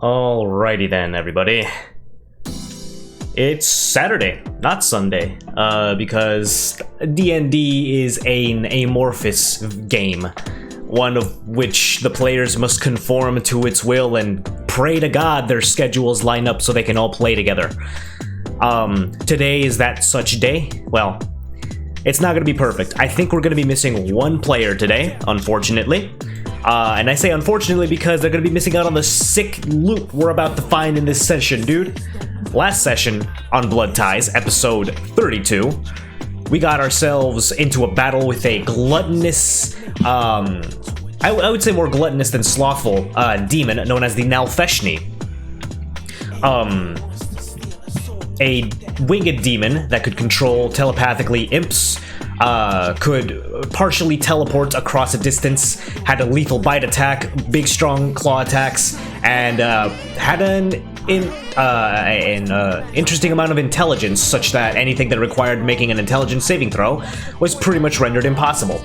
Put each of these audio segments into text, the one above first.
Alrighty then, everybody. It's Saturday, not Sunday, because D&D is an amorphous game, one of which the players must conform to its will and pray to God their schedules line up so they can all play together. Today is that such day? Well, it's not going to be perfect. I think we're going to be missing one player today, unfortunately. And I say unfortunately because they're going to be missing out on the sick loot we're about to find in this session, dude. Last session on Bloodties, episode 32, we got ourselves into a battle with a gluttonous, I would say more gluttonous than slothful, demon known as the Nalfeshni. A winged demon that could control telepathically imps, could partially teleport across a distance, had a lethal bite attack, big strong claw attacks, and had an interesting amount of intelligence, such that anything that required making an intelligence saving throw was pretty much rendered impossible.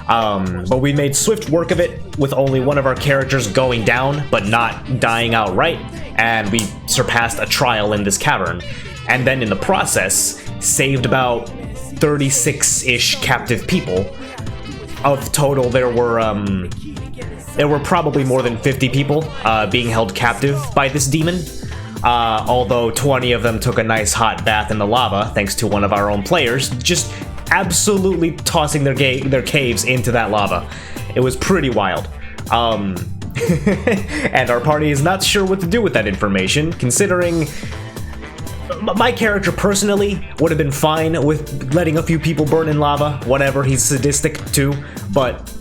But we made swift work of it, with only one of our characters going down, but not dying outright, and we surpassed a trial in this cavern. And then in the process, saved about 36-ish captive people. Of total, there were probably more than 50 people being held captive by this demon. Although 20 of them took a nice hot bath in the lava, thanks to one of our own players, just absolutely tossing their caves into that lava. It was pretty wild. And our party is not sure what to do with that information, considering my character personally would have been fine with letting a few people burn in lava, whatever, he's sadistic too, but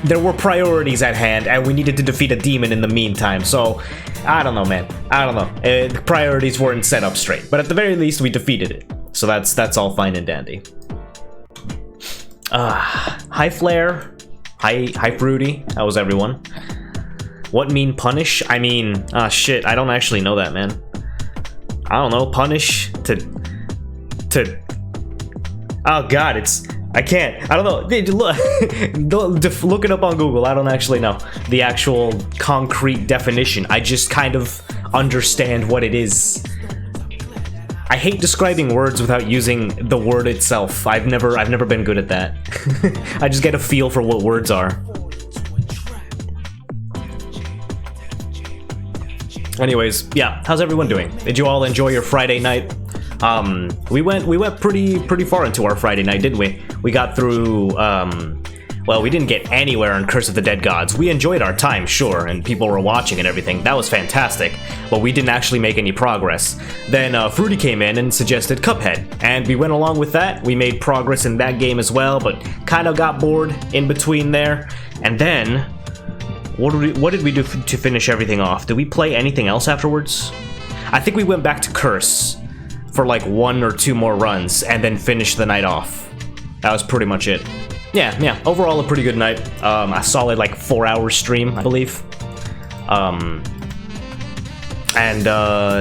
there were priorities at hand and we needed to defeat a demon in the meantime, so I don't know, man. I don't know. The priorities weren't set up straight, but at the very least we defeated it, so that's all fine and dandy. Hi Flare, hi Fruity, how was everyone? What mean punish? I mean, shit, I don't actually know that, man. I don't know, punish to oh god, I can't, I don't know, look it up on Google. I don't actually know the actual concrete definition. I just kind of understand what it is. I hate describing words without using the word itself. I've never been good at that. I just get a feel for what words are. Anyways, yeah, how's everyone doing? Did you all enjoy your Friday night? We went pretty far into our Friday night, didn't we? We got through, well, we didn't get anywhere in Curse of the Dead Gods. We enjoyed our time, sure, and people were watching and everything. That was fantastic, but we didn't actually make any progress. Then Fruity came in and suggested Cuphead, and we went along with that. We made progress in that game as well, but kind of got bored in between there. And then what did we do to finish everything off? Did we play anything else afterwards? I think we went back to Curse for like 1 or 2 more runs and then finished the night off. That was pretty much it. Yeah, overall a pretty good night. A solid like 4-hour stream, I believe. And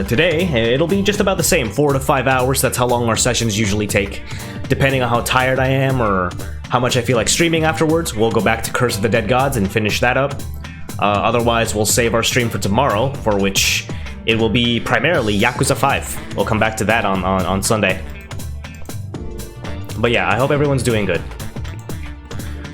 today, it'll be just about the same, 4 to 5 hours. That's how long our sessions usually take. Depending on how tired I am or how much I feel like streaming afterwards, we'll go back to Curse of the Dead Gods and finish that up. Otherwise, we'll save our stream for tomorrow, for which it will be primarily Yakuza 5. We'll come back to that on Sunday. But yeah, I hope everyone's doing good.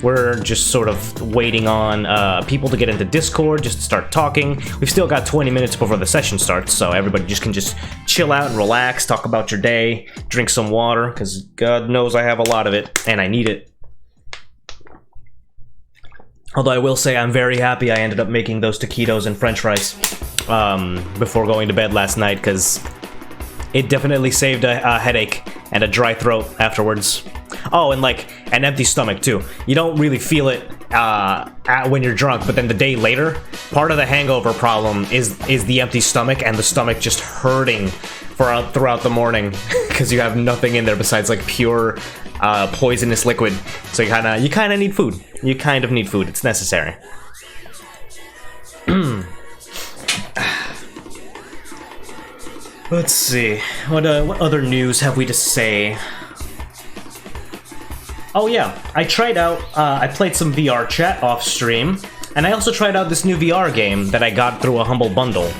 We're just sort of waiting on people to get into Discord, just to start talking. We've still got 20 minutes before the session starts, so everybody can just chill out and relax, talk about your day, drink some water, because God knows I have a lot of it, and I need it. Although I will say I'm very happy I ended up making those taquitos and french fries before going to bed last night, because it definitely saved a headache and a dry throat afterwards. Oh, and like an empty stomach too. You don't really feel it when you're drunk, but then the day later, part of the hangover problem is the empty stomach and the stomach just hurting throughout the morning because you have nothing in there besides like pure poisonous liquid. So you kind of need food. You kind of need food. It's necessary. Let's see. What other news have we to say? Oh yeah, I tried out, I played some VR chat off stream, and I also tried out this new VR game that I got through a humble bundle.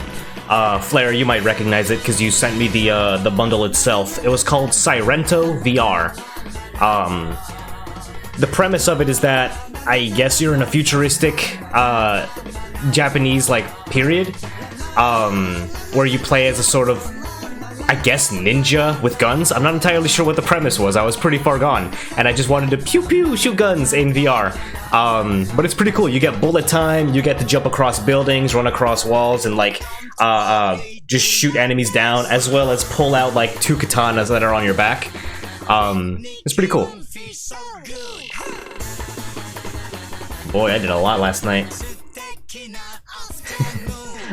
Flare, you might recognize it because you sent me the bundle itself. It was called Sirento VR. The premise of it is that I guess you're in a futuristic Japanese period, where you play as a sort of, I guess, ninja with guns. I'm not entirely sure what the premise was. I was pretty far gone, and I just wanted to pew pew shoot guns in VR. But it's pretty cool. You get bullet time. You get to jump across buildings, run across walls, and just shoot enemies down, as well as pull out 2 katanas that are on your back. It's pretty cool. Boy, I did a lot last night.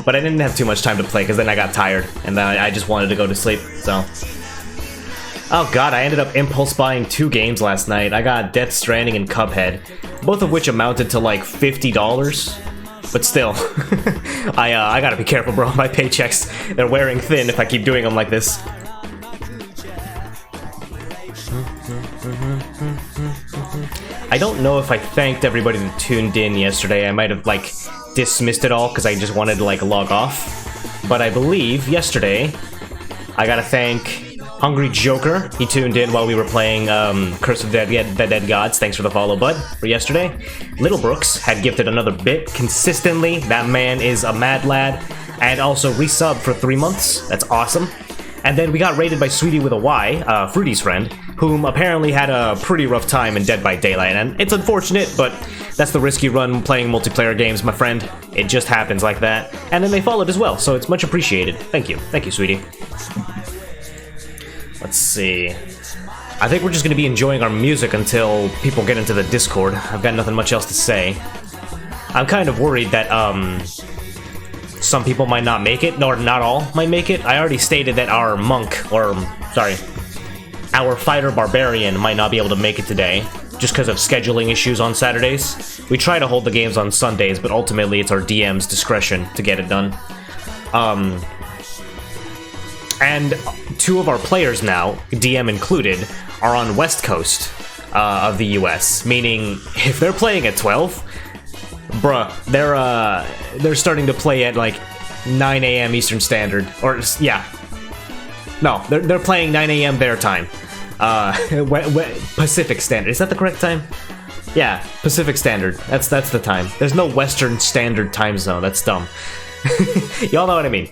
But I didn't have too much time to play because then I got tired and then I just wanted to go to sleep, so. Oh god, I ended up impulse buying 2 games last night. I got Death Stranding and Cuphead, both of which amounted to $50. But still, I gotta be careful, bro. My paychecks, they're wearing thin if I keep doing them like this. I don't know if I thanked everybody that tuned in yesterday. I might have, dismissed it all because I just wanted to, log off. But I believe yesterday, I gotta thank Hungry Joker. He tuned in while we were playing Curse of the Dead Gods. Thanks for the follow, bud, for yesterday. Little Brooks had gifted another bit consistently. That man is a mad lad. And also resubbed for 3 months. That's awesome. And then we got raided by Sweetie with a Y, Fruity's friend, whom apparently had a pretty rough time in Dead by Daylight. And it's unfortunate, but that's the risk you run playing multiplayer games, my friend. It just happens like that. And then they followed as well, so it's much appreciated. Thank you. Thank you, Sweetie. Let's see. I think we're just going to be enjoying our music until people get into the Discord. I've got nothing much else to say. I'm kind of worried that, some people might not make it, or not all might make it. I already stated that our monk, or, sorry, our fighter barbarian might not be able to make it today, just because of scheduling issues on Saturdays. We try to hold the games on Sundays, but ultimately it's our DM's discretion to get it done. And 2 of our players now, DM included, are on West Coast of the US, meaning if they're playing at 12, bruh, they're starting to play at 9 a.m. Eastern Standard, or yeah, no, they're playing 9 a.m. their time, Pacific Standard. Is that the correct time? Yeah, Pacific Standard. That's the time. There's no Western Standard time zone. That's dumb. Y'all know what I mean.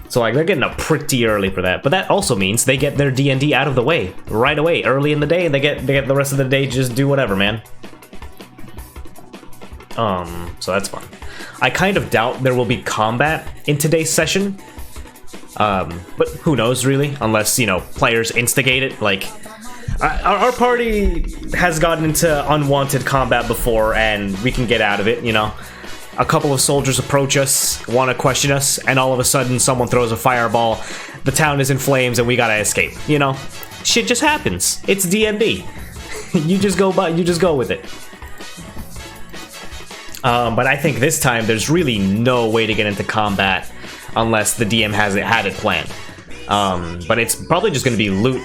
So they're getting up pretty early for that, but that also means they get their D&D out of the way right away, early in the day, and they get the rest of the day to just do whatever, man. So that's fun. I kind of doubt there will be combat in today's session. But who knows, really? Unless, players instigate it. Our party has gotten into unwanted combat before, and we can get out of it, A couple of soldiers approach us, want to question us, and all of a sudden someone throws a fireball, the town is in flames, and we gotta escape, Shit just happens. It's D&D. You just go with it. But I think this time there's really no way to get into combat unless the DM had it planned. But it's probably just going to be loot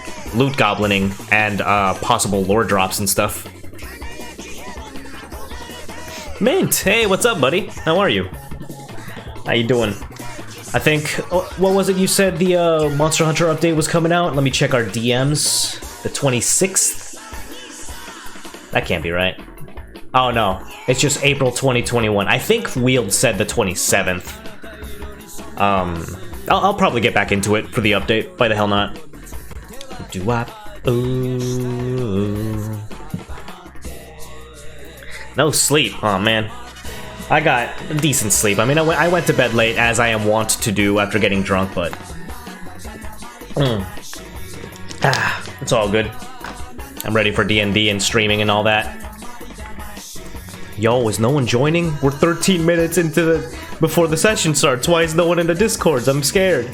goblining and possible lore drops and stuff. Mint, hey, what's up, buddy? How are you? How you doing? I think, what was it you said the Monster Hunter update was coming out? Let me check our DMs. The 26th? That can't be right. Oh no, it's just April 2021. I think Wield said the 27th. I'll probably get back into it for the update. Why the hell not? Ooh. No sleep. Oh man, I got decent sleep. I mean, I went to bed late as I am wont to do after getting drunk, but it's all good. I'm ready for D&D and streaming and all that. Yo, is no one joining? We're 13 minutes before the session starts. Why is no one in the Discords? I'm scared.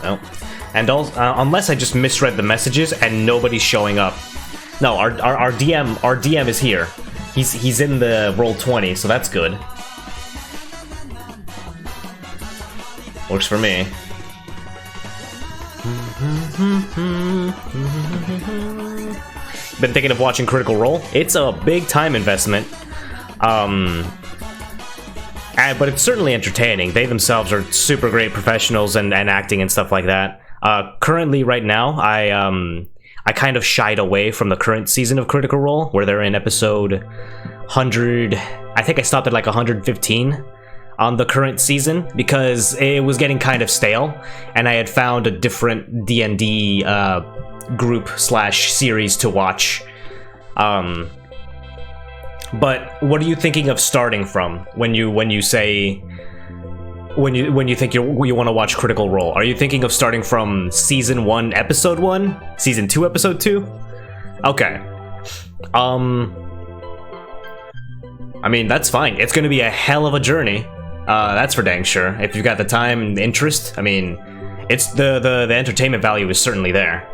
Well, and also, unless I just misread the messages and nobody's showing up. No, our DM is here. He's in the Roll20, so that's good. Works for me. Been thinking of watching Critical Role. It's a big time investment. But it's certainly entertaining. They themselves are super great professionals and acting and stuff like that. Currently, right now, I kind of shied away from the current season of Critical Role, where they're in episode 100. I think I stopped at like 115 on the current season because it was getting kind of stale, and I had found a different D&D group / series to watch. But what are you thinking of starting from when you think you want to watch Critical Role? Are you thinking of starting from season 1, episode 1, season 2, episode 2? Okay. I mean, that's fine. It's going to be a hell of a journey. That's for dang sure. If you've got the time and the interest, I mean, it's the entertainment value is certainly there.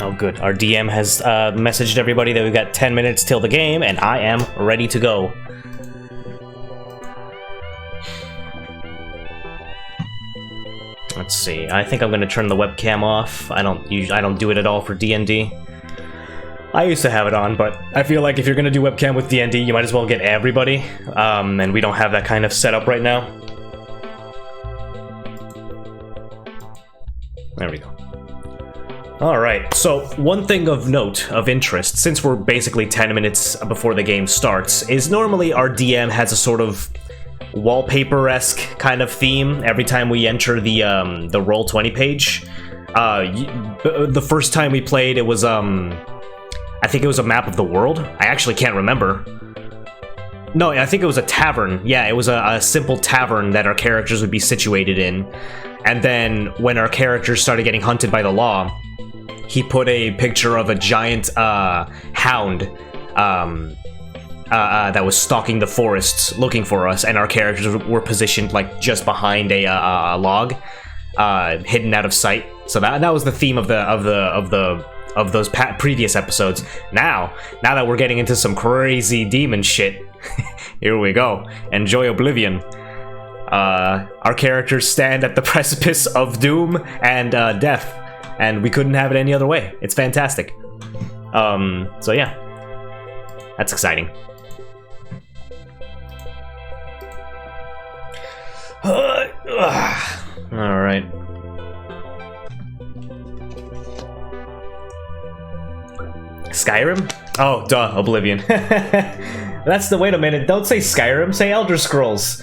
Oh, good. Our DM has messaged everybody that we've got 10 minutes till the game, and I am ready to go. Let's see. I think I'm going to turn the webcam off. I don't do it at all for D&D. I used to have it on, but I feel like if you're going to do webcam with D&D, you might as well get everybody, and we don't have that kind of setup right now. There we go. Alright, so one thing of note, of interest, since we're basically 10 minutes before the game starts, is normally our DM has a sort of wallpaper-esque kind of theme every time we enter the Roll20 page. The first time we played, it was, I think it was a map of the world? I actually can't remember. No, I think it was a tavern. Yeah, it was a simple tavern that our characters would be situated in. And then, when our characters started getting hunted by the law, he put a picture of a giant hound that was stalking the forests looking for us, and our characters were positioned like just behind a log, hidden out of sight. So that was the theme of those previous episodes. Now that we're getting into some crazy demon shit, here we go. Enjoy Oblivion. Our characters stand at the precipice of doom and death. And we couldn't have it any other way. It's fantastic. So yeah. That's exciting. Alright. Skyrim? Oh, duh, Oblivion. That's the, wait a minute, don't say Skyrim, say Elder Scrolls.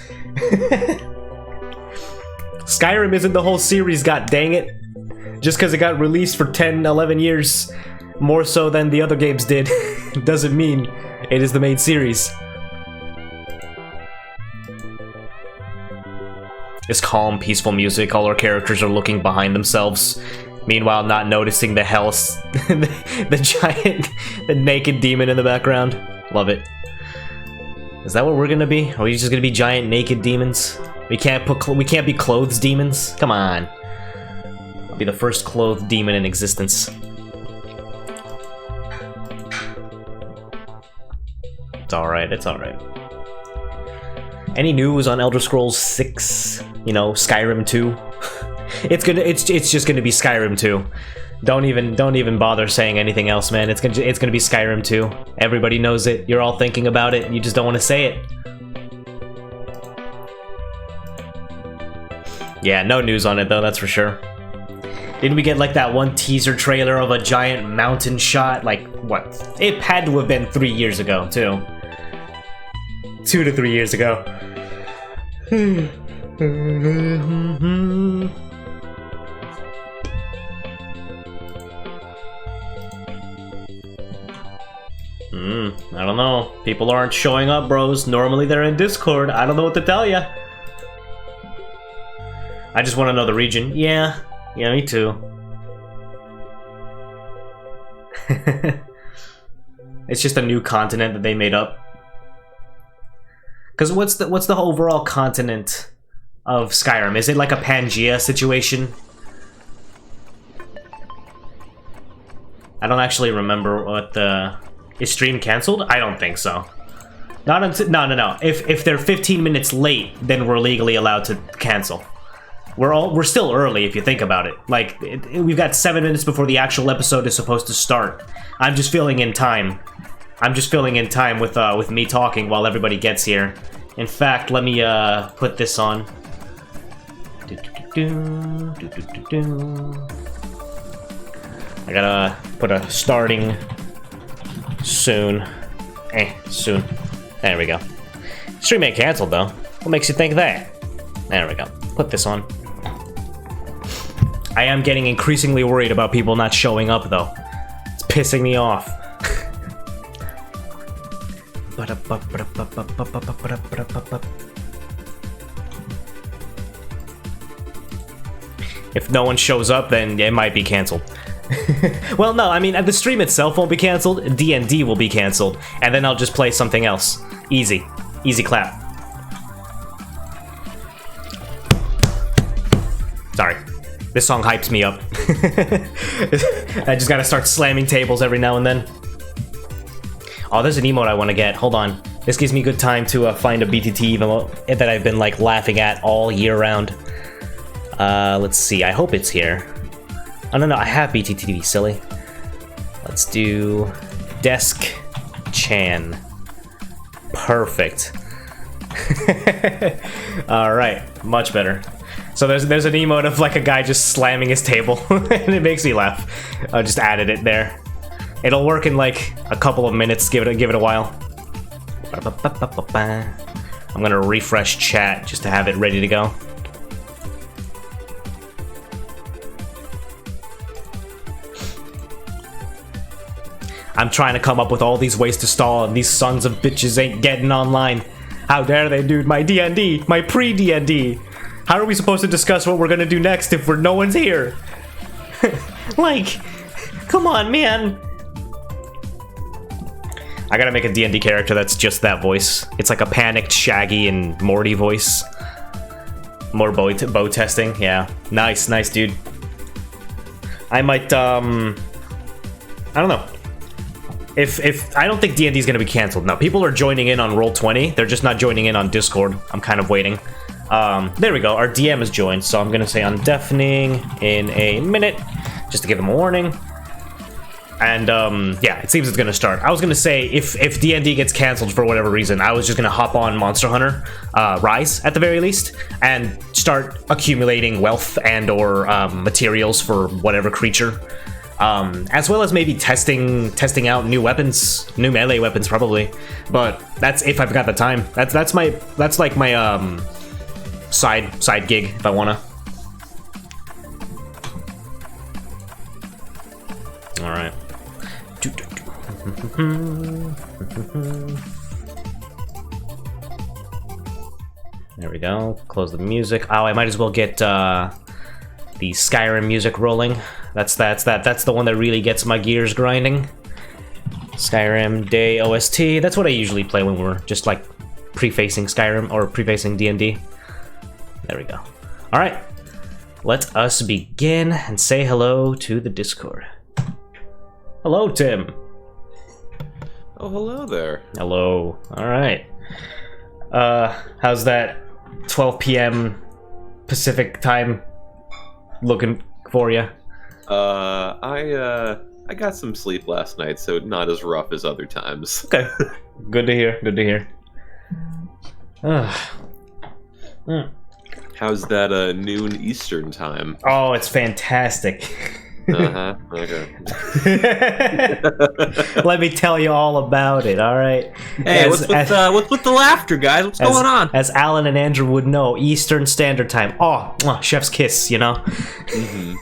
Skyrim isn't the whole series, god dang it. Just because it got released for 10, 11 years, more so than the other games did, doesn't mean it is the main series. It's calm, peaceful music, all our characters are looking behind themselves, meanwhile not noticing the the naked demon in the background. Love it. Is that what we're gonna be? Are we just gonna be giant naked demons? We can't be clothes demons? Come on. Be the first clothed demon in existence. It's alright, it's alright. Any news on Elder Scrolls 6? You know, Skyrim 2? it's just gonna be Skyrim 2. Don't even bother saying anything else, man. It's gonna be Skyrim 2. Everybody knows it. You're all thinking about it. You just don't want to say it. Yeah, no news on it though, that's for sure. Didn't we get like that one teaser trailer of a giant mountain shot? Like, what? It had to have been 3 years ago, too. 2 to 3 years ago. I don't know. People aren't showing up, bros. Normally they're in Discord. I don't know what to tell ya. I just want to know the region. Yeah, me too. It's just a new continent that they made up. Because what's the overall continent of Skyrim? Is it like a Pangea situation? I don't actually remember what the... Is stream cancelled? I don't think so. Not until... No. If they're 15 minutes late, then we're legally allowed to cancel. We're still early if you think about it. Like, we've got 7 minutes before the actual episode is supposed to start. I'm just filling in time I'm just filling in time with me talking while everybody gets here. In fact, let me put this on. I gotta put a starting soon. Soon. There we go. Stream ain't canceled though. What makes you think that? There we go. Put this on. I am getting increasingly worried about people not showing up though. It's pissing me off. If no one shows up, then it might be canceled. Well, no, I mean, the stream itself won't be canceled, D&D will be canceled, and then I'll just play something else. Easy. Easy clap. Sorry. This song hypes me up. I just gotta start slamming tables every now and then. Oh, there's an emote I want to get. Hold on. This gives me good time to find a BTT emote that I've been, like, laughing at all year round. Let's see. I hope it's here. Oh, no, I have BTTV, silly. Let's do Desk Chan. Perfect. Alright, much better. So there's an emote of like a guy just slamming his table, and it makes me laugh. I just added it there. It'll work in like a couple of minutes, give it a while. I'm gonna refresh chat just to have it ready to go. I'm trying to come up with all these ways to stall, and these sons of bitches ain't getting online. How dare they, dude? My D&D, my pre-D&D. How are we supposed to discuss what we're gonna do next if no one's here? Like, come on, man. I gotta make a D&D character that's just that voice. It's like a panicked Shaggy and Morty voice. More bow testing, yeah. Nice, dude. I might, I don't know. If I don't think D&D is going to be canceled. No, people are joining in on Roll20. They're just not joining in on Discord. I'm kind of waiting. There we go. Our DM is joined, so I'm going to say undeafening in a minute, just to give them a warning. And, yeah, it seems it's going to start. I was going to say, if D&D gets canceled for whatever reason, I was just going to hop on Monster Hunter Rise, at the very least, and start accumulating wealth and or materials for whatever creature. As well as maybe testing out new weapons, new melee weapons probably, but that's if I've got the time. That's like my side gig if I wanna. All right. There we go. Close the music. Oh, I might as well get the Skyrim music rolling. That's the one that really gets my gears grinding. Skyrim Day OST. That's what I usually play when we're just like prefacing Skyrim or prefacing D&D. There we go. All right, let us begin and say hello to the Discord. Hello, Tim. Oh, hello there. Hello. All right. How's that 12 p.m. Pacific time looking for you? I got some sleep last night, so not as rough as other times. Okay. Good to hear. Good to hear. How's that noon Eastern time? Oh, it's fantastic. Okay. Let me tell you all about it, all right? Hey, what's with the laughter, guys? What's going on? As Alan and Andrew would know, Eastern Standard Time. Oh, chef's kiss, you know? Mm-hmm.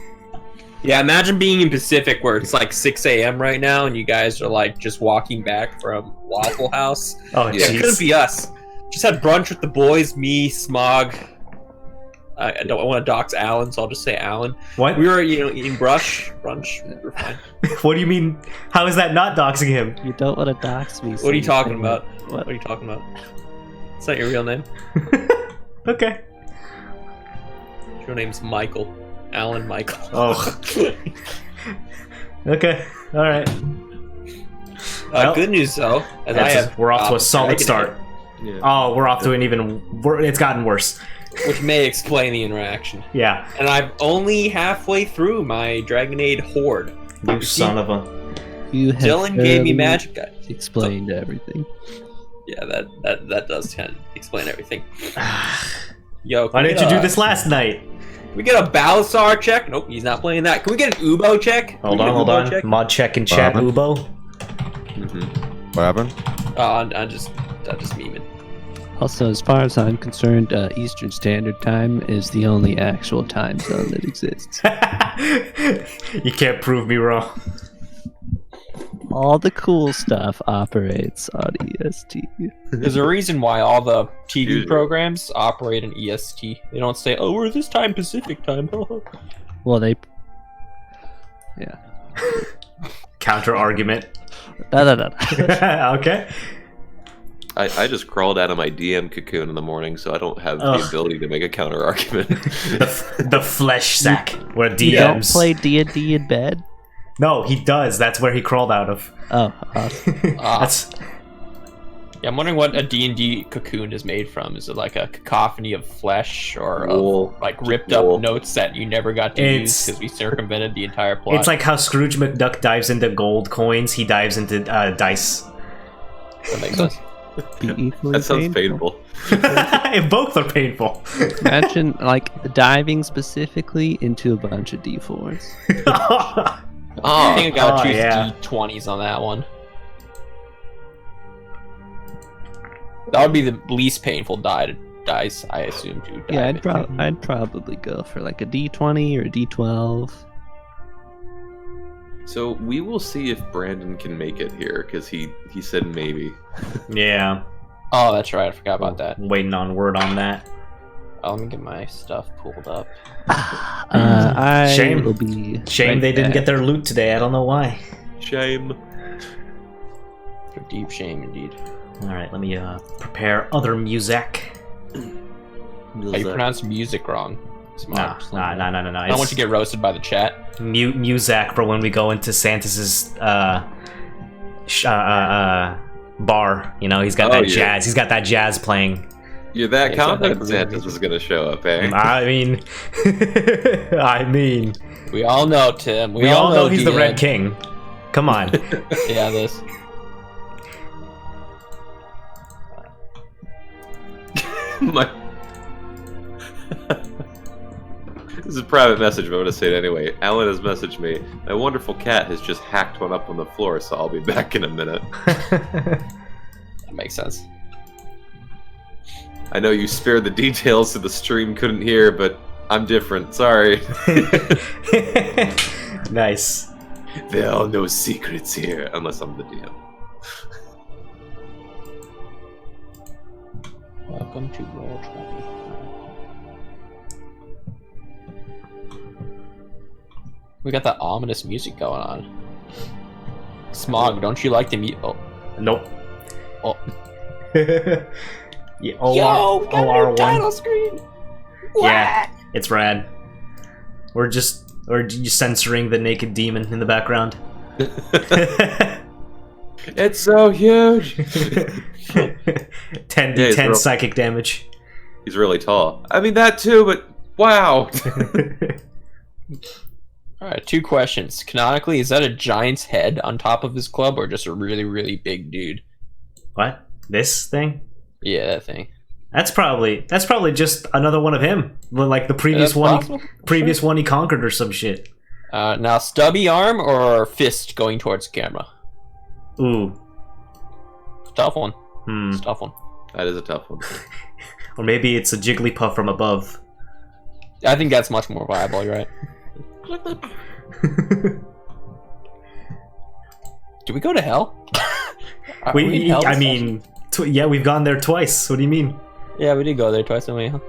Yeah, imagine being in Pacific where it's like 6 a.m. right now and you guys are like just walking back from Waffle House. Oh, yeah, it couldn't be us. Just had brunch with the boys, me, Smog. I don't want to dox Alan, so I'll just say Alan. What? We were, eating brunch. We're fine. What do you mean? How is that not doxing him? You don't want to dox me. What are you talking about? What are you talking about? It's not your real name. Okay. Your real name's Michael. Alan Michael. Oh. Okay. All right. Well, good news though, we're off to a solid start. Yeah. Oh, we're off to an it's gotten worse. Which may explain the interaction. Yeah. And I'm only halfway through my Dragonade Horde. You son of a... You have Dylan gave me magic. explained everything. Yeah, that does kind of explain everything. Yo, Why didn't you do this last night? Can we get a Balasar check? Nope, he's not playing that. Can we get an Ubo check? Hold on. Check? Mod check in chat, happened? Ubo. What happened? I'm just memeing. Also, as far as I'm concerned, Eastern Standard Time is the only actual time zone that exists. You can't prove me wrong. All the cool stuff operates on EST. There's a reason why all the TV Usually. programs operate in EST. They don't say, "Oh, we're this time Pacific time." Well, they... Yeah. Counter argument. No. Okay. I just crawled out of my DM cocoon in the morning, so I don't have the Ugh. ability to make a counter argument. The flesh sack where DMs. You don't play D&D in bed? No, he does. That's where he crawled out of. Oh, awesome. That's Yeah, I'm wondering what a D&D cocoon is made from. Is it like a cacophony of flesh or Wool. of, like ripped Wool. up notes that you never got to use It's- because we circumvented the entire plot? it's like how Scrooge McDuck dives into gold coins. He dives into dice. That makes sense. Be equally That sounds painful. Both are painful. Imagine, like, diving specifically into a bunch of D4s. I think I gotta choose yeah. D20s on that one. That would be the least painful dice, I assume, to dive Yeah, into. I'd probably go for like a D20 or a D12. So we will see if Brandon can make it here, because he said maybe. Yeah, Oh, that's right. I forgot about that. waiting on word on that. Oh, let me get my stuff pulled up. I Shame. will be Shame right they didn't back. get their loot today. I don't know why. Shame. For deep shame, indeed. All right, let me prepare other music. How you pronounce music wrong? Nah. I don't want you to get roasted by the chat. Muzak for when we go into Santas's bar. You know, he's got Oh, that yeah. jazz. He's got that jazz playing. You're that Yeah, it's not that confident Santa's was gonna show up, eh? I mean, I mean, We all know Tim. we all know he's the DN. Red King. Come on. Yeah, this. My... This is a private message, but I'm gonna say it anyway. Alan has messaged me. My wonderful cat has just hacked one up on the floor, so I'll be back in a minute. That makes sense. I know you spared the details so the stream couldn't hear, but I'm different. Sorry. Nice. There are no secrets here, unless I'm the DM. Welcome to Roll 20. We got that ominous music going on. Smog, don't you like the music? Oh. Nope. Oh. Yeah, Yo, we got a new OR1. title screen! Yeah, it's rad. We're just censoring the naked demon in the background. It's so huge. 10 Yeah, he's 10 real- psychic damage. He's really tall. I mean that too, but wow. Alright, 2 questions. Canonically, is that a giant's head on top of his club or just a really, really big dude? What? This thing? Yeah, that thing. That's probably just another one of him. Like the previous That's one, possible. previous one he conquered or some shit. Now, stubby arm or fist going towards the camera? Ooh. Tough one. Hmm. It's a tough one. That is a tough one. Or maybe it's a Jigglypuff from above. I think that's much more viable, you're right. Do we go to hell? Are in We, hell I this mean, yeah, we've gone there twice. What do you mean? session? Yeah, we did go there twice, didn't we? Huh?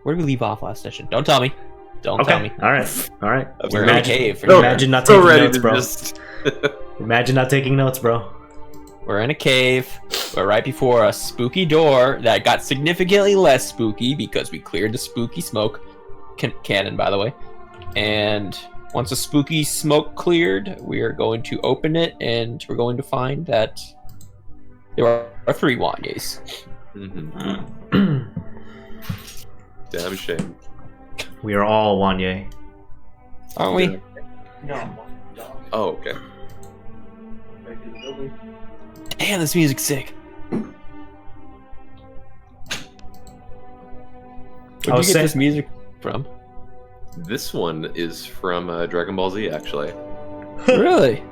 Where did we leave off last session? Don't tell me. Don't tell me. All right. We're in a cave. Imagine not So taking ready notes, to bro. just. Imagine not taking notes, bro. We're in a cave. We're right before a spooky door that got significantly less spooky because we cleared the spooky smoke cannon, by the way. And once the spooky smoke cleared, we are going to open it, and we're going to find that there are 3 Wanyes. Mhm. Damn shame. We are all Wanye. Aren't we? Oh, okay. Damn, this music's sick. Where'd you get this music from? This one is from Dragon Ball Z, actually. Really?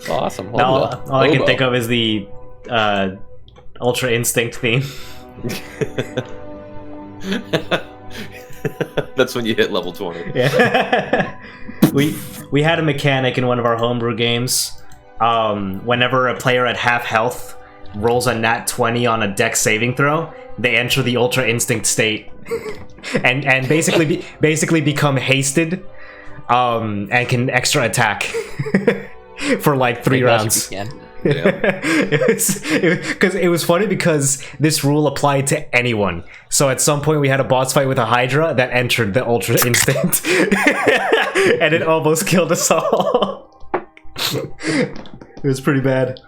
Awesome. Now, all I can think of is the Ultra Instinct theme. That's when you hit level 20. Yeah. we had a mechanic in one of our homebrew games. Whenever a player at half health rolls a nat 20 on a dex saving throw, they enter the Ultra Instinct state, and basically become hasted, and can extra attack for like 3 rounds. It was funny because this rule applied to anyone. So at some point we had a boss fight with a Hydra that entered the Ultra Instinct, and it almost killed us all. It was pretty bad.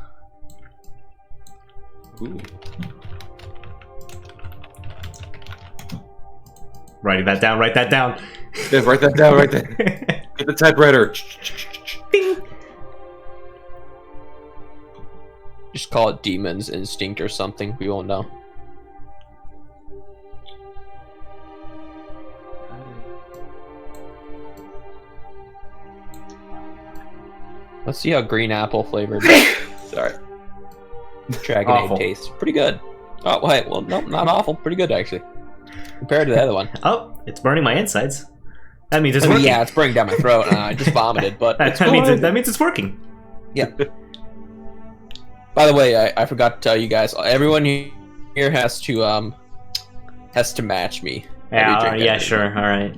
Ooh. Writing that down. Write that down. Yeah, write that down right there. Get the typewriter. Ding. Just call it Demon's Instinct or something. We won't know. Let's see how green apple flavored Sorry. Dragonade tastes. Pretty good. Oh, wait. Well, no, not awful. Pretty good, actually. Compared to the other one. Oh, it's burning my insides. That means it's I mean, working. yeah, it's burning down my throat. I just vomited, but it's that means fine. that means it's working. Yeah. By the way, I forgot to tell you guys. Everyone here has to match me. Yeah, sure. All right.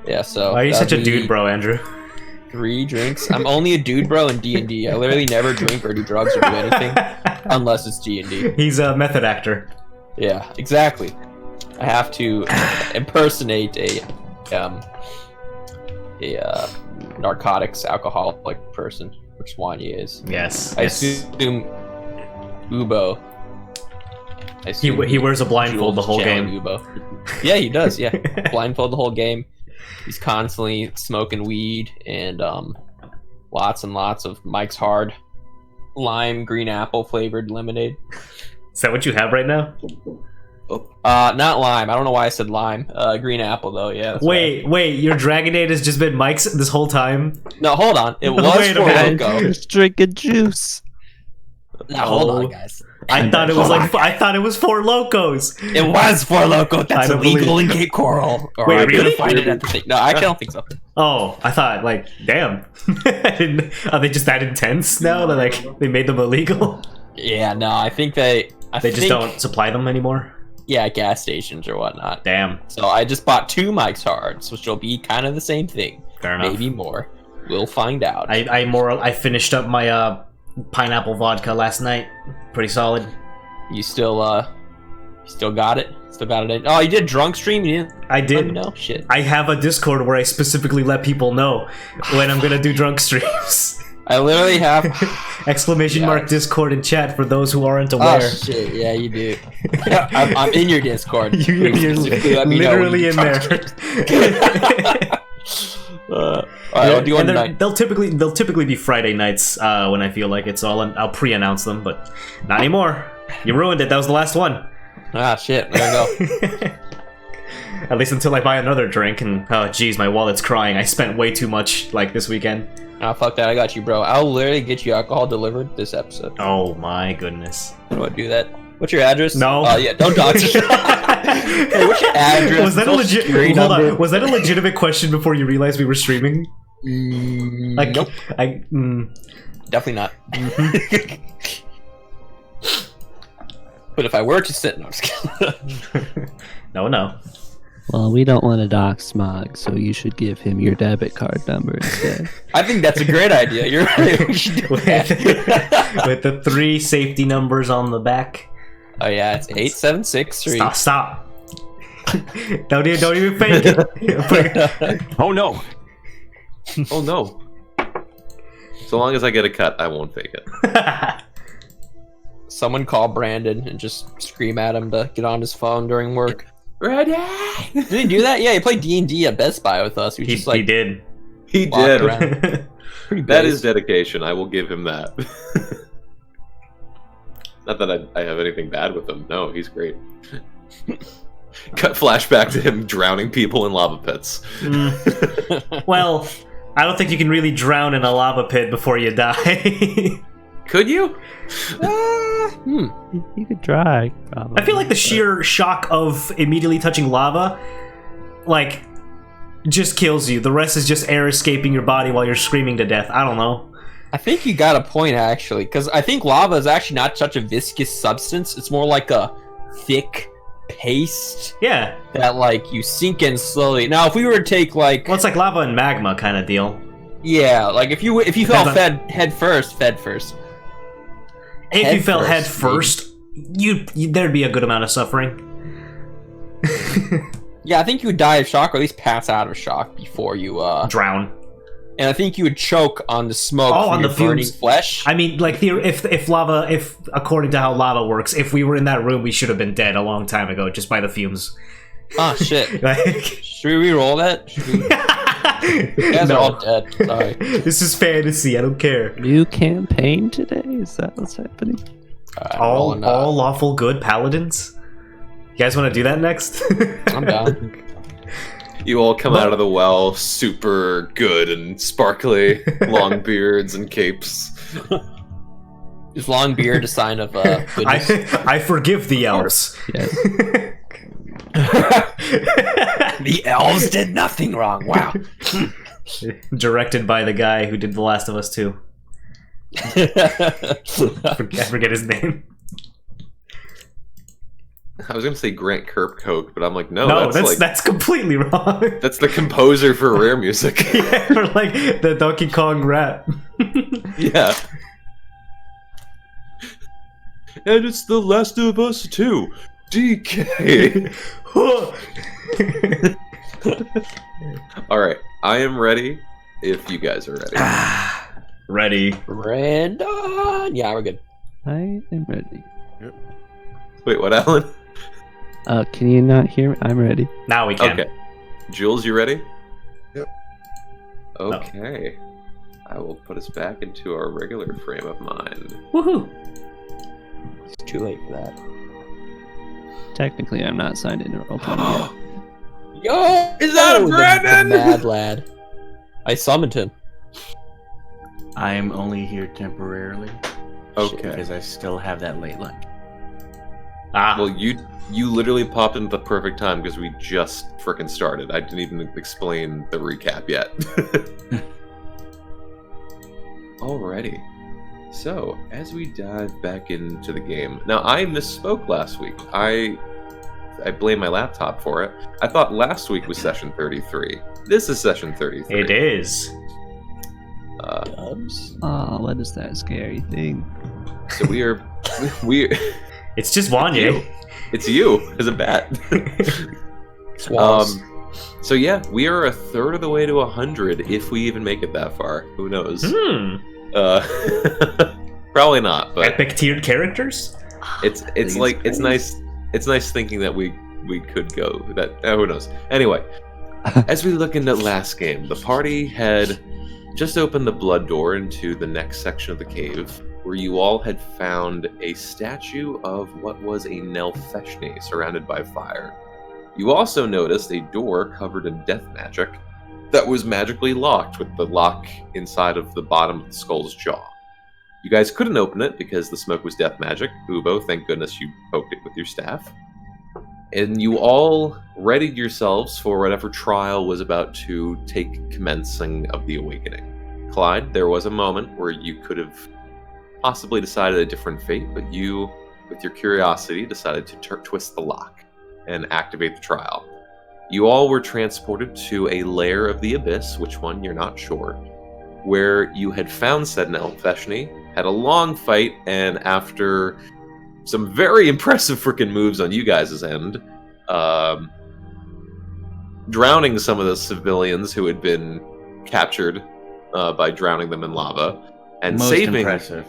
Yeah. So. Why are you such a that'd be dude, bro, Andrew? 3 drinks. I'm only a dude, bro, in D&D. I literally never drink or do drugs or do anything unless it's D&D. He's a method actor. Yeah, exactly. I have to impersonate a narcotics alcoholic person, which Wanya is. Yes. I yes. assume Ubo. He wears a blindfold the whole game. Ubo. Yeah, he does. Yeah, blindfold the whole game. He's constantly smoking weed and lots and lots of Mike's Hard lime green apple flavored lemonade. Is that what you have right now? Not lime. I don't know why I said lime. Green apple though. Yeah. That's Wait, your Dragonade has just been Mike's this whole time? No, hold on. It was Wait a for minute. Loco. Just drinking juice. Now hold on, guys. I thought it was I thought it was 4 Locos. It was for Loco. That's I don't illegal believe- in Cape Coral. Or Wait, I'm gonna really? find it at the thing. No, I don't think so. Oh, I thought like, damn. Are they just that intense now? That like they made them illegal? Yeah, no, I think they. They just don't supply them anymore. Yeah, gas stations or whatnot. Damn. So I just bought 2 Mike's Hards, which will be kind of the same thing. Fair enough. Maybe more. We'll find out. I finished up my pineapple vodka last night. Pretty solid. You still got it? Still got it in? Oh, you did drunk stream? You didn't I let did. me know? Shit. I have a Discord where I specifically let people know when I'm gonna do drunk streams. I literally have... Exclamation mark Discord in chat for those who aren't aware. Oh, shit. Yeah, you do. I'm in your Discord. You're Specifically let me know when literally you in drunk there. Alright, I'll do one And tonight. they'll typically be Friday nights when I feel like it, so I'll pre-announce them, but not anymore. You ruined it. That was the last one. Ah, shit. There we go. At least until I buy another drink, and oh jeez, my wallet's crying. I spent way too much like this weekend. Ah, fuck that. I got you, bro. I'll literally get you alcohol delivered this episode. Oh my goodness. How do I do that? What's your address? No. Oh, yeah. Don't dox it. Hey, what's your address? Was that a legit? Street Hold number? on. Was that a legitimate question before you realized we were streaming? Like, Nope. Definitely not. But if I were to sit... No, I'm just kidding. No. Well, we don't want to dox Smog, so you should give him your debit card number instead. I think that's a great idea. You're right. We should do that. With the 3 safety numbers on the back. Oh, yeah. It's 8763. Stop. don't even fake it. Oh, no. Oh no. So long as I get a cut, I won't fake it. Someone call Brandon and just scream at him to get on his phone during work. Ready? Did he do that? Yeah, he played D&D at Best Buy with us. He just like did. He walked did. around. Pretty That base. is dedication. I will give him that. Not that I have anything bad with him. No, he's great. Cut flashback to him drowning people in lava pits. Well, I don't think you can really drown in a lava pit before you die. Could you? You could try. Probably, I feel like the sheer shock of immediately touching lava, like, just kills you. The rest is just air escaping your body while you're screaming to death. I don't know. I think you got a point, actually, because I think lava is actually not such a viscous substance. It's more like a thick paste Yeah. that, like, you sink in slowly. Now, if we were to take, like... Well, it's like lava and magma kind of deal. Yeah, like, if you fell on- head first... If you fell head first, first, there'd be a good amount of suffering. Yeah, I think you would die of shock, or at least pass out of shock before you, Drown. And I think you would choke on the smoke Oh, from on your the burning fumes. flesh. I mean, like, if according to how lava works, if we were in that room, we should have been dead a long time ago, just by the fumes. Oh, shit. Like, Should we re-roll that? Should we... You guys are all dead. Sorry. This is fantasy. I don't care. New campaign today? Is that what's happening? All lawful good paladins. You guys want to do that next? I'm down. You all come out of the well super good and sparkly, long beards and capes. Is long beard a sign of goodness? I forgive the elves. Yes. The elves did nothing wrong. Wow. Directed by the guy who did The Last of Us 2. I forget his name. I was gonna say Grant Kirkhope, but I'm like, No, that's that's completely wrong. that's the composer for Rare Music. Yeah, or like the Donkey Kong rap. Yeah. And it's The Last of Us 2. DK. Alright, I am ready if you guys are ready. Ready. Brandon. Yeah, we're good. I am ready. Wait, what, Alan? Can you not hear me? I'm ready. Now we can. Okay. Jules, you ready? Yep. Okay. I will put us back into our regular frame of mind. Woohoo. It's too late for that. Technically, I'm not signed into Roll20 yet. Yo! Is that a Brandon? The mad lad. I summoned him. I am only here temporarily Okay. because I still have that late lunch. Well, you literally popped into the perfect time because we just frickin' started. I didn't even explain the recap yet. Alrighty. So, as we dive back into the game. Now, I misspoke last week. I blame my laptop for it. I thought last week was session 33. This is session 33. It is. Oh, what is that scary thing? So we It's just Wanye. it's you as a bat. Swallows. So yeah, we are a third of the way to 100 if we even make it that far. Who knows? Probably not, but Epic tiered characters? it's nice thinking that we could go that who knows. Anyway, as we look into last game, the party had just opened the blood door into the next section of the cave, where you all had found a statue of what was a Nelfeshni surrounded by fire. You also noticed a door covered in death magic that was magically locked with the lock inside of the bottom of the skull's jaw. You guys couldn't open it because the smoke was death magic. Ubo, thank goodness you poked it with your staff. And you all readied yourselves for whatever trial was about to take commencing of the awakening. Clyde, there was a moment where you could have possibly decided a different fate, but you, with your curiosity, decided to twist the lock and activate the trial. You all were transported to a lair of the abyss, which one you're not sure, where you had found said Nelfeshni, had a long fight, and after some very impressive freaking moves on you guys' end, drowning some of the civilians who had been captured by drowning them in lava, and Most saving impressive.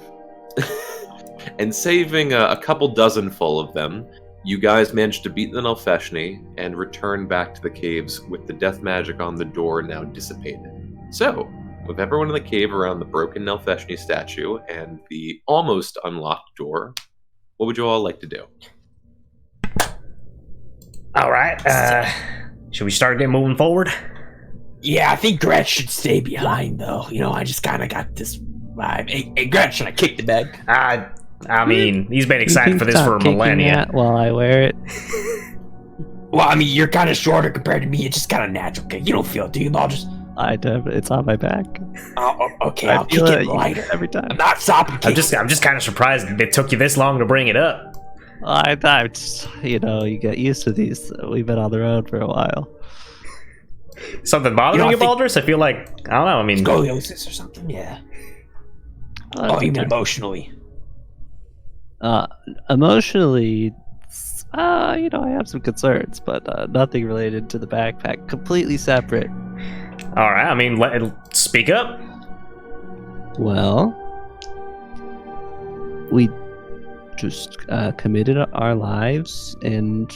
and saving a couple dozen full of them. You guys managed to beat the Nelfeshni and return back to the caves with the death magic on the door now dissipated. So, with everyone in the cave around the broken Nelfeshni statue and the almost unlocked door, what would you all like to do? All right. Should we start getting moving forward? Yeah, I think Gretch should stay behind, though. You know, I just kind of got this vibe. Hey, Gretch, should I kick the bag? I mean, he's been You excited can for this stop for a kicking millennia. that while I wear it. Well, I mean, you're kind of shorter compared to me. It's just kind of natural. Okay, you don't feel it, do you? I'll just. I do. It's on my back. Okay, I I'll kick feel it it lighter. every time. I'm not stopping. I'm just kind of surprised that it took you this long to bring it up. I just, you get used to these. We've been on the road for a while. Something bothering you, Baldrus? I feel like, I don't know, I mean... Scoliosis or something, yeah. Oh, you mean emotionally? Emotionally, I have some concerns, but nothing related to the backpack. Completely separate. All right, I mean, speak up. Well, we just committed our lives and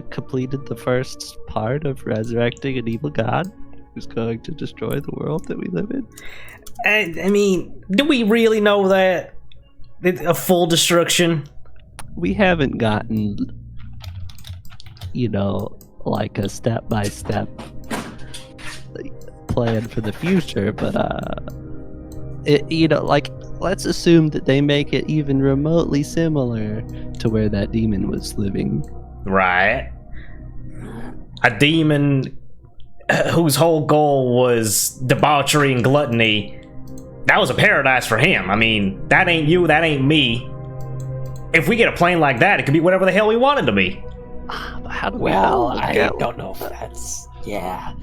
completed the first part of resurrecting an evil god who's going to destroy the world that we live in. I mean, do we really know that? A full destruction? We haven't gotten, like a step-by-step plan for the future, but let's assume that they make it even remotely similar to where that demon was living. Right. A demon whose whole goal was debauchery and gluttony. That was a paradise for him. I mean, that ain't you, that ain't me. If we get a plane like that, it could be whatever the hell we want it to be. How do we Well, know? I don't know if that's... Yeah.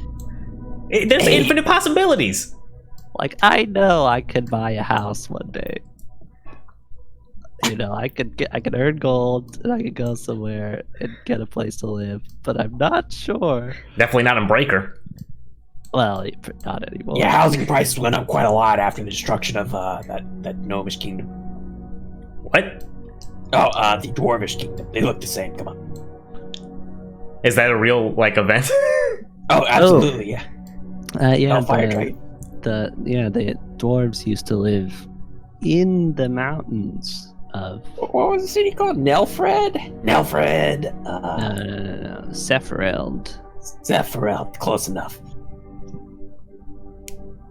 There's infinite possibilities. Like, I know I could buy a house one day. I could earn gold and I could go somewhere and get a place to live, but I'm not sure. Definitely not in Breaker. Well, not anymore. Yeah, housing prices went up quite a lot after the destruction of that Gnomish kingdom. What? Oh, the Dwarvish kingdom. They look the same. Come on. Is that a real, event? Oh, absolutely, yeah. Yeah, Fire Dragon. the dwarves used to live in the mountains of... What was the city called? Nelfred? Nelfred. No. Sephiroth. Sephiroth. Close enough.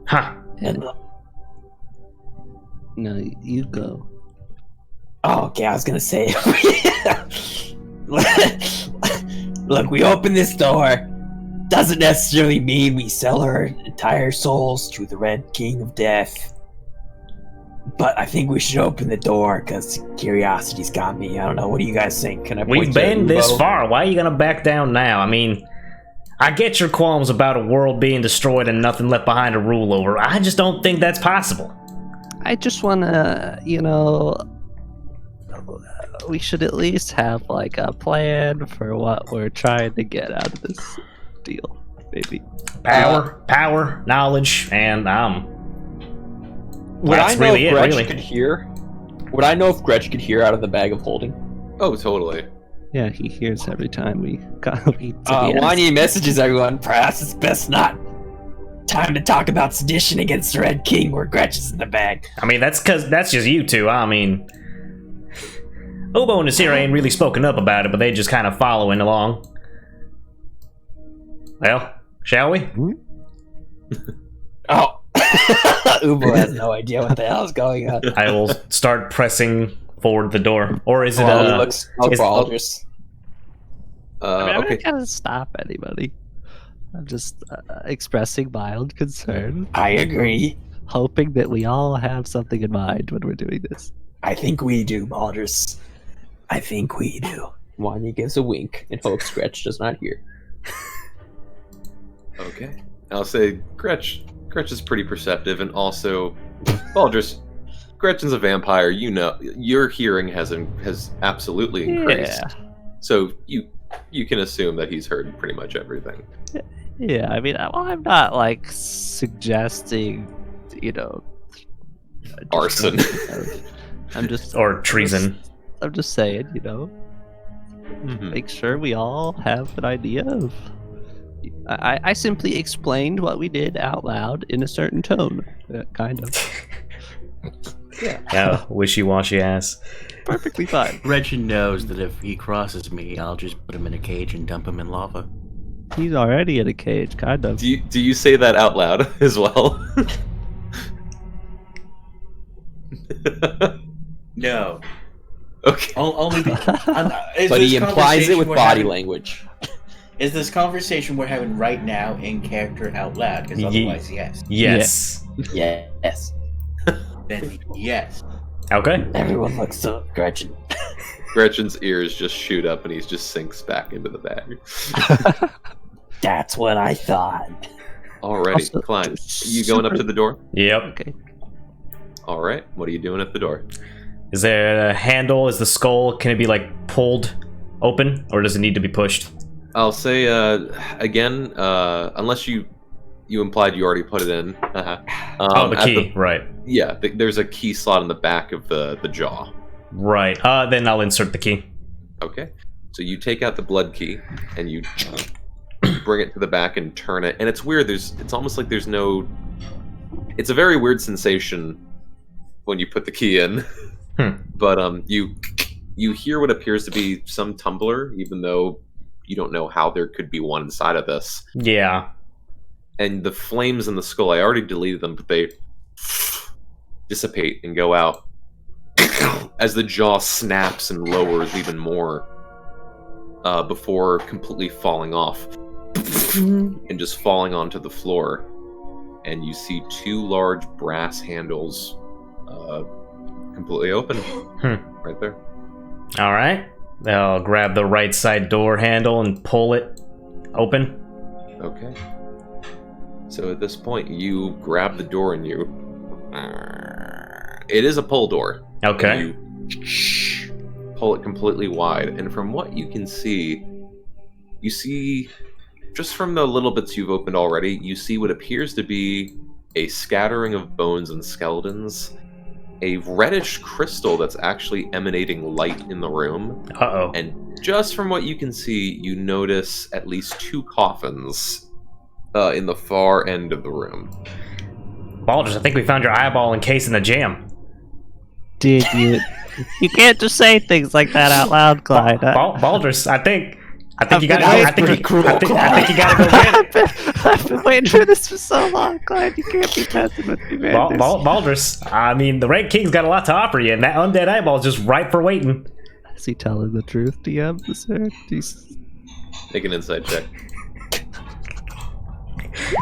Huh. And, No, you go. oh, okay, I was gonna say... Look, we open this door. Doesn't necessarily mean we sell our entire souls to the Red King of Death. But I think we should open the door, because curiosity's got me. I don't know, what do you guys think? Can I point We've to been this Ubo? far. Why are you gonna back down now? I mean, I get your qualms about a world being destroyed and nothing left behind to rule over. I just don't think that's possible. I just want to, we should at least have like a plan for what we're trying to get out of this deal, maybe. Power, knowledge, and Would that's I know really if it, Gretch really. could hear? Would I know if Gretch could hear out of the bag of holding? Oh, totally. Yeah, he hears every time we got Whiny messages, everyone. Perhaps it's best not. Time to talk about sedition against the Red King, where Gretch is in the bag. I mean, that's just you two. I mean, Ubo and Nasira ain't really spoken up about it, but they just kind of following along. Well, shall we? Oh. Ubo has no idea what the hell is going on. I will start pressing forward the door. Or is it He a... looks is- for Aldris. I'm Okay. not gonna stop anybody. I'm just expressing mild concern, I agree. hoping that we all have something in mind when we're doing this. I think we do, Aldris. I think we do. Whiny gives a wink and hopes Gretch does not hear. Okay. I'll say Gretch is pretty perceptive, and also, Baldrus, Gretchen's a vampire. You know, your hearing has absolutely increased. Yeah. So you can assume that he's heard pretty much everything. Yeah, I mean, I'm not like suggesting, Arson. I'm just Or treason. I'm just saying, Mhm. make sure we all have an idea of I simply explained what we did out loud in a certain tone, kind of. Yeah, wishy-washy ass. Perfectly fine. Reggie knows that if he crosses me, I'll just put him in a cage and dump him in lava. He's already in a cage, kind of. Do you say that out loud as well? No. Okay. Only. But he implies it with body language. Is this conversation we're having right now in character out loud? Because otherwise, yes. Yes. Yes. Then yes. Okay. Everyone looks so Gretchen. Gretchen's ears just shoot up and he just sinks back into the bag. That's what I thought. Alrighty, Also, Klein. You going up to the door? Yep. Okay. Alright, what are you doing at the door? Is there a handle? Is the skull, can it be like pulled open, or does it need to be pushed? I'll say, again, unless you implied you already put it in. Oh, the at key, right. Yeah, there's a key slot in the back of the jaw. Right. Then I'll insert the key. Okay. So you take out the blood key and you bring it to the back and turn it. And it's weird. It's almost like there's no. It's a very weird sensation when you put the key in. But you hear what appears to be some tumbler, even though you don't know how there could be one inside of this. Yeah. And the flames in the skull, I already deleted them, but they dissipate and go out as the jaw snaps and lowers even more before completely falling off and just falling onto the floor. And you see two large brass handles completely open right there. All right. I'll grab the right side door handle and pull it open. Okay. So at this point, you grab the door and you... It is a pull door. Okay. You pull it completely wide. And from what you can see, just from the little bits you've opened already, you see what appears to be a scattering of bones and skeletons, a reddish crystal that's actually emanating light in the room. Uh-oh. And just from what you can see, you notice at least two coffins in the far end of the room. Baldrus, I think we found your eyeball encased in a jam. Did you? You can't just say things like that out loud, Clyde. Baldrus, I think you gotta I've go. been- I think you gotta go get it. I've been waiting for this for so long, Clyde. You can't be messing with me, man. Baldrus, I mean, the Red King's got a lot to offer you, and that undead eyeball is just ripe for waiting. Is he telling the truth, DM? Sir? Jesus. Make an insight check.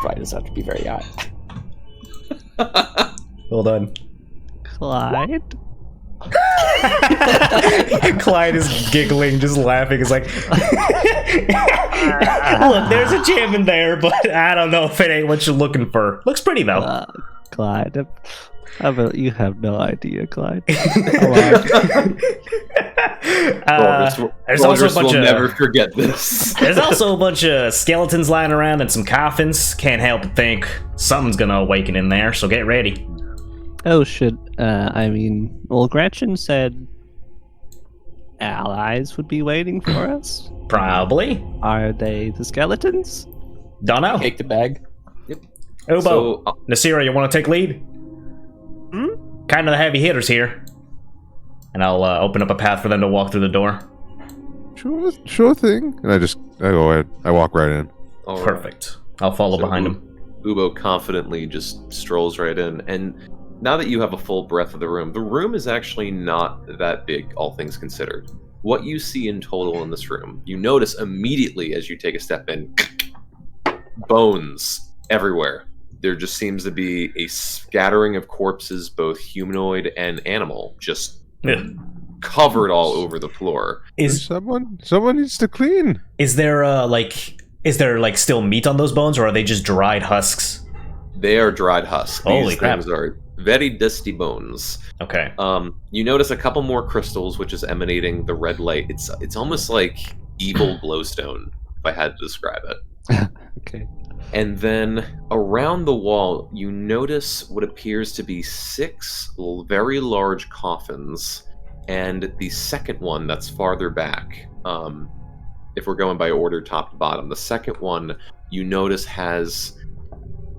Probably doesn't have to be very high. Well done. Clyde? Clyde is giggling, just laughing. It's like, look, there's a gem in there, but I don't know if it ain't what you're looking for. Looks pretty though. Clyde. You have no idea, Clyde. There's also a bunch will of never forget this. There's also a bunch of skeletons lying around and some coffins. Can't help but think something's gonna awaken in there, so get ready. Oh, shit. I mean, well, Gretchen said allies would be waiting for us. Probably. Are they the skeletons? Don't know. Take the bag. Ubo, So, Nasira, you want to take lead? Kind of the heavy hitters here. And I'll open up a path for them to walk through the door. Sure thing. And I go ahead. I walk right in. all right. Perfect. I'll follow So behind him. Ubo confidently just strolls right in, and now that you have a full breadth of the room is actually not that big, all things considered. What you see in total in this room, you notice immediately as you take a step in, bones everywhere. There just seems to be a scattering of corpses, both humanoid and animal, just covered all over the floor. Someone needs to clean. Is there still meat on those bones, or are they just dried husks? They are dried husks. Holy These crap. things are very dusty bones. Okay. You notice a couple more crystals, which is emanating the red light. It's almost like evil glowstone, if I had to describe it. Okay. And then around the wall, you notice what appears to be 6 very large coffins, and the second one that's farther back. If we're going by order top to bottom, the second one you notice has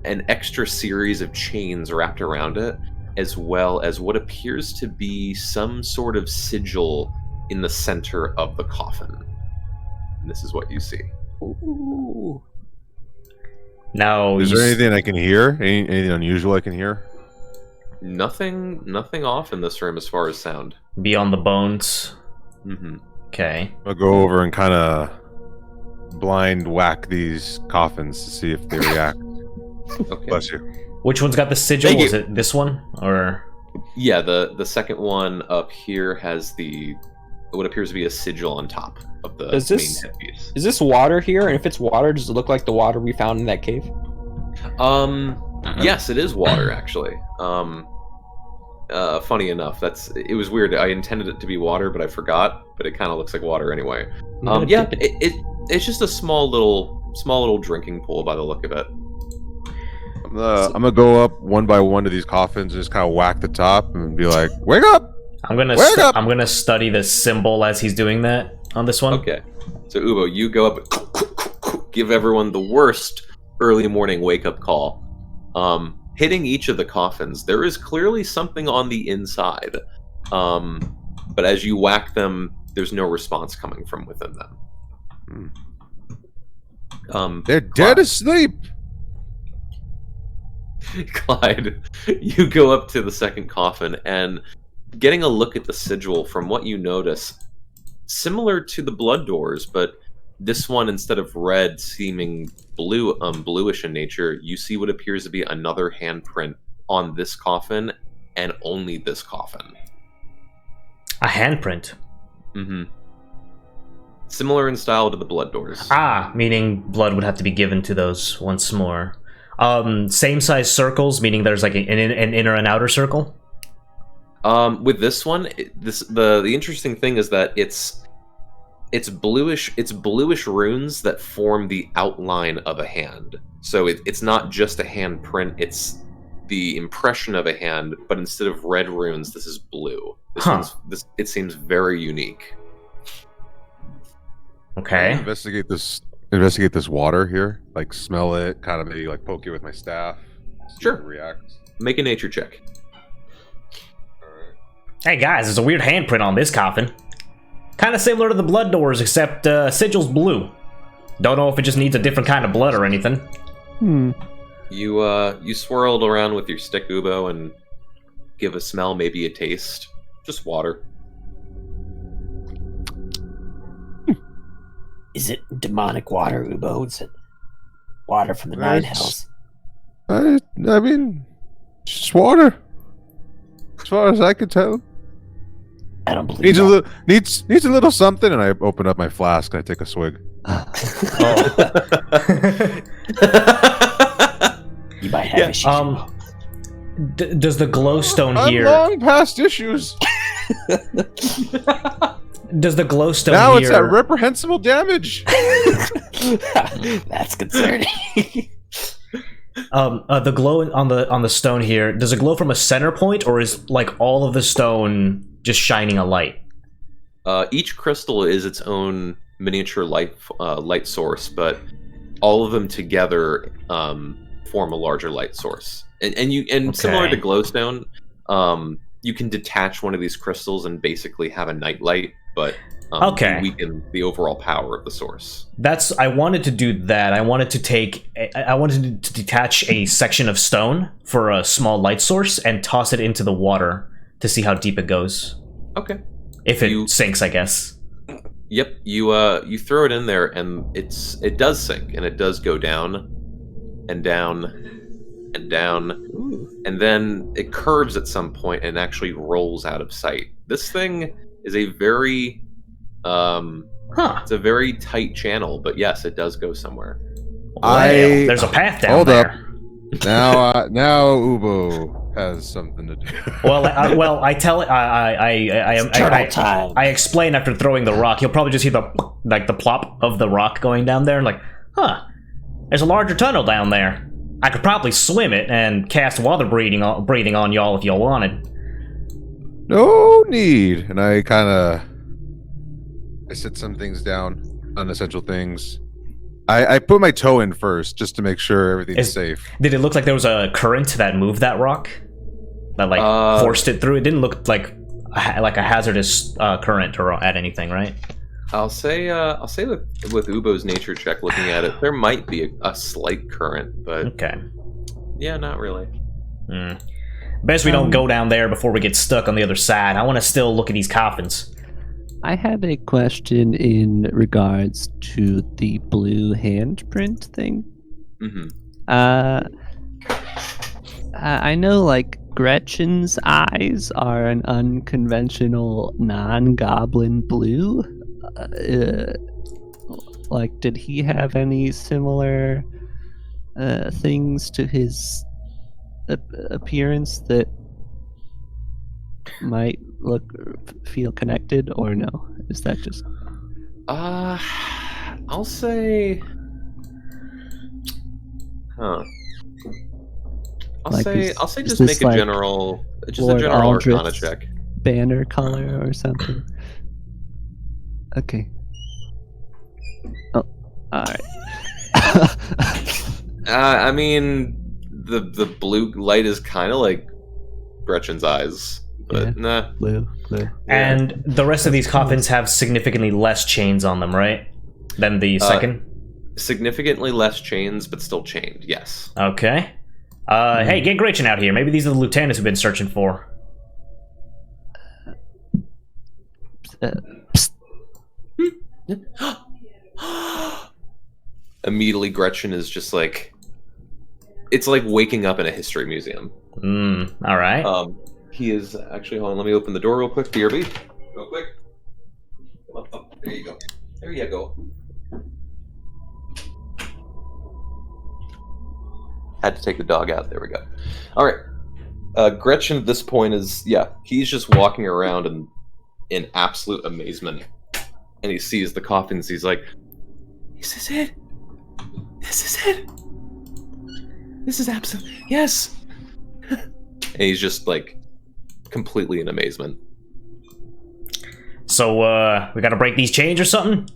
an extra series of chains wrapped around it, as well as what appears to be some sort of sigil in the center of the coffin. And this is what you see. Ooh. Now, Is there anything I can hear? Anything unusual I can hear? Nothing off in this room as far as sound. beyond the bones? Mm-hmm. Okay. I'll go over and kind of blind whack these coffins to see if they react. Okay. Bless you. Which one's got the sigil? Thank you. Was it this one or? Yeah, the second one up here has what appears to be a sigil on top of the Does this- main headpiece. Is this water here? And if it's water, does it look like the water we found in that cave? Yes, it is water actually. Funny enough, it was weird. I intended it to be water, but I forgot. But it kind of looks like water anyway. I'm gonna Yeah, dip it. it's just a small little drinking pool by the look of it. I'm gonna go up one by one to these coffins and just kind of whack the top and be like, "Wake up!" I'm gonna Wake up! I'm gonna study the symbol as he's doing that on this one. Okay, so Ubo, you go up, give everyone the worst early morning wake up call. Hitting each of the coffins, there is clearly something on the inside, but as you whack them, there's no response coming from within them. They're dead asleep. Clyde, you go up to the second coffin and getting a look at the sigil, from what you notice, similar to the blood doors, but this one, instead of red seeming blue, bluish in nature, you see what appears to be another handprint on this coffin and only this coffin. A handprint. Mm-hmm. Similar in style to the blood doors. Meaning blood would have to be given to those once more. Same size circles, meaning there's like an inner and outer circle. With this one, the interesting thing is that it's bluish runes that form the outline of a hand. So it's not just a hand print, it's the impression of a hand, but instead of red runes, this is blue. It seems very unique. Okay. Investigate this water here. Like smell it, kind of maybe like poke it with my staff. See Sure. if it reacts. Make a nature check. Hey guys, there's a weird handprint on this coffin. Kind of similar to the blood doors, except sigil's blue. Don't know if it just needs a different kind of blood or anything. You swirled around with your stick, Ubo, and give a smell, maybe a taste. Just water. Is it demonic water, Ubo? Is it water from the nine hells? I mean, just water. As far as I could tell. I don't believe Needs that. needs a little something, and I open up my flask and I take a swig. You might have issues. Does the glowstone I'm here? long past issues. Does the glowstone Now here? it's at reprehensible damage. That's concerning. The glow on the stone here. Does it glow from a center point, or is like all of the stone just shining a light? Each crystal is its own miniature light source, but all of them together form a larger light source. And similar to glowstone, you can detach one of these crystals and basically have a night light, but you weaken the overall power of the source. I wanted to do that. I wanted to detach a section of stone for a small light source and toss it into the water to see how deep it goes. Okay. If it sinks, I guess. Yep. You throw it in there, and it does sink, and it does go down and down and down. Ooh. And then it curves at some point and actually rolls out of sight. This thing is a very it's a very tight channel, but yes, it does go somewhere. There's a path down Hold there. up. Now Ubo has something to do. I tell it. Turtle time. I explain after throwing the rock. You'll probably just hear the plop of the rock going down there, like, there's a larger tunnel down there. I could probably swim it and cast water breathing on y'all if y'all wanted. No need. And I sit some things down, unessential things, I put my toe in first just to make sure everything's safe. Did it look like there was a current that moved that rock? That forced it through? It didn't look like a hazardous current or at anything, right? I'll say with Ubo's nature check, looking at it, there might be a slight current, but okay. Yeah, not really. Best we don't go down there before we get stuck on the other side. I want to still look at these coffins. I had a question in regards to the blue handprint thing. Mm-hmm. I know, like, Gretchen's eyes are an unconventional non-goblin blue. Like, did he have any similar things to his appearance that might feel connected, or no? Is that just I'll say I'll say just make a like general Lord Arcana Aldrich's check. banner color or something? Okay. Oh, alright. I mean, the blue light is kind of like Gretchen's eyes, but nah. Blue. And the rest of these coffins have significantly less chains on them, right? Than the second? Significantly less chains, but still chained, yes. Okay. Hey, get Gretchen out here. Maybe these are the lieutenants we've been searching for. Immediately, Gretchen is just like, it's like waking up in a history museum. All right. He is actually, hold on, let me open the door real quick. BRB, real quick. Come on, there you go. There you go. Had to take the dog out. There we go. All right. Gretchen at this point is, he's just walking around in absolute amazement. And he sees the coffins. He's like, "This is it. This is it. This is absolute. Yes." And he's just like completely in amazement. So, we gotta break these chains or something?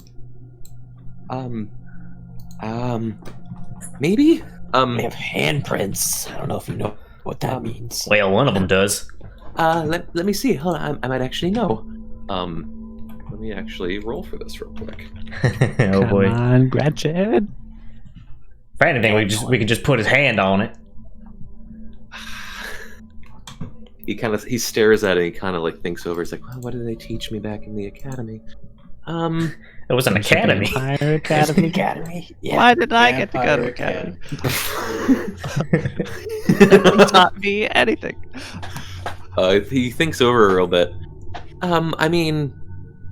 Maybe? We have handprints. I don't know if you know what that means. Well, one of them does. Let me see. Hold on, I might actually know. Let me actually roll for this real quick. Oh boy. Come on, Gretchen. If anything, we could just put his hand on it. He stares at it. He kind of like thinks over. He's like, "Well, what did they teach me back in the academy?" It was an academy. Vampire Academy. Academy. Yeah. Why did I get to go to academy? Nobody taught me anything. He thinks over a little bit. I mean,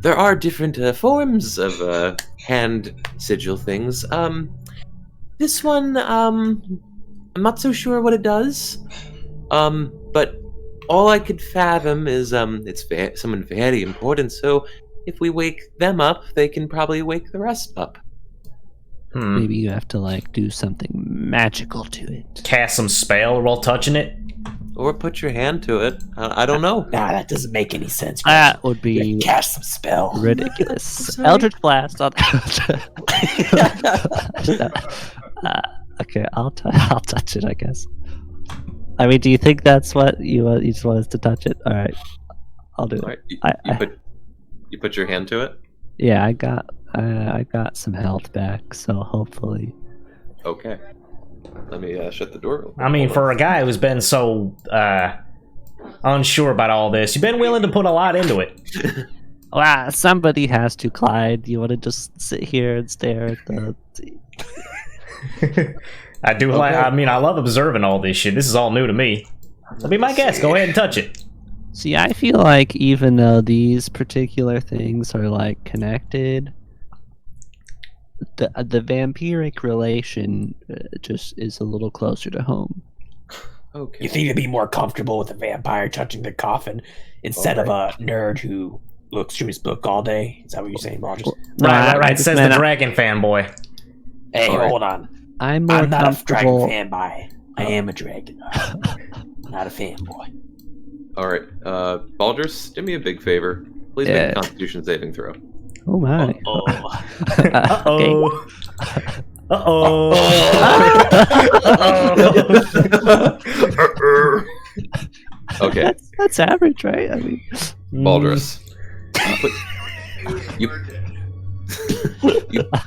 there are different forms of hand sigil things. This one, I'm not so sure what it does. But all I could fathom is it's someone very important. So if we wake them up, they can probably wake the rest up. Maybe you have to like do something magical to it. Cast some spell while touching it. Or put your hand to it. I don't know. Nah, that doesn't make any sense. That would be cast some spell. ridiculous. Eldritch Blast on okay, I'll touch it, I guess. I mean, do you think that's what you just want us to touch it? All right, I'll do it. Right, you put your hand to it? Yeah, I got some health back, so hopefully. Okay. Let me shut the door. I mean, for a guy who's been so unsure about all this, you've been willing to put a lot into it. Well, somebody has to, Clyde. You want to just sit here and stare at the... I do like. I mean, I love observing all this shit. This is all new to me. So be my guest. Go ahead and touch it. See, I feel like even though these particular things are like connected, the vampiric relation just is a little closer to home. Okay. You think you'd be more comfortable with a vampire touching the coffin instead of a nerd who looks through his book all day? Is that what you're saying, Rogers? Right. Says the dragon fanboy. Hey, hold on. I'm not a dragon comfortable. fanboy. I am a dragon. Not a fanboy. All right, Baldrus, do me a big favor. Please make a Constitution saving throw. Oh my. Uh-oh. Uh-oh. Okay, That's average, right? I mean, Baldrus.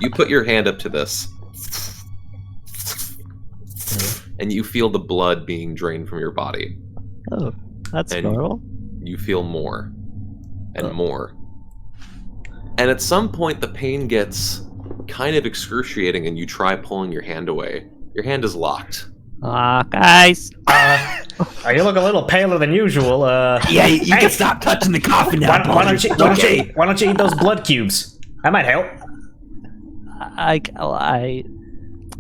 You put your hand up to this, and you feel the blood being drained from your body. oh, that's And- normal. You feel more and more. And at some point, the pain gets kind of excruciating, and you try pulling your hand away. Your hand is locked. Guys. You look a little paler than usual. Yeah, you Hey. can stop touching the coffin now. Why don't you Okay. why don't you eat those blood cubes? That might help.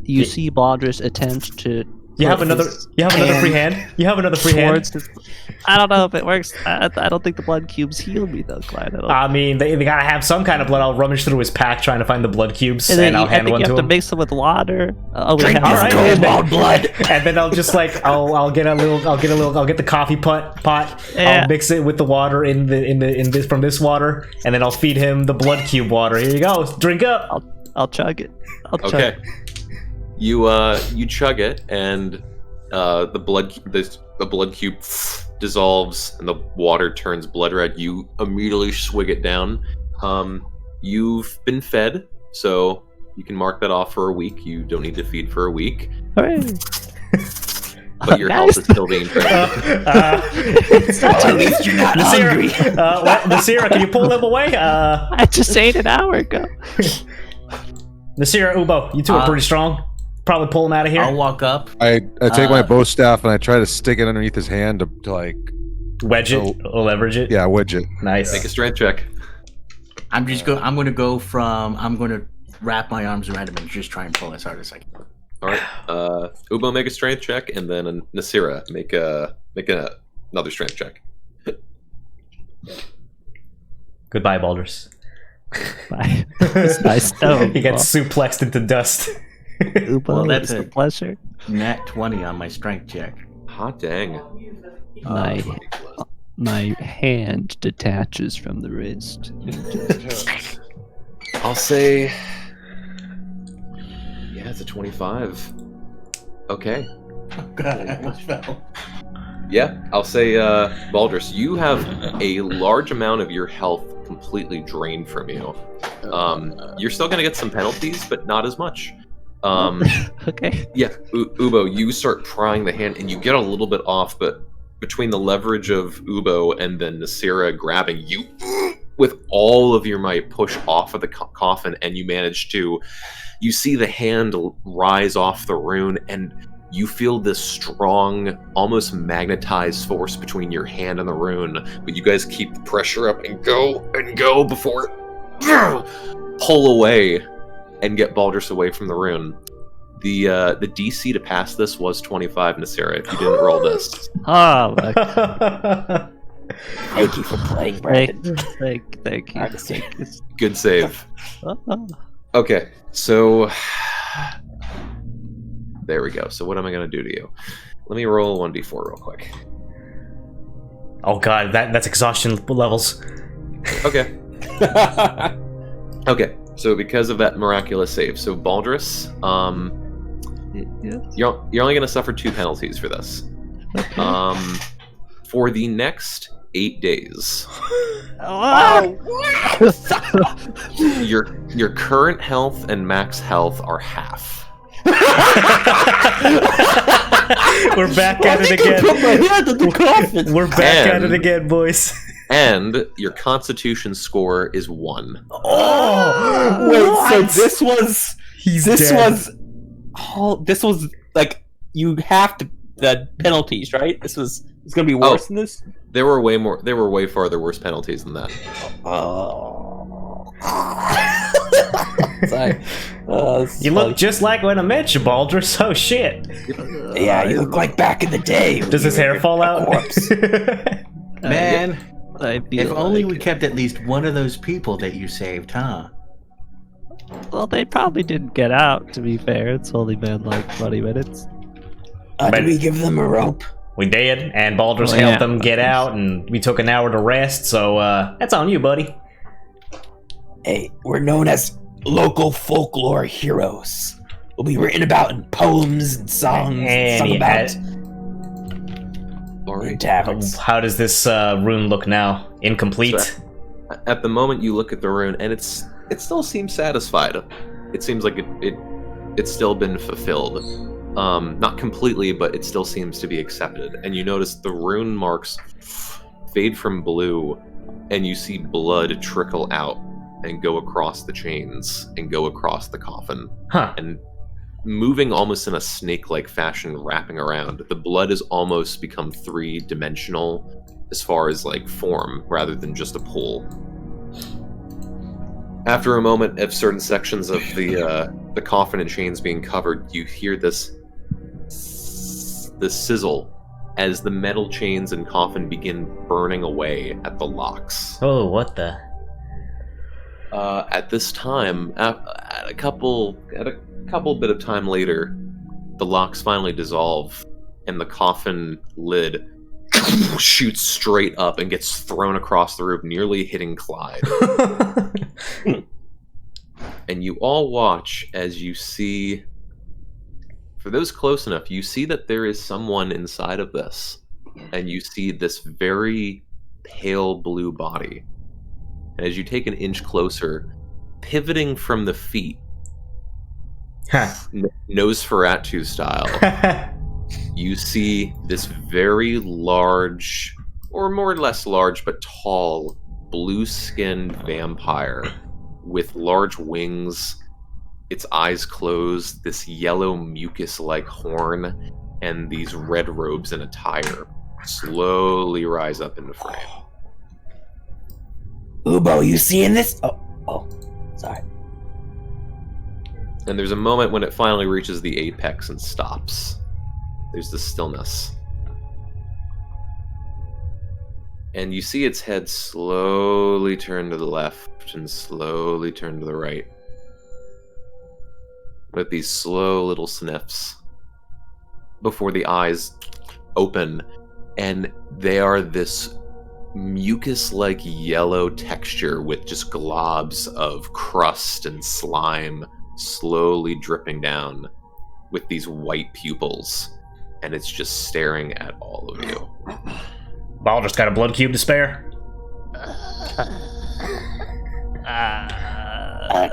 You see Baldrus attempt to. You have put another his free hand. You have another free hand. towards his- I don't know if it works. I don't think the blood cubes heal me though, Clyde. I don't. I mean, they gotta have some kind of blood. I'll rummage through his pack trying to find the blood cubes, and and, then I'll I hand think one you to have to him. mix them with water. Oh, we Drink have this Alright, cold and then- bald blood. And then I'll just like I'll get the coffee pot. Yeah. I'll mix it with the water in this from this water, and then I'll feed him the blood cube water. Here you go. Drink up. I'll chug it. Okay. You chug it, and the blood cube dissolves, and the water turns blood red. You immediately swig it down. You've been fed, so you can mark that off for a week. You don't need to feed for a week, Hooray. but your health is still being drained. At least you're not hungry. Nasira, can you pull them away? I just ate an hour ago. Nasira, Ubo, you two are pretty strong. Probably pull him out of here. I'll walk up. I take my bow staff and I try to stick it underneath his hand to like, Wedge it, or leverage it. yeah, wedge it. Nice. Make a strength check. I'm gonna wrap my arms around him and just try and pull as hard as I can. All right. Ubo, make a strength check, and then Nasira, make another strength check. Goodbye, Baldrus. Bye. It's nice. Oh, He gets suplexed into dust. Ubo, Well, that's it's a it. pleasure. Nat 20 on my strength check. Hot dang. My hand detaches from the wrist. I'll say, yeah, it's a 25. Okay. Oh god, I almost fell. Yeah, I'll say, Baldrus, you have a large amount of your health completely drained from you. You're still gonna get some penalties, but not as much. Okay. Yeah, Ubo, you start prying the hand, and you get a little bit off, but between the leverage of Ubo and then Nasira grabbing you, with all of your might, push off of the coffin, and you manage to, you see the hand rise off the rune, and you feel this strong, almost magnetized force between your hand and the rune, but you guys keep the pressure up and go before pull away and get Baldrus away from the rune. The DC to pass this was 25, Nasira, if you didn't roll this. Oh, look. Thank you for playing, Brandon. Thank you. Hard to say. Good save. Oh, Okay, so there we go. So what am I going to do to you? Let me roll 1d4 real quick. Oh god, that's exhaustion levels. Okay. Okay, so because of that miraculous save, so Baldrus, yes. you're only going to suffer 2 penalties for this. Okay. For the next 8 days, your current health and max health are half. We're back at it again. Put my hand in the coffin. We're back at it And- again, boys. And your constitution score is 1. Oh, Wait, so this was He's this dead. was this was like you have to the penalties, right? It's gonna be worse than this. There were way farther worse penalties than that. Oh. Sorry. This is You funny. look just like when I met you, Baldrus. Oh shit. Yeah, you look like back in the day. when Does his you hair were fall a out? corpse. Man, I feel if only like- we kept at least one of those people that you saved, huh? Well, they probably didn't get out, to be fair. It's only been like 20 minutes. Did we give them a rope? We did, and Baldrus Oh, helped yeah. them get out, and we took an hour to rest, so that's on you, buddy. Hey, we're known as local folklore heroes. We'll be written about in poems and songs and sung about in taverns. How does this rune look now? Incomplete? So, at the moment you look at the rune, and it still seems satisfied. It seems like it's still been fulfilled. Not completely, but it still seems to be accepted. And you notice the rune marks fade from blue, and you see blood trickle out and go across the chains and go across the coffin. Huh. And moving almost in a snake-like fashion, wrapping around. The blood has almost become three-dimensional as far as like form, rather than just a pool. After a moment of certain sections of the coffin and chains being covered, you hear this sizzle as the metal chains and coffin begin burning away at the locks. Oh, what the? At this time, at a couple bit of time later, the locks finally dissolve, and the coffin lid shoots straight up and gets thrown across the roof, nearly hitting Clyde. And you all watch as you see, for those close enough, you see that there is someone inside of this, and you see this very pale blue body. And as you take an inch closer, pivoting from the feet, Nosferatu style, you see this very large, or more or less large, but tall, blue-skinned vampire with large wings, its eyes closed, this yellow mucus-like horn, and these red robes and attire slowly rise up into frame. Ubo, you seeing this? Oh, sorry. And there's a moment when it finally reaches the apex and stops. There's the stillness. And you see its head slowly turn to the left and slowly turn to the right. With these slow little sniffs before the eyes open, and they are this mucus-like yellow texture with just globs of crust and slime slowly dripping down with these white pupils, and it's just staring at all of you. Baldur's got a blood cube to spare.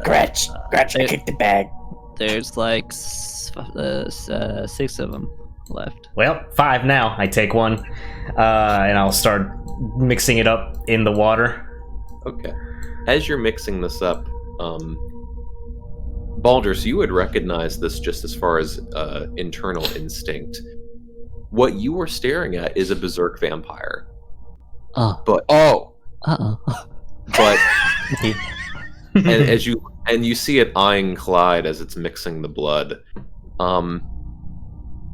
Gretch, I kicked the bag. There's like 6 of them left. Well, 5 now. I take one, and I'll start mixing it up in the water. Okay. As you're mixing this up, Baldur's, you would recognize this just as far as internal instinct. What you are staring at is a berserk vampire. But and you see it eyeing Clyde as it's mixing the blood.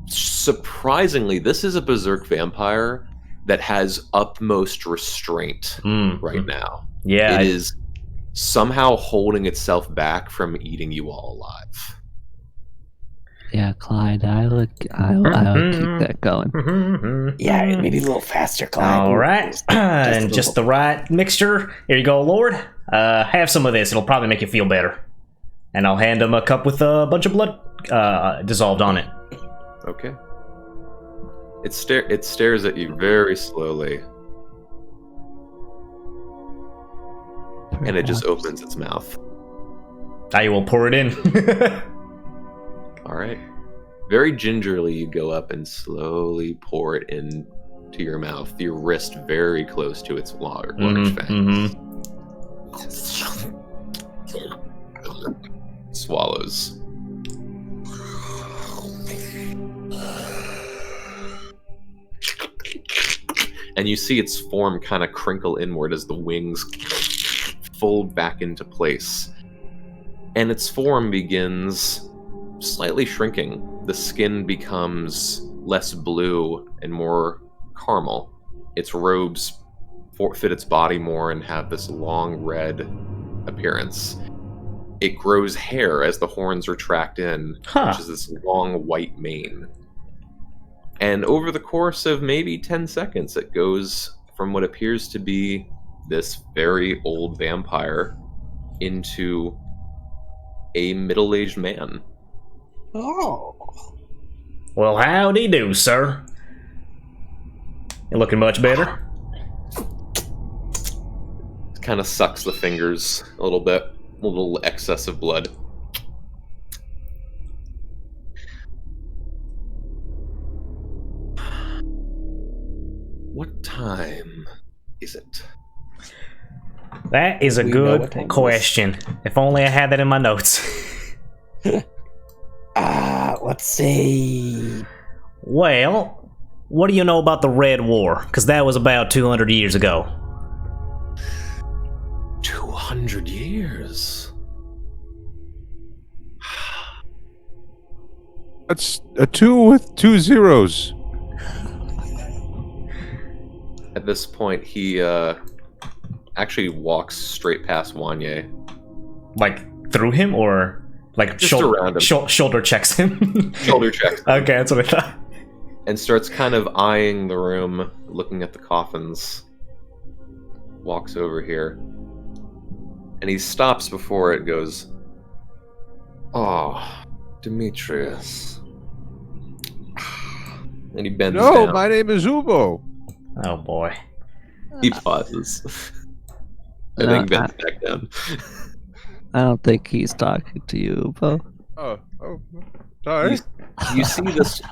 Surprisingly, this is a berserk vampire that has utmost restraint right now. Yeah, it is somehow holding itself back from eating you all alive. Yeah, Clyde, I'll keep that going. Yeah, maybe a little faster, Clyde. All right, and just the right mixture. Here you go, Lord. Have some of this. It'll probably make you feel better. And I'll hand him a cup with a bunch of blood dissolved on it. Okay. It stares at you very slowly. And it just opens its mouth. I will pour it in. All right. Very gingerly, you go up and slowly pour it into your mouth, your wrist very close to its large fangs. Swallows. And you see its form kind of crinkle inward as the wings fold back into place. And its form begins slightly shrinking. The skin becomes less blue and more caramel. Its robes fit its body more and have this long red appearance. It grows hair as the horns retract in, which is this long white mane. And over the course of maybe 10 seconds, it goes from what appears to be this very old vampire into a middle-aged man. Oh. Well, howdy do, sir. You looking much better? Kind of sucks the fingers a little bit. A little excess of blood. What time is it? That is a We know good what time it is. question. If only I had that in my notes. Let's see. Well, what do you know about the Red War? Because that was about 200 years ago. 200 years. That's a 2 with 2 zeros. At this point, he actually walks straight past Wanye. Like, through him, or like Just around him. shoulder checks him? Shoulder checks. Okay, that's what I thought. And starts kind of eyeing the room, looking at the coffins. Walks over here. And he stops before it, goes, "Oh, Demetrius." And he bends No, down. my name is Ubo. Oh boy. He pauses. And then bends back down. I don't think he's talking to you, Bo. Oh, sorry. You see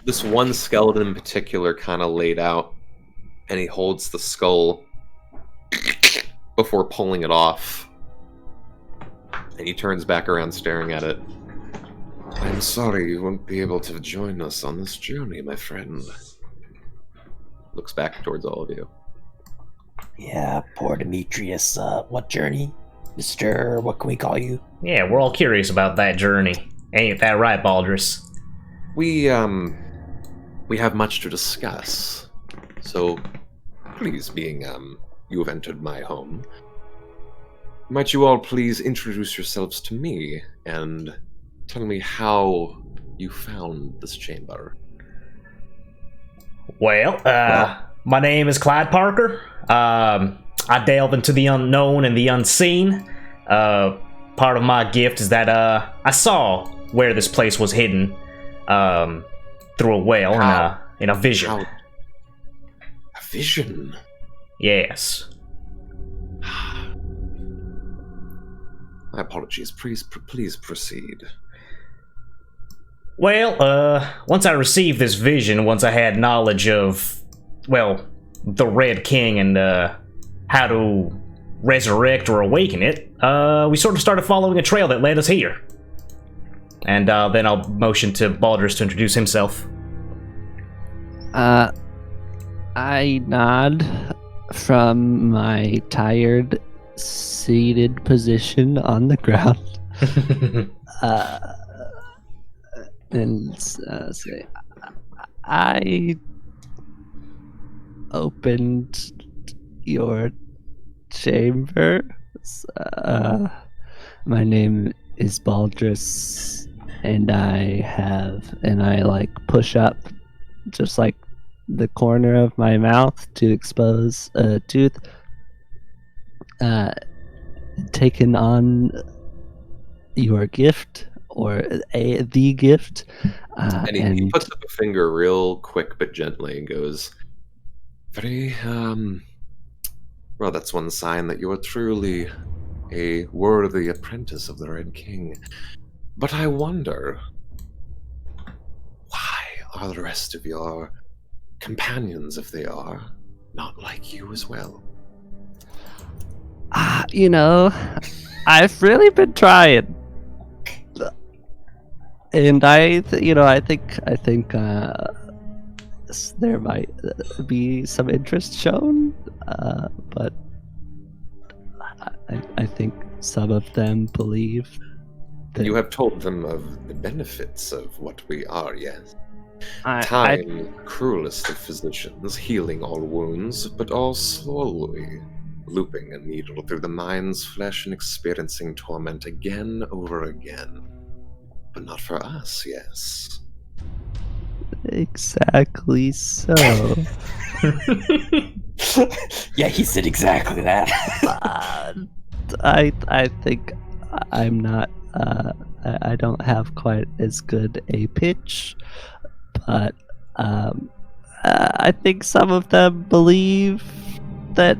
this one skeleton in particular kind of laid out, and he holds the skull before pulling it off. And he turns back around staring at it. "I'm sorry you won't be able to join us on this journey, my friend." Looks back towards all of you. Yeah, poor Demetrius. What journey? Mr. What can we call you? Yeah, we're all curious about that journey. Ain't that right, Baldrus? We have much to discuss. So, please, being, you have entered my home, might you all please introduce yourselves to me and tell me how you found this chamber? Well, my name is Clyde Parker. I delve into the unknown and the unseen. Part of my gift is that I saw where this place was hidden through a well in a vision. How? A vision? Yes. My apologies. Please proceed. Well, once I received this vision, once I had knowledge of, well, the Red King and how to resurrect or awaken it, we sort of started following a trail that led us here. And then I'll motion to Baldrus to introduce himself. I nod from my tired, seated position on the ground. And say, I opened your chamber. My name is Baldrus, and I like push up just like the corner of my mouth to expose a tooth. Taken on your gift, or the gift. And he puts up a finger real quick but gently and goes, "Very, well, that's one sign that you are truly a worthy apprentice of the Red King. But I wonder, why are the rest of your companions, if they are, not like you as well?" I've really been trying. And I think there might be some interest shown, but I think some of them believe that You have told them of the benefits of what we are, yes? I Time, cruelest of physicians, healing all wounds, but all slowly, looping a needle through the mind's flesh and experiencing torment again over again. But not for us, yes. exactly so. Yeah, he said exactly that. I think I'm not. I don't have quite as good a pitch, but I think some of them believe that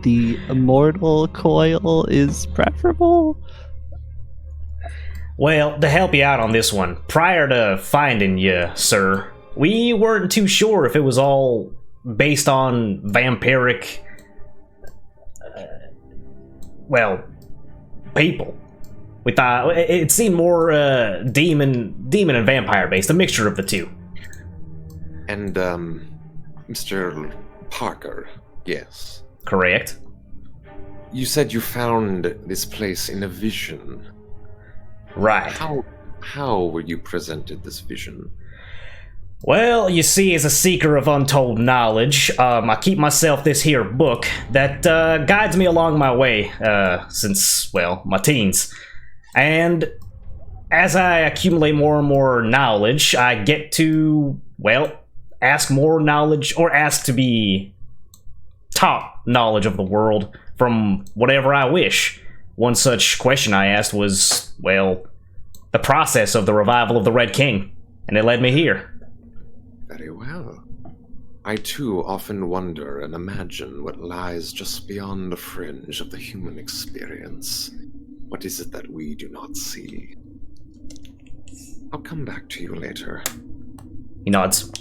the immortal coil is preferable. Well, to help you out on this one, prior to finding you, sir, we weren't too sure if it was all based on vampiric, people. We thought it seemed more demon and vampire based, a mixture of the two. And, Mr. Parker, yes. Correct. You said you found this place in a vision. Right. How were you presented this vision? Well, you see, as a seeker of untold knowledge, I keep myself this here book that guides me along my way since, well, my teens. And as I accumulate more and more knowledge, I get to, well, ask more knowledge, or ask to be taught knowledge of the world from whatever I wish. One such question I asked was, well, the process of the revival of the Red King, and it led me here. Very well. I too often wonder and imagine what lies just beyond the fringe of the human experience. What is it that we do not see? I'll come back to you later. He nods.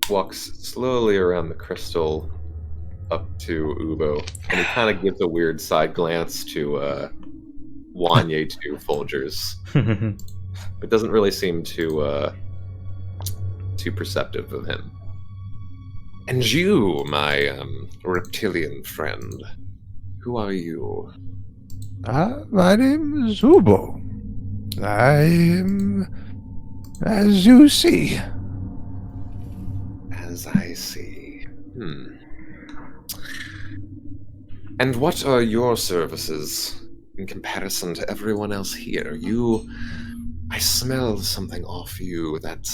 Walks slowly around the crystal up to Ubo, and he kind of gives a weird side glance to Wanye to Folgers. But doesn't really seem too perceptive of him. And you, my reptilian friend, who are you? My name is Ubo. I am as you see. As I see. And what are your services in comparison to everyone else here? I smell something off you that...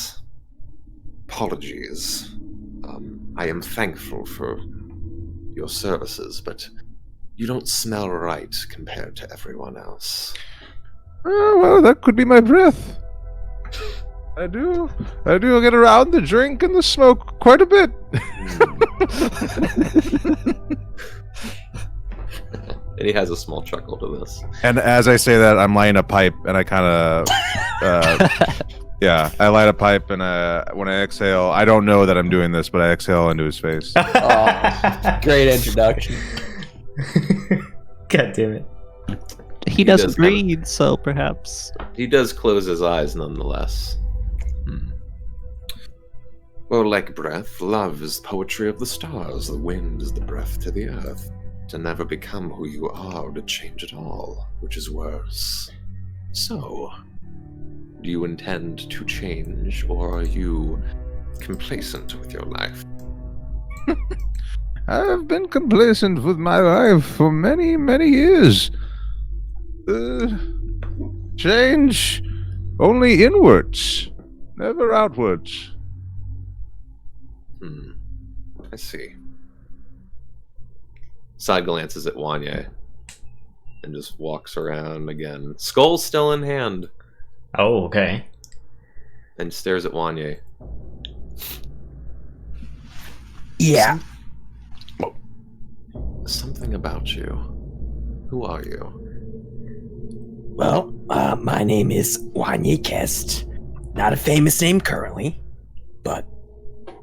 Apologies. I am thankful for your services, but you don't smell right compared to everyone else. Well, that could be my breath. I do get around the drink and the smoke quite a bit. And he has a small chuckle to this. And as I say that, I'm lighting a pipe, and I kind of, I light a pipe, and when I exhale, I don't know that I'm doing this, but I exhale into his face. Oh, great introduction. God damn it. He doesn't read, so perhaps. He does close his eyes nonetheless. Well, like breath, love is poetry of the stars. The wind is the breath to the earth. To never become who you are, or to change at all, which is worse. So, do you intend to change, or are you complacent with your life? I have been complacent with my life for many, many years. Change only inwards, never outwards. I see. Side glances at Wanye and just walks around again. Skull still in hand. Oh, okay. And stares at Wanye. Yeah. Something about you. Who are you? Well, my name is Wanye Kest. Not a famous name currently, but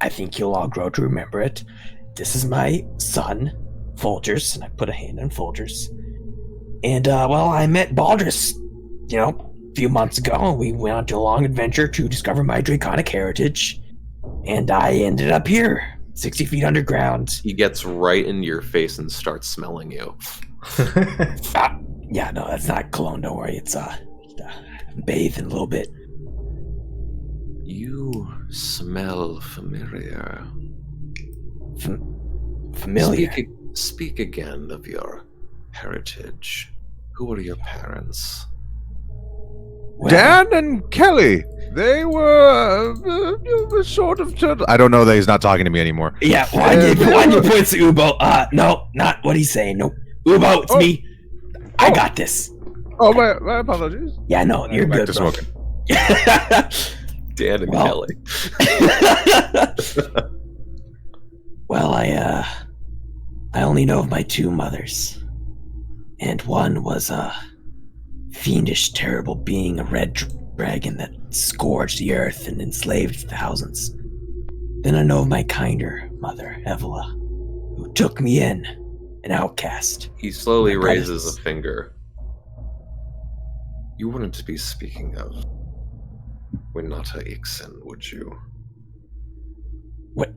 I think you'll all grow to remember it. This is my son, Folgers, and I put a hand on Folgers. And, I met Baldrus, a few months ago, and we went on a long adventure to discover my draconic heritage. And I ended up here, 60 feet underground. He gets right into your face and starts smelling you. Yeah, no, that's not cologne, don't worry. It's, bathing a little bit. You smell familiar. Familiar? Speak again of your heritage. Who are your parents? Well, Dan and Kelly. They were sort of turtle. I don't know that he's not talking to me anymore. Yeah, Wanye points to Ubo. No, not what he's saying. Nope. Ubo, it's me. I got this. Oh, my apologies. Yeah, no, you're Back good, to bro. smoking. Dan and Well. Kelly. Well, I only know of my two mothers. And one was a fiendish, terrible being, a red dragon that scourged the earth and enslaved thousands. Then I know of my kinder mother, Evola, who took me in, an outcast. He slowly My raises brothers. a finger. You wouldn't be speaking of Winata Ixen, would you? What?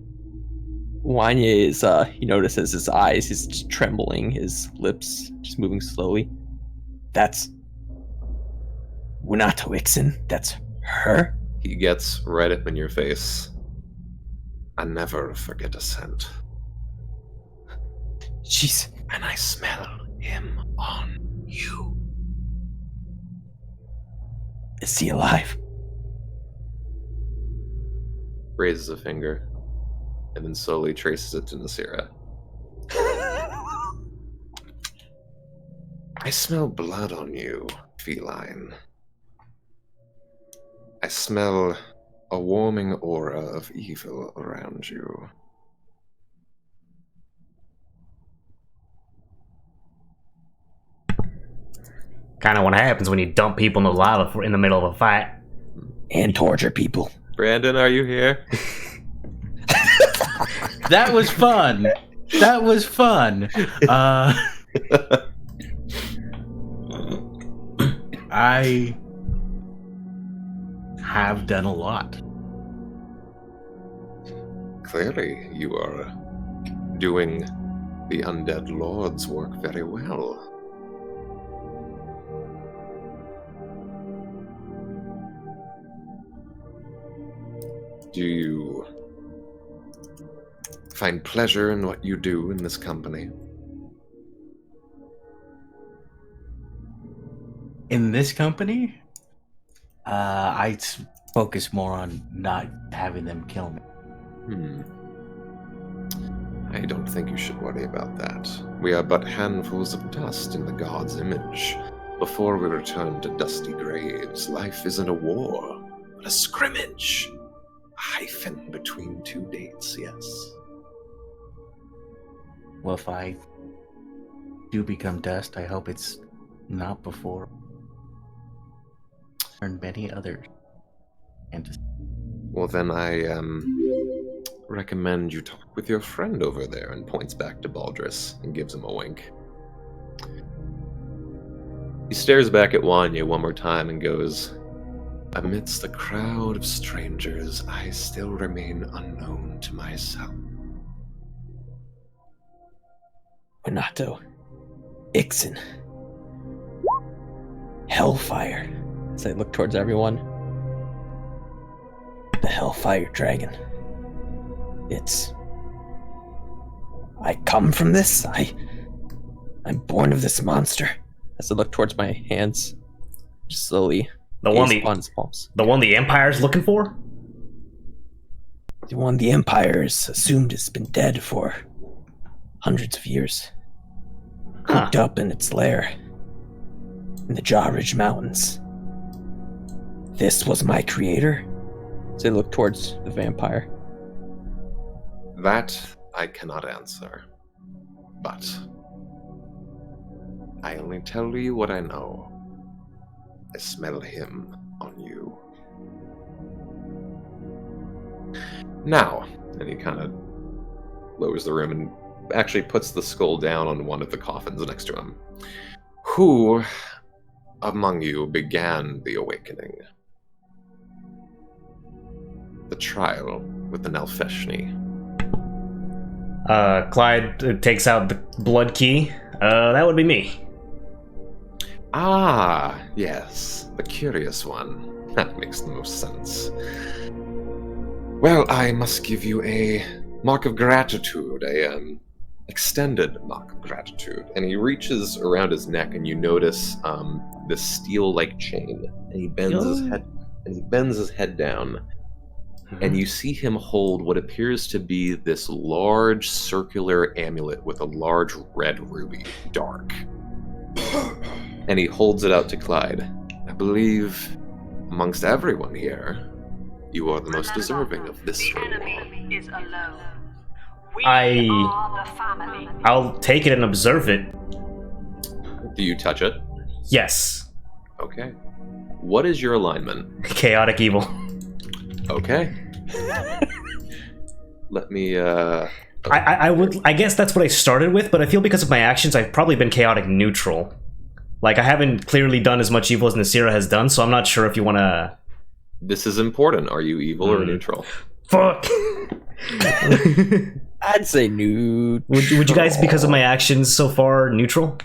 Wanya is, you notices his eyes, he's just trembling, his lips just moving slowly. That's Winato Ixen? That's her? He gets right up in your face. I never forget a scent. She's... And I smell him on you. Is he alive? Raises a finger, and then slowly traces it to Nasira. I smell blood on you, feline. I smell a warming aura of evil around you. Kind of what happens when you dump people in the lava in the middle of a fight. And torture people. Brandon, are you here? That was fun. That was fun. I have done a lot. Clearly, you are doing the Undead Lord's work very well. Do you find pleasure in what you do in this company? In this company, I focus more on not having them kill me. I don't think you should worry about that. We are but handfuls of dust in the god's image. Before we return to dusty graves, life isn't a war, but a scrimmage. A hyphen between two dates, yes. Well, if I do become dust, I hope it's not before. And many others. And just Well, then I recommend you talk with your friend over there, and points back to Baldrus and gives him a wink. He stares back at Wanya one more time and goes, amidst the crowd of strangers, I still remain unknown to myself. Winato Ixen. Hellfire. As I look towards everyone. The Hellfire Dragon. It's... I come from this. I'm born of this monster. As I look towards my hands, just slowly The one gaze upon his palms. the Empire's looking for? The one the Empire is assumed has been dead for hundreds of years. Cooped up in its lair in the Jaw Ridge Mountains. This was my creator? As I look towards the vampire. That I cannot answer. But I only tell you what I know. I smell him on you. Now, and he kind of lowers the room and actually puts the skull down on one of the coffins next to him. Who among you began the awakening? The trial with the Nalfeshni. Clyde takes out the blood key. That would be me. Ah, yes, the curious one. That makes the most sense. Well, I must give you a mark of gratitude, extended mark of gratitude. And he reaches around his neck, and you notice this steel-like chain. And he bends his head down, and you see him hold what appears to be this large circular amulet with a large red ruby, dark. And he holds it out to Clyde. I believe, amongst everyone here, you are the most deserving of this The reward. enemy is alone. We I- are the family. I'll take it and observe it. Do you touch it? Yes. Okay. What is your alignment? Chaotic evil. Okay. Let me, I guess that's what I started with, but I feel because of my actions, I've probably been chaotic neutral. Like, I haven't clearly done as much evil as Nasira has done, so I'm not sure if you want to... This is important. Are you evil or neutral? Fuck! I'd say nude. Would you guys, because of my actions so far, neutral?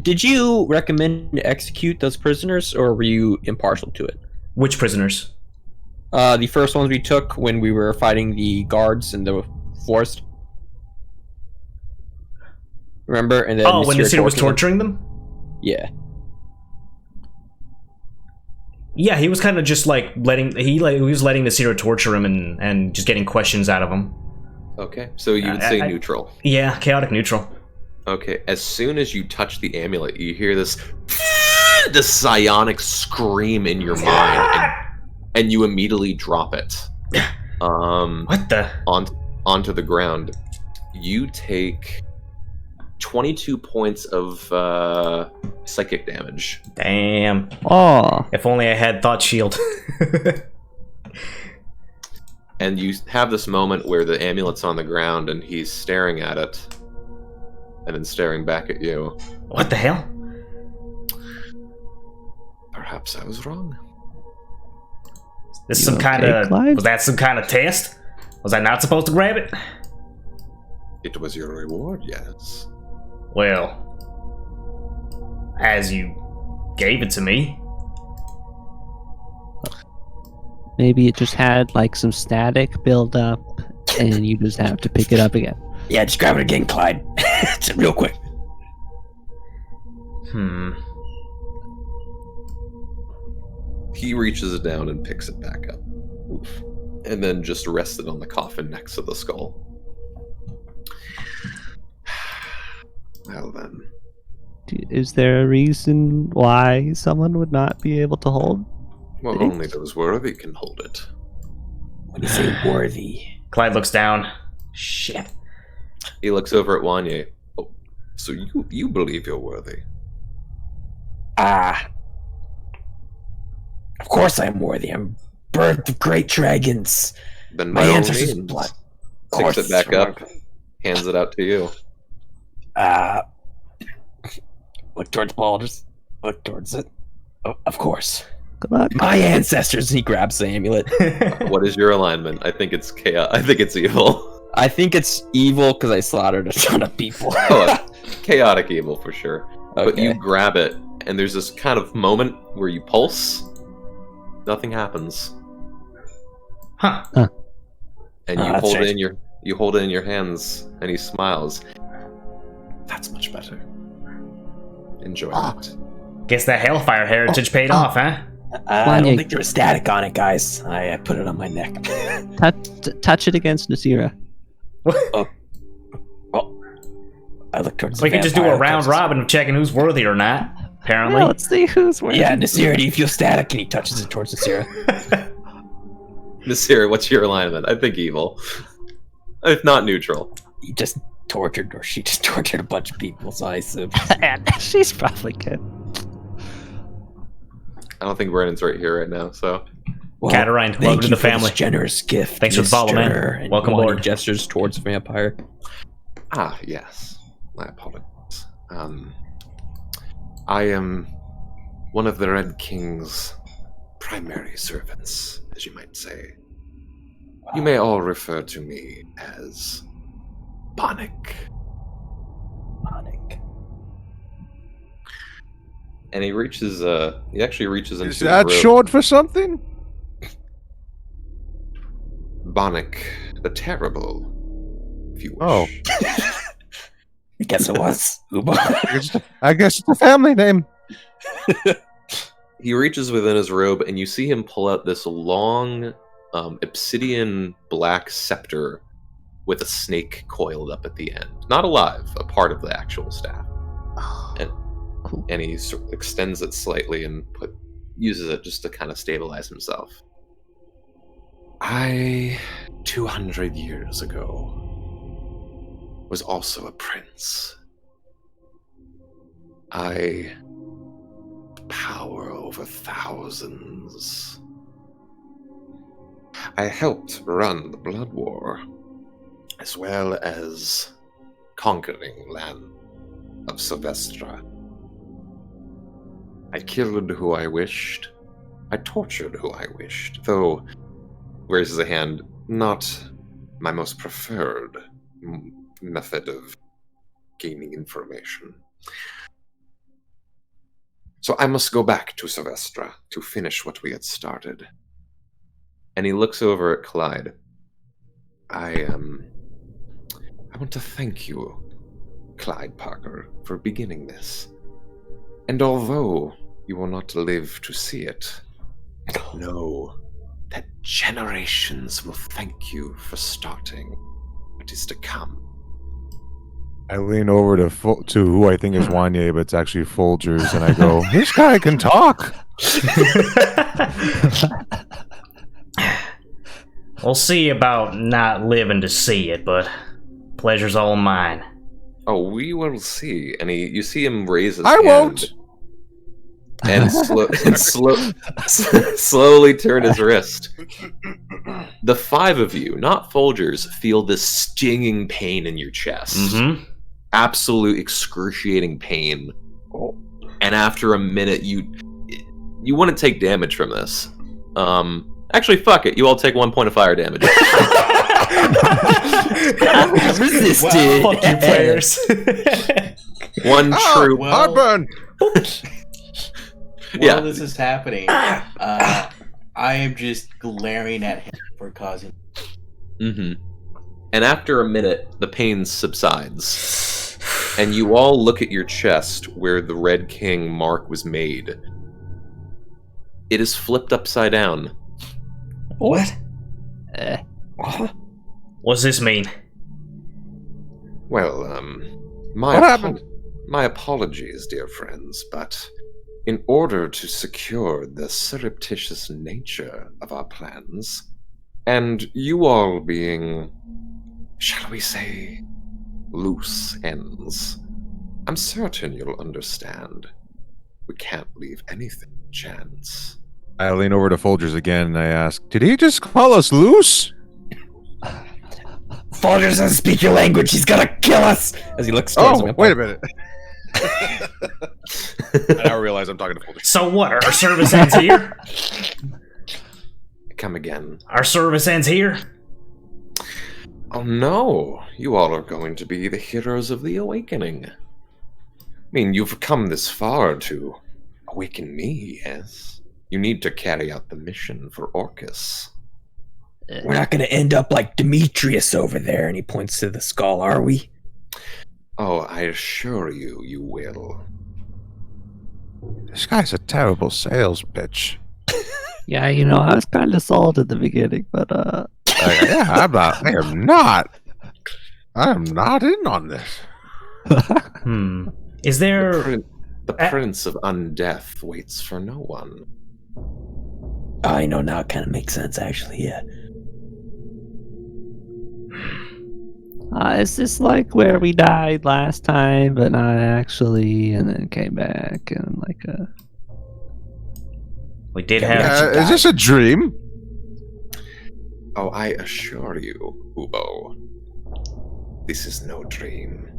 Did you recommend to execute those prisoners, or were you impartial to it? Which prisoners? The first ones we took when we were fighting the guards in the forest. Remember? And then Oh, when Nasir was tortured them? torturing them? Yeah. Yeah, he was kind of just like he was letting Nasir torture him and just getting questions out of him. Okay, so you would say neutral. Yeah, chaotic neutral. Okay, as soon as you touch the amulet, you hear this psionic scream in your mind, and you immediately drop it. What the? Onto the ground. You take 22 points of psychic damage. Damn. Oh, If only I had Thought Shield. And you have this moment where the amulet's on the ground and he's staring at it. And then staring back at you. What the hell? Perhaps I was wrong. This You some kind okay, of... Clyde? Was that some kind of test? Was I not supposed to grab it? It was your reward, yes. Well... As you gave it to me. maybe it just had like some static build up, and you just have to pick it up again. Yeah, just grab it again, Clyde. Just real quick. He reaches it down and picks it back up. Oof. And then just rests it on the coffin next to the skull. Well then. Is there a reason why someone would not be able to hold? Well, Thanks. only those worthy can hold it. When you say worthy, Clyde looks down. Shit. He looks over at Wanye. Oh, so you believe you're worthy? of course I'm worthy. I'm birth of great dragons. Then My by all ancestors' means, blood. Of picks course it back it's up, worthy. hands it out to you. Look towards Paul. Just look towards it. Oh, of course. Good luck. My ancestors. He grabs the amulet. What is your alignment? I think it's chaos. I think it's evil. I think it's evil because I slaughtered a ton of people. Oh, chaotic evil for sure. But Okay. you grab it, and there's this kind of moment where you pulse. Nothing happens, Huh. and you that's hold strange. you hold it in your hands, and he smiles. That's much better. Enjoy it. Guess that Hellfire heritage paid off, huh? I Wanye. don't think there was static on it, guys. I put it on my neck. Touch it against Nasira. I look towards. We the could just do vampire, a round touches- robin of checking who's worthy or not, apparently. Yeah, let's see who's winning. Yeah, Nasira, do you feel static? And he touches it towards Nasira. Nasir, what's your alignment? I think evil. If not neutral. He just tortured, or she just tortured a bunch of people. So I assume. She's probably good. I don't think Brennan's right here right now, so. Well, Catarine, thank welcome to you the for this family. generous gift. Thanks for the follow, man. Mr. and Welcome Wally aboard. gestures towards the vampire. Ah, yes. My apologies. I am one of the Red King's primary servants, as you might say. You may all refer to me as Bonnick. Bonnick. And he actually reaches into Is that his robe. short for something? Bonnick the Terrible, if you wish. Oh. I guess it was. Uba. I guess it's a family name. He reaches within his robe, and you see him pull out this long, obsidian black scepter with a snake coiled up at the end. Not alive, a part of the actual staff. Cool. and he sort of extends it slightly and uses it just to kind of stabilize himself. 200 years ago, was also a prince. Power over thousands. I helped run the Blood War, as well as conquering land of Sylvestra. I killed who I wished. I tortured who I wished, though, raises a hand, not my most preferred method of gaining information. So I must go back to Sylvestra to finish what we had started. And he looks over at Clyde. I want to thank you, Clyde Parker, for beginning this. And although you will not live to see it, know that generations will thank you for starting what is to come. I lean over to who I think is Wanye, but it's actually Folgers, and I go, "This guy can talk." We'll see about not living to see it, but pleasure's all mine. Oh, we will see. And you see him raise his I hand. won't. And slowly turn his wrist. The five of you, not Folgers, feel this stinging pain in your chest. Mm-hmm. Absolute excruciating pain. And after a minute, you want to take damage from this. Actually, fuck it. You all take 1 point of fire damage. Resisted. Fuck you, players. One true. Heartburn. While this is happening, I am just glaring at him for causing. Mm-hmm. And after a minute, the pain subsides. And you all look at your chest where the Red King mark was made. It is flipped upside down. What? What's this mean? Well, What happened? My apologies, dear friends, but in order to secure the surreptitious nature of our plans, and you all being, shall we say, loose ends, I'm certain you'll understand. We can't leave anything to chance. I lean over to Folgers again, and I ask, "Did he just call us loose?" Folgers doesn't speak your language. He's gonna kill us. As he looks towards him. Wait a minute. I now realize I'm talking to Folgers. So what? Our service ends here? Come again. Our service ends here? Oh no, you all are going to be the heroes of the awakening. I mean, you've come this far to awaken me, yes? You need to carry out the mission for Orcus. We're not gonna end up like Demetrius over there, and he points to the skull, are we? Oh, I assure you, you will. This guy's a terrible sales pitch. Yeah, I was kind of sold at the beginning, but Yeah, I am not in on this. Is there... The Prince of Undeath waits for no one. I know now. It kind of makes sense, actually. Yeah. is this like where we died last time, but not actually, and then came back, and We did have... Is this a dream? Oh, I assure you, Ubo, this is no dream.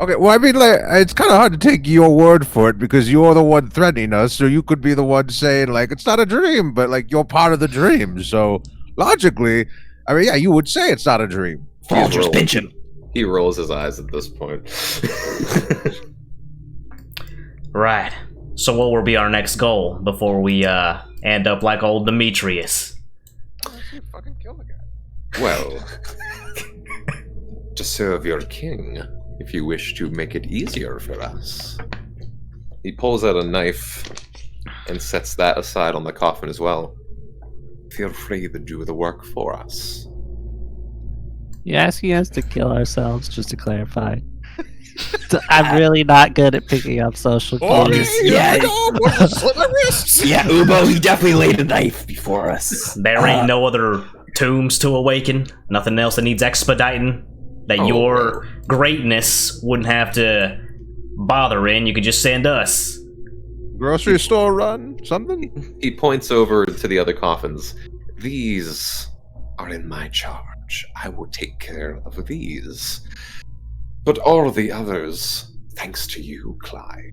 Okay, well, I mean, like, it's kind of hard to take your word for it because you're the one threatening us, so you could be the one saying, like, it's not a dream, but, like, you're part of the dream. So, logically, I mean, yeah, you would say it's not a dream. Folgers, pinch him. He rolls his eyes at this point. Right. So what will be our next goal before we end up like old Demetrius? Fucking kill the guy. Well, to serve your king, if you wish to make it easier for us. He pulls out a knife and sets that aside on the coffin as well. Feel free to do the work for us. you asking us to kill ourselves, just to clarify. I'm really not good at picking up social cues. Yeah. Slit my wrists. Yeah, Ubo, he definitely laid a knife before us. There ain't no other tombs to awaken. Nothing else that needs expediting. That Oh, your greatness wouldn't have to bother in. You could just send us. Grocery store run? Something? He points over to the other coffins. These are in my charge. I will take care of these. But all the others, thanks to you, Clyde,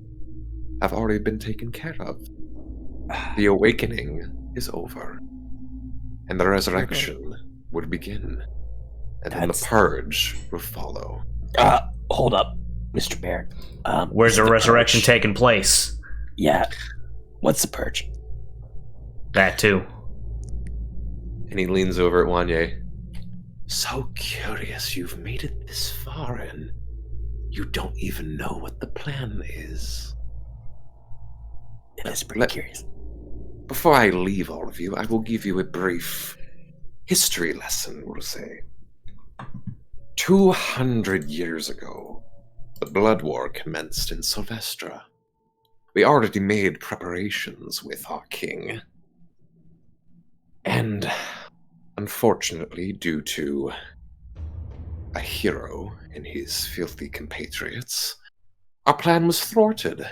have already been taken care of. The awakening is over. And the resurrection would begin. And then the That's- purge will follow. Hold up, Mr. Bear. Where's the resurrection purge? taking place? Yeah. What's the purge? That too. And he leans over at Wanye. So curious you've made it this far and you don't even know what the plan is. It is pretty curious. Before I leave all of you, I will give you a brief history lesson, we'll say. 200 years ago, the Blood War commenced in Sylvestra. We already made preparations with our king. And unfortunately, due to a hero and his filthy compatriots, our plan was thwarted.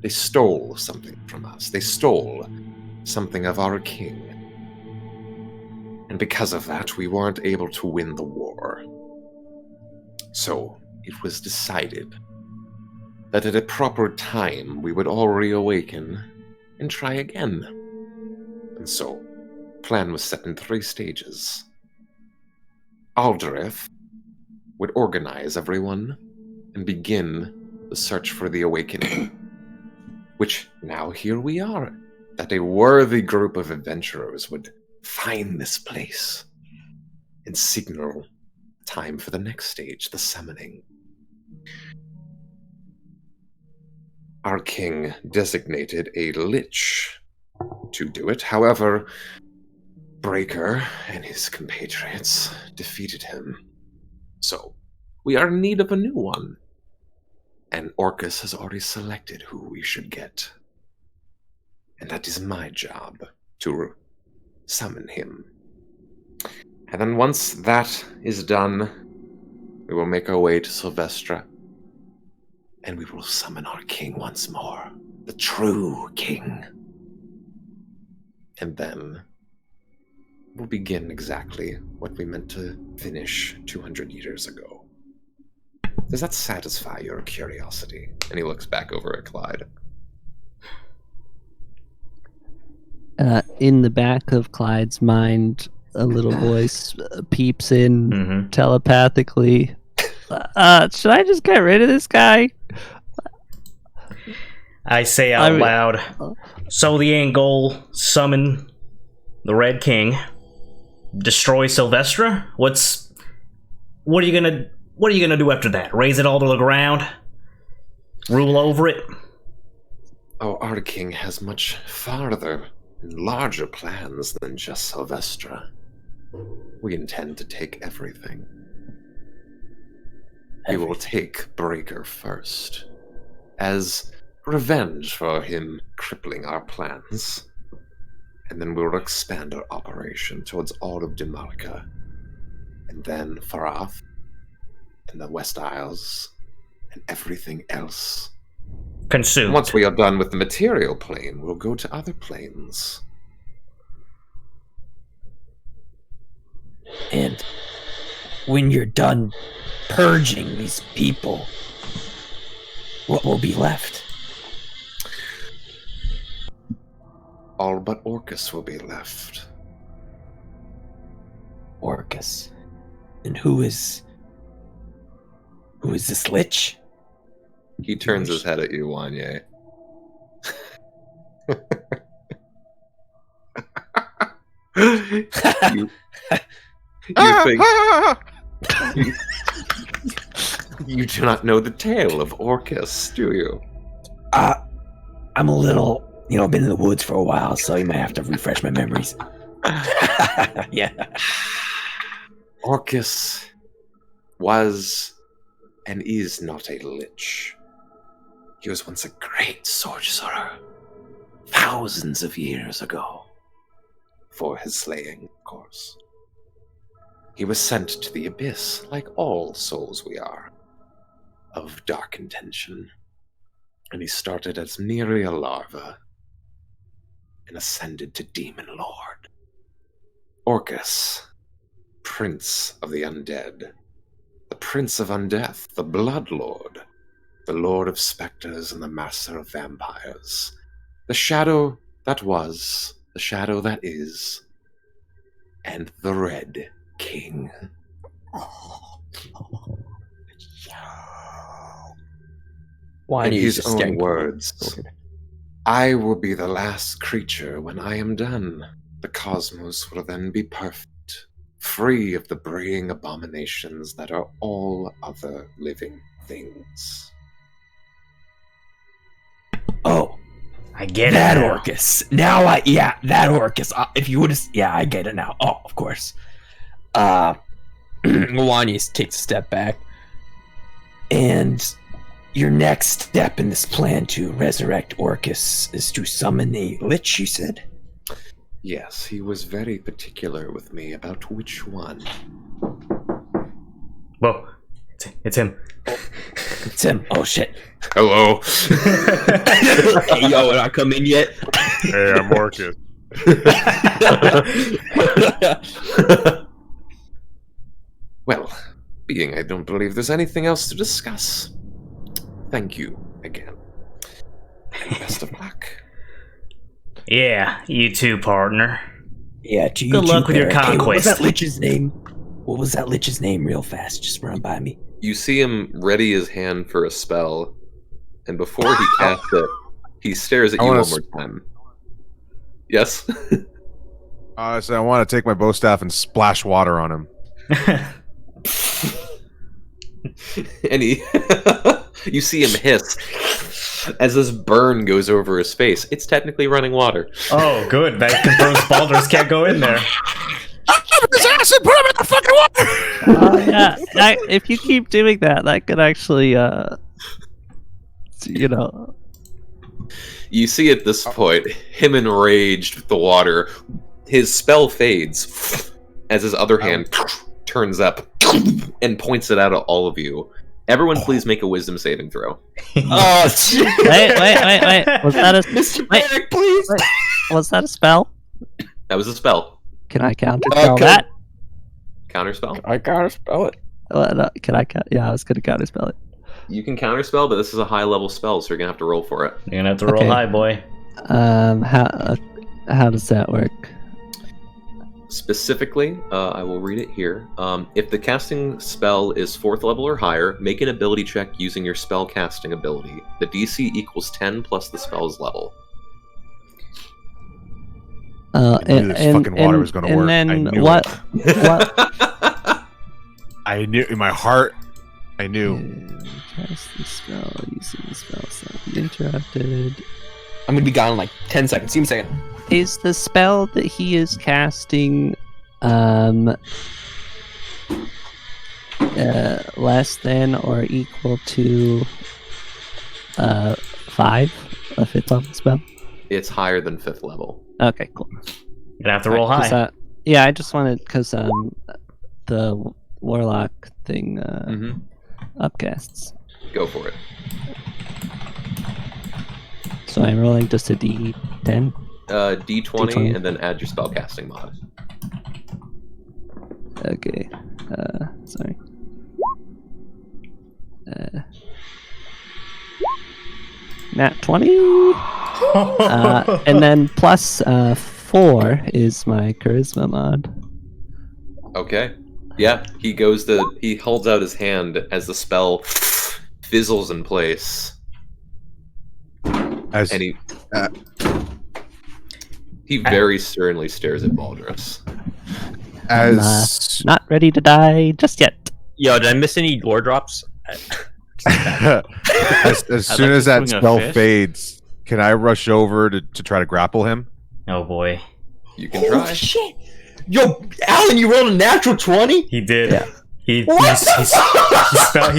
They stole something from us. They stole something of our king. And because of that, we weren't able to win the war. So it was decided that at a proper time we would all reawaken and try again. And so, the plan was set in 3 stages. Aldrith would organize everyone and begin the search for the awakening. Which now here we are, that a worthy group of adventurers would find this place and signal time for the next stage, the summoning. Our king designated a lich to do it. However, Breaker and his compatriots defeated him. So, we are in need of a new one. And Orcus has already selected who we should get. And that is my job, to summon him. And then once that is done, we will make our way to Sylvestra. And we will summon our king once more. The true king. And then we'll begin exactly what we meant to finish 200 years ago. Does that satisfy your curiosity? And he looks back over at Clyde. In the back of Clyde's mind, a little voice peeps in telepathically. Should I just get rid of this guy? I say out loud. So the end goal: summon the Red King, destroy Sylvestra. What are you gonna do after that? Raise it all to the ground? Rule over it? Oh, our king has much farther and larger plans than just Sylvestra. We intend to take everything. We will take Breaker first, as revenge for him crippling our plans. And then we will expand our operation towards all of Demarca, and then Farath, and the West Isles, and everything else. Consumed. Once we are done with the material plane, we'll go to other planes. And when you're done purging these people, what will be left? All but Orcus will be left. Orcus. And who is this lich? He turns his head at you, Wanye. you think you do not know the tale of Orcus, do you? I'm a little, been in the woods for a while, so you might have to refresh my memories. Yeah. Orcus was and is not a lich. He was once a great sorcerer, thousands of years ago. For his slaying, of course. He was sent to the abyss, like all souls we are, of dark intention. And he started as merely a larva, and ascended to Demon Lord. Orcus, Prince of the Undead, the Prince of Undeath, the Blood Lord, the Lord of Spectres and the Master of Vampires, the Shadow that was, the Shadow that is, and the Red King. Why In do you his just own stank? words, I will be the last creature when I am done. The cosmos will then be perfect, free of the braying abominations that are all other living things. Oh, I get that it. now. Orcus. Now that Orcus. If you would have, I get it now. Oh, of course. Wanya takes a step back. And your next step in this plan to resurrect Orcus is to summon a lich, you said? Yes, he was very particular with me about which one. Whoa, it's him. It's him. Oh, shit. Hello. Hey, yo, did I come in yet? Hey, I'm Orcus. Well, being I don't believe there's anything else to discuss. Thank you again. And best of luck. Yeah, you too, partner. Yeah, to you Good luck too, with your Eric. Hey, what was conquest. that lich's name? What was that lich's name real fast? Just run by me. You see him ready his hand for a spell, and before he casts it, he stares at I you wanna one more time. Yes? So I want to take my bow staff and splash water on him. And you see him hiss as this burn goes over his face. It's technically running water. Oh, good. That confirms Baldur's can't go in there. His ass and put him in the fucking water! Yeah, if you keep doing that, that could actually, you know. You see at this point, him enraged with the water, his spell fades as his other hand turns up and points it out at all of you. Everyone please make a wisdom saving throw. Oh, shit. Wait. Was that a Mr. wait, Eric, please. wait, was that a spell? That was a spell. Can I counterspell Okay. that? Counterspell? I gotta spell it. No, can I count? Yeah, I was gonna counterspell it. You can counterspell, but this is a high level spell, so you're gonna have to roll for it. You're gonna have to roll Okay. high, boy. How does that work? Specifically, I will read it here. If the casting spell is 4th level or higher, make an ability check using your spell casting ability. The DC equals 10 plus the spell's level. I knew this fucking water was gonna work. And I then knew what? I knew in my heart. I knew. Cast the spell using the spell slot. Interrupted. I'm gonna be gone in like 10 seconds. Give me a second. Is the spell that he is casting less than or equal to 5, a 5th level spell? It's higher than 5th level. Okay, cool. You're gonna have to roll high. Yeah, I just wanted because the warlock thing upcasts. Go for it. So I'm rolling just a D10. D20, D20. and then add your spellcasting mod. Okay. Sorry. Nat 20. And then plus 4 is my charisma mod. Okay. Yeah, he holds out his hand as the spell fizzles in place. As And he very sternly stares at Baldur's. as Not ready to die just yet. Yo, did I miss any lore drops? as soon as that spell fades, can I rush over to try to grapple him? Oh boy, You can try. Shit. Yo, Alan, you rolled a natural 20? he did. Yeah. He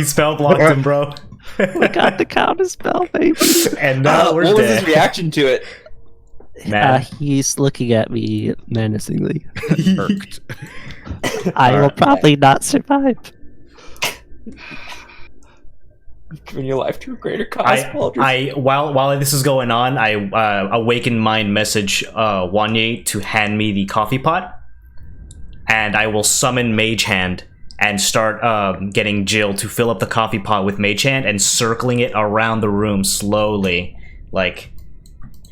spell blocked him, bro. We got the counter spell, baby. And now we're what was dead. his reaction to it? Man. He's looking at me menacingly. Irked. I will probably not survive. Giving your life to a greater cause. While this is going on, I awaken mind message Wanye to hand me the coffee pot, and I will summon Mage Hand and start getting Jill to fill up the coffee pot with Mage Hand and circling it around the room slowly,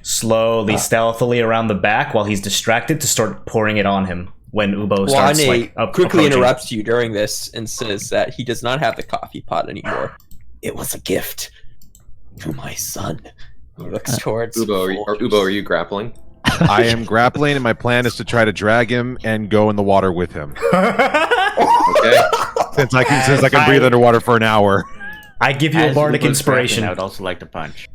stealthily around the back while he's distracted to start pouring it on him when Ubo starts Wanye quickly approaching. interrupts you during this and says that he does not have the coffee pot anymore. It was a gift to my son. He looks towards Ubo, are you grappling? I am grappling, and my plan is to try to drag him and go in the water with him. Okay. Since I can breathe underwater for an hour. I give you As a bardic Ubo's inspiration. grappling, I would also like to punch.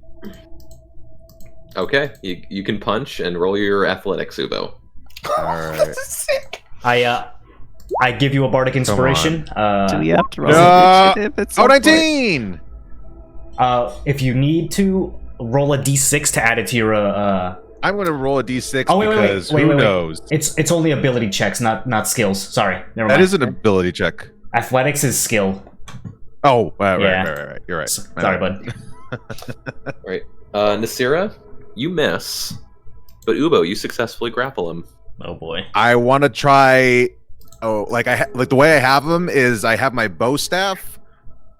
Okay, you can punch and roll your athletics, Ubo. Alright. I give you a bardic inspiration. Do we have to roll No. initiative at Oh, some point? 19! If you need to roll a d6 to add it to your I'm going to roll a d6 Oh, wait, because wait. who knows? It's only ability checks, not skills. Sorry, never That mind. is an ability check. Athletics is skill. Oh, right. You're right. Sorry, bud. Right. Nasira, you miss, but Ubo, you successfully grapple him. Oh boy. I want to try. Oh, the way I have him is I have my bow staff.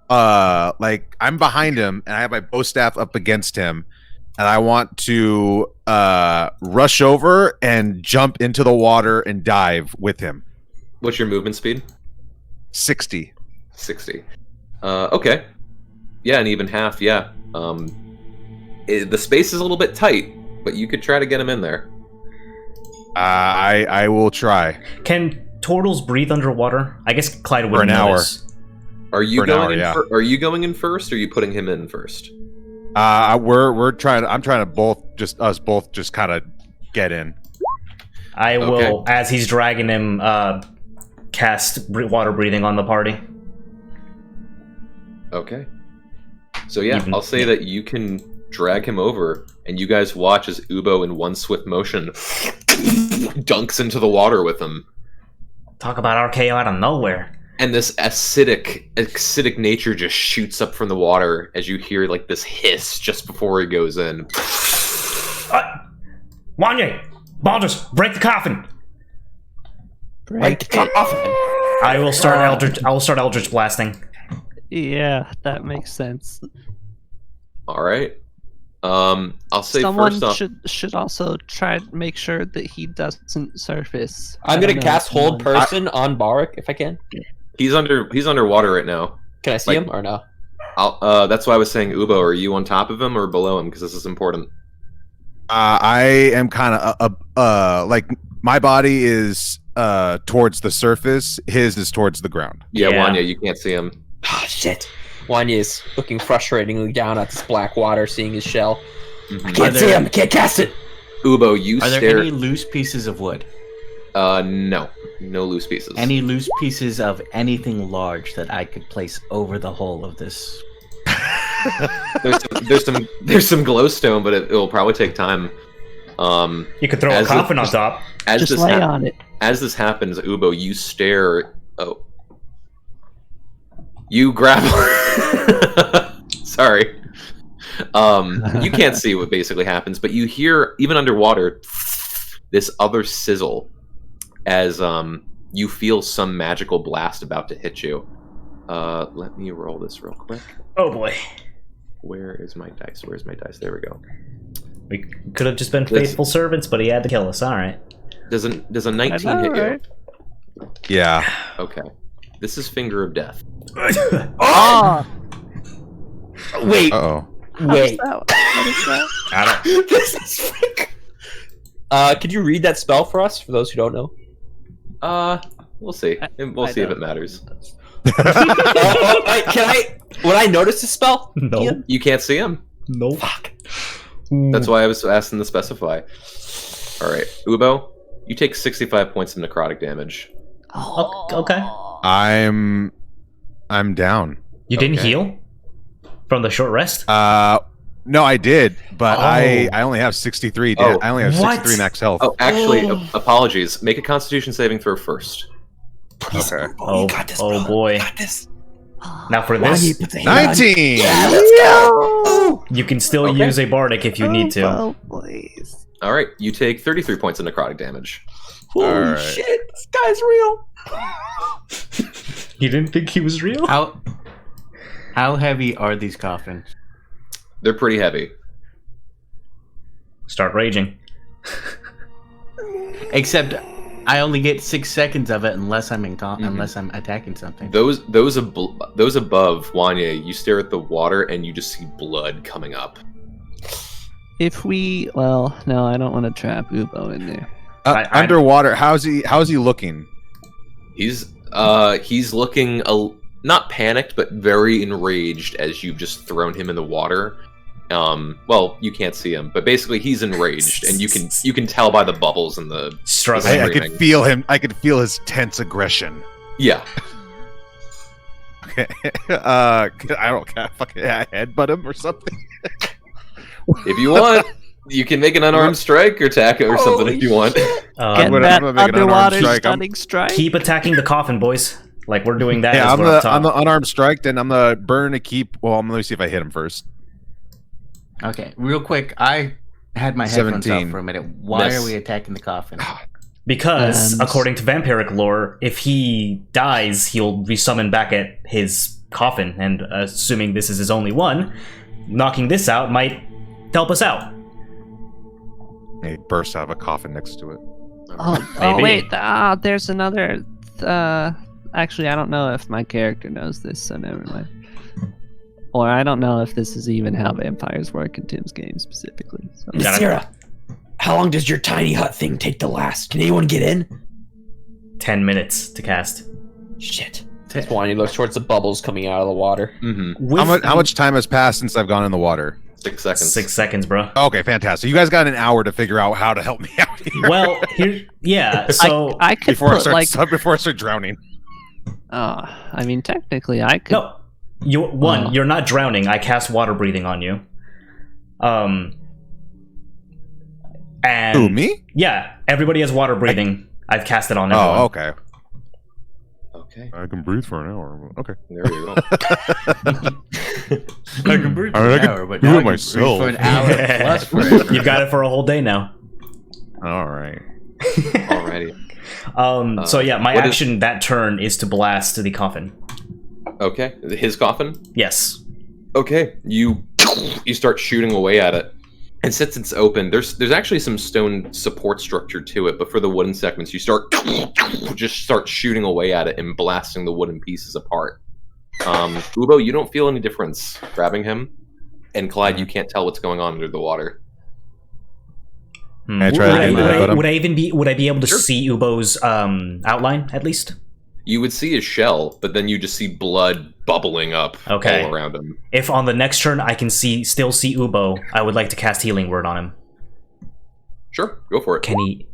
I'm behind him and I have my bow staff up against him, and I want to rush over and jump into the water and dive with him. What's your movement speed? 60. 60. Okay. Yeah, and even half. Yeah. The space is a little bit tight, but you could try to get him in there. I will try. Can turtles breathe underwater? I guess Clyde would For an hour. notice. Are you For an going hour, in? yeah. Are you going in first, or are you putting him in first? We're trying. I'm trying to us both just kind of get in. I will, as he's dragging him, cast water breathing on the party. Okay. So yeah, Even- I'll say that you can drag him over, and you guys watch as Ubo, in one swift motion, dunks into the water with him. Talk about RKO out of nowhere. And this acidic nature just shoots up from the water as you hear like this hiss just before he goes in. Wanye! Baldur's, break the coffin! Break the coffin. I will start Eldritch blasting. Yeah, that makes sense. All right. I'll say Someone first off, should also try to make sure that he doesn't surface. I'm I gonna don't know, cast Hold someone- Person on Barik if I can. he's underwater right now. Can I see Like- him or no? That's why I was saying, Ubo, are you on top of him or below him? Because this is important. I am kind of like my body is towards the surface. His is towards the ground. Yeah, Yeah. Wanya, you can't see him. Ah, shit. Wanya's looking frustratingly down at this black water, seeing his shell. Mhm. Can't see him. Can't cast it. Ubo, you Are there stare. any loose pieces of wood? No loose pieces. Any loose pieces of anything large that I could place over the hole of this? There's some glowstone, but it will probably take time. You could throw a As coffin the- on top. As Just this lay hap- on it. As this happens, Ubo, you stare. Oh, you grab. Sorry. You can't see what basically happens, but you hear, even underwater, this other sizzle as you feel some magical blast about to hit you. Let me roll this real quick. Oh boy. Where is my dice? Where's my dice? There we go. We could have just been faithful servants, but he had to kill us. Alright. Does a 19 I know, hit you? right? Yeah. Okay. This is Finger of Death. Oh! Wait, Uh-oh. wait. What is that? I don't. This is could you read that spell for us, for those who don't know? We'll see. We'll see if it matters. Can I? Would I notice the spell? No. Ian? You can't see him. No. Fuck. That's why I was asking to specify. All right, Ubo, you take 65 points of necrotic damage. Oh, okay. I'm down. You didn't Okay. heal from the short rest? No, I did, but Oh. I only have 63. Oh. I only have What? 63 max health. Oh, actually, apologies. Make a Constitution saving throw first. Please, Okay. Ubo, Oh, you got this, oh bro. boy. You got this. Now for Why this, you put the hand on? 19. Yeah, let's go. you can still Okay. use a bardic if you need to. Oh, please. All right, you take 33 points of necrotic damage. Holy Alright. shit, this guy's real. You didn't think he was real? How heavy are these coffins? They're pretty heavy. Start raging. Except I only get 6 seconds of it unless I'm unless I'm attacking something. Those above Wanya, you stare at the water and you just see blood coming up. If we, well, no, I don't want to trap Ubo in there. I- Underwater. How's he looking? He's looking not panicked, but very enraged as you've just thrown him in the water. Well, you can't see him, but basically he's enraged, and you can tell by the bubbles and the Struggling. I could Screaming. feel him. I could feel his tense aggression. yeah. Okay. I don't care. Fucking headbutt him or something. If you want, you can make an unarmed strike or attack it or something if you want. Get I'm gonna that make an unarmed underwater strike. stunning strike. Keep attacking the coffin, boys. Like we're doing that. Yeah, as I'm we're up the top. unarmed strike. Then I'm the burn to keep. Well, let me see if I hit him first. Okay, real quick, I had my headphones 17. off for a minute. Why Miss. are we attacking the coffin? Because, according to vampiric lore, if he dies, he'll resummon back at his coffin, and assuming this is his only one, knocking this out might help us out. He bursts out of a coffin next to it. Oh, Maybe. wait, there's another. Actually, I don't know if my character knows this, so never mind. Or I don't know if this is even how vampires work in Tim's game specifically. So. Nasira, how long does your tiny hut thing take to last? Can anyone get in? 10 minutes to cast. Shit. Wanya looks towards the bubbles coming out of the water. Mm-hmm. How much time has passed since I've gone in the water? 6 seconds. 6 seconds, bro. Okay, fantastic. You guys got an hour to figure out how to help me out here. Well, here, yeah. So I could before I put start like. before I start drowning. I mean, technically, I could. no, you're not drowning. I cast water breathing on you. And Who, me? Yeah, everybody has water breathing. I've cast it on everyone. Oh, okay. Okay, I can breathe for an hour. Okay. there you go. I can breathe for I an can hour, but do now it I can breathe myself. for an hour plus forever. You've got it for a whole day now. All right. Alrighty. So yeah, my what is- action that turn is to blast the coffin. Okay, his coffin. Yes. Okay, you start shooting away at it, and since it's open, there's actually some stone support structure to it. But for the wooden segments, you start shooting away at it and blasting the wooden pieces apart. Ubo, you don't feel any difference grabbing him, and Clyde, you can't tell what's going on under the water. Hmm. I try Would to I, do would that, I- but I'm- would I be able to Sure. see Ubo's outline at least? You would see his shell, but then you just see blood bubbling up Okay. all around him. If on the next turn I can still see Ubo, I would like to cast Healing Word on him. Sure, go for it. Can he?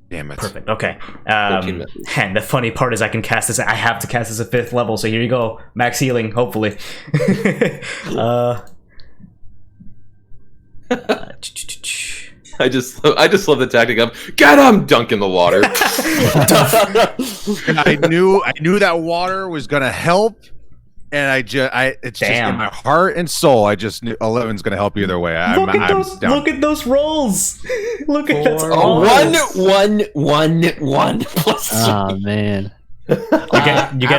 Damn it. Perfect. Okay. 13 misses. And the funny part is I can cast this. I have to cast this at 5th level. So here you go, max healing. Hopefully. I just love the tactic of get him, dunk in the water. And I knew that water was gonna help, and it's just Damn. in my heart and soul. I just knew 11's gonna help either way. I'm down. Look at those rolls. Look at that's Four. all. One plus Oh man. You get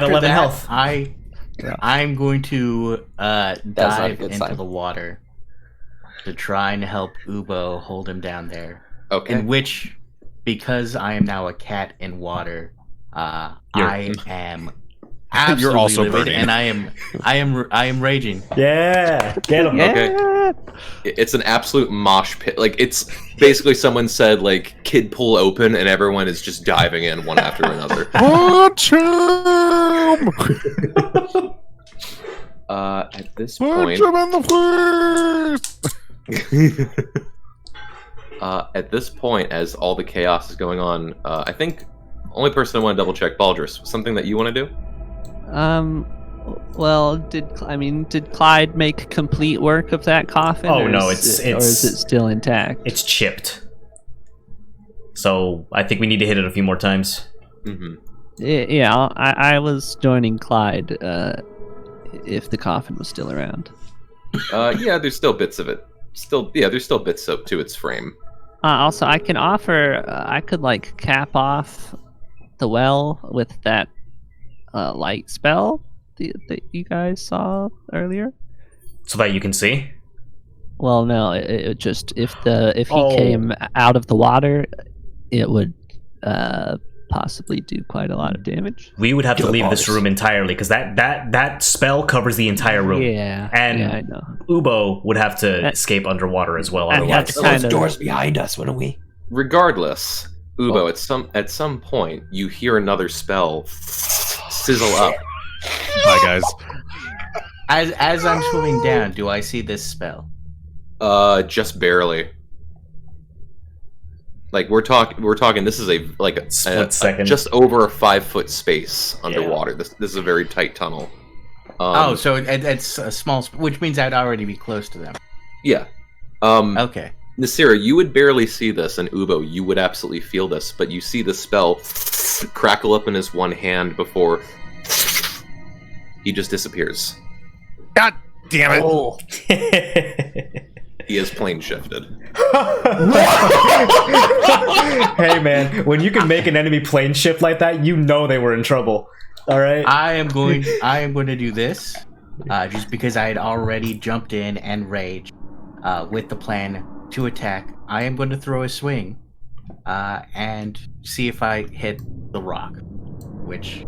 After 11 that, health. I'm going to not a dive good into sign. the water to try and help Ubo hold him down there. Okay. In which, because I am now a cat in water, I am absolutely You're also livid, burning. and I am raging. Yeah. Get him. Okay. It's an absolute mosh pit. Like, it's basically someone said, like, kid pool open, and everyone is just diving in one after another. Watch him! At this Punch point, him in the face! at this point, as all the chaos is going on, I think Only person I want to double check, Baldrus. Something that you want to do? Well, did Clyde make complete work of that coffin? Oh, or no, is it still intact? It's chipped. So I think we need to hit it a few more times. Mm-hmm. Yeah, I was joining Clyde if the coffin was still around. Yeah, there's still bits of it. There's still bits to its frame. Also, I can offer. I could like cap off the well with that light spell that you guys saw earlier. So that you can see? Well, no. It just if he Oh. came out of the water, it would possibly do quite a lot of damage. We would have to Kill leave this Baldrus. room entirely, because that spell covers the entire room. Yeah, And yeah, I know. Ubo would have to escape underwander as well. And We have Otherwise, to close kind the of- doors behind us, wouldn't we? Regardless, Ubo, at some point, you hear another spell sizzle up. Bye, guys. As I'm swimming down, do I see this spell? Just barely. Like we're talking. This is a Split second. just over a 5-foot space underwater. This is a very tight tunnel. So it's a small, which means I'd already be close to them. Yeah. Okay. Nasira, you would barely see this, and Ubo, you would absolutely feel this, but you see the spell crackle up in his one hand before he just disappears. God damn it! Oh, He is plane shifted. Hey man, when you can make an enemy plane shift like that, you know they were in trouble. All right. I am going to do this, just because I had already jumped in and raged, with the plan to attack. I am going to throw a swing, and see if I hit the rock, which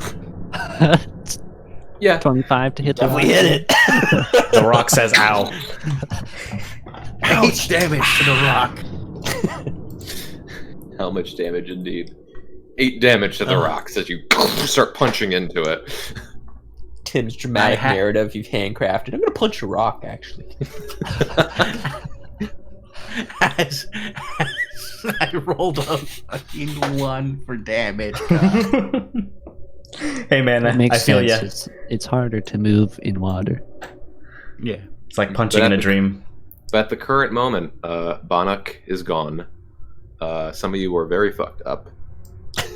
25 to hit the definitely hit it. The rock says, "Ow." 8 damage to the rock. How much damage indeed? 8 damage to the rocks as you start punching into it. Tim's dramatic I ha- narrative you've handcrafted. I'm gonna punch a rock, actually. as I rolled a fucking 1 for damage. God. Hey man, That makes I feel sense. ya. It's harder to move in water. Yeah. It's like punching in a dream. But at the current moment, Bannock is gone. Some of you are very fucked up. That's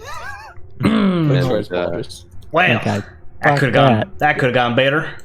And, where it's Baldrus. Well, Okay. that could have gone better.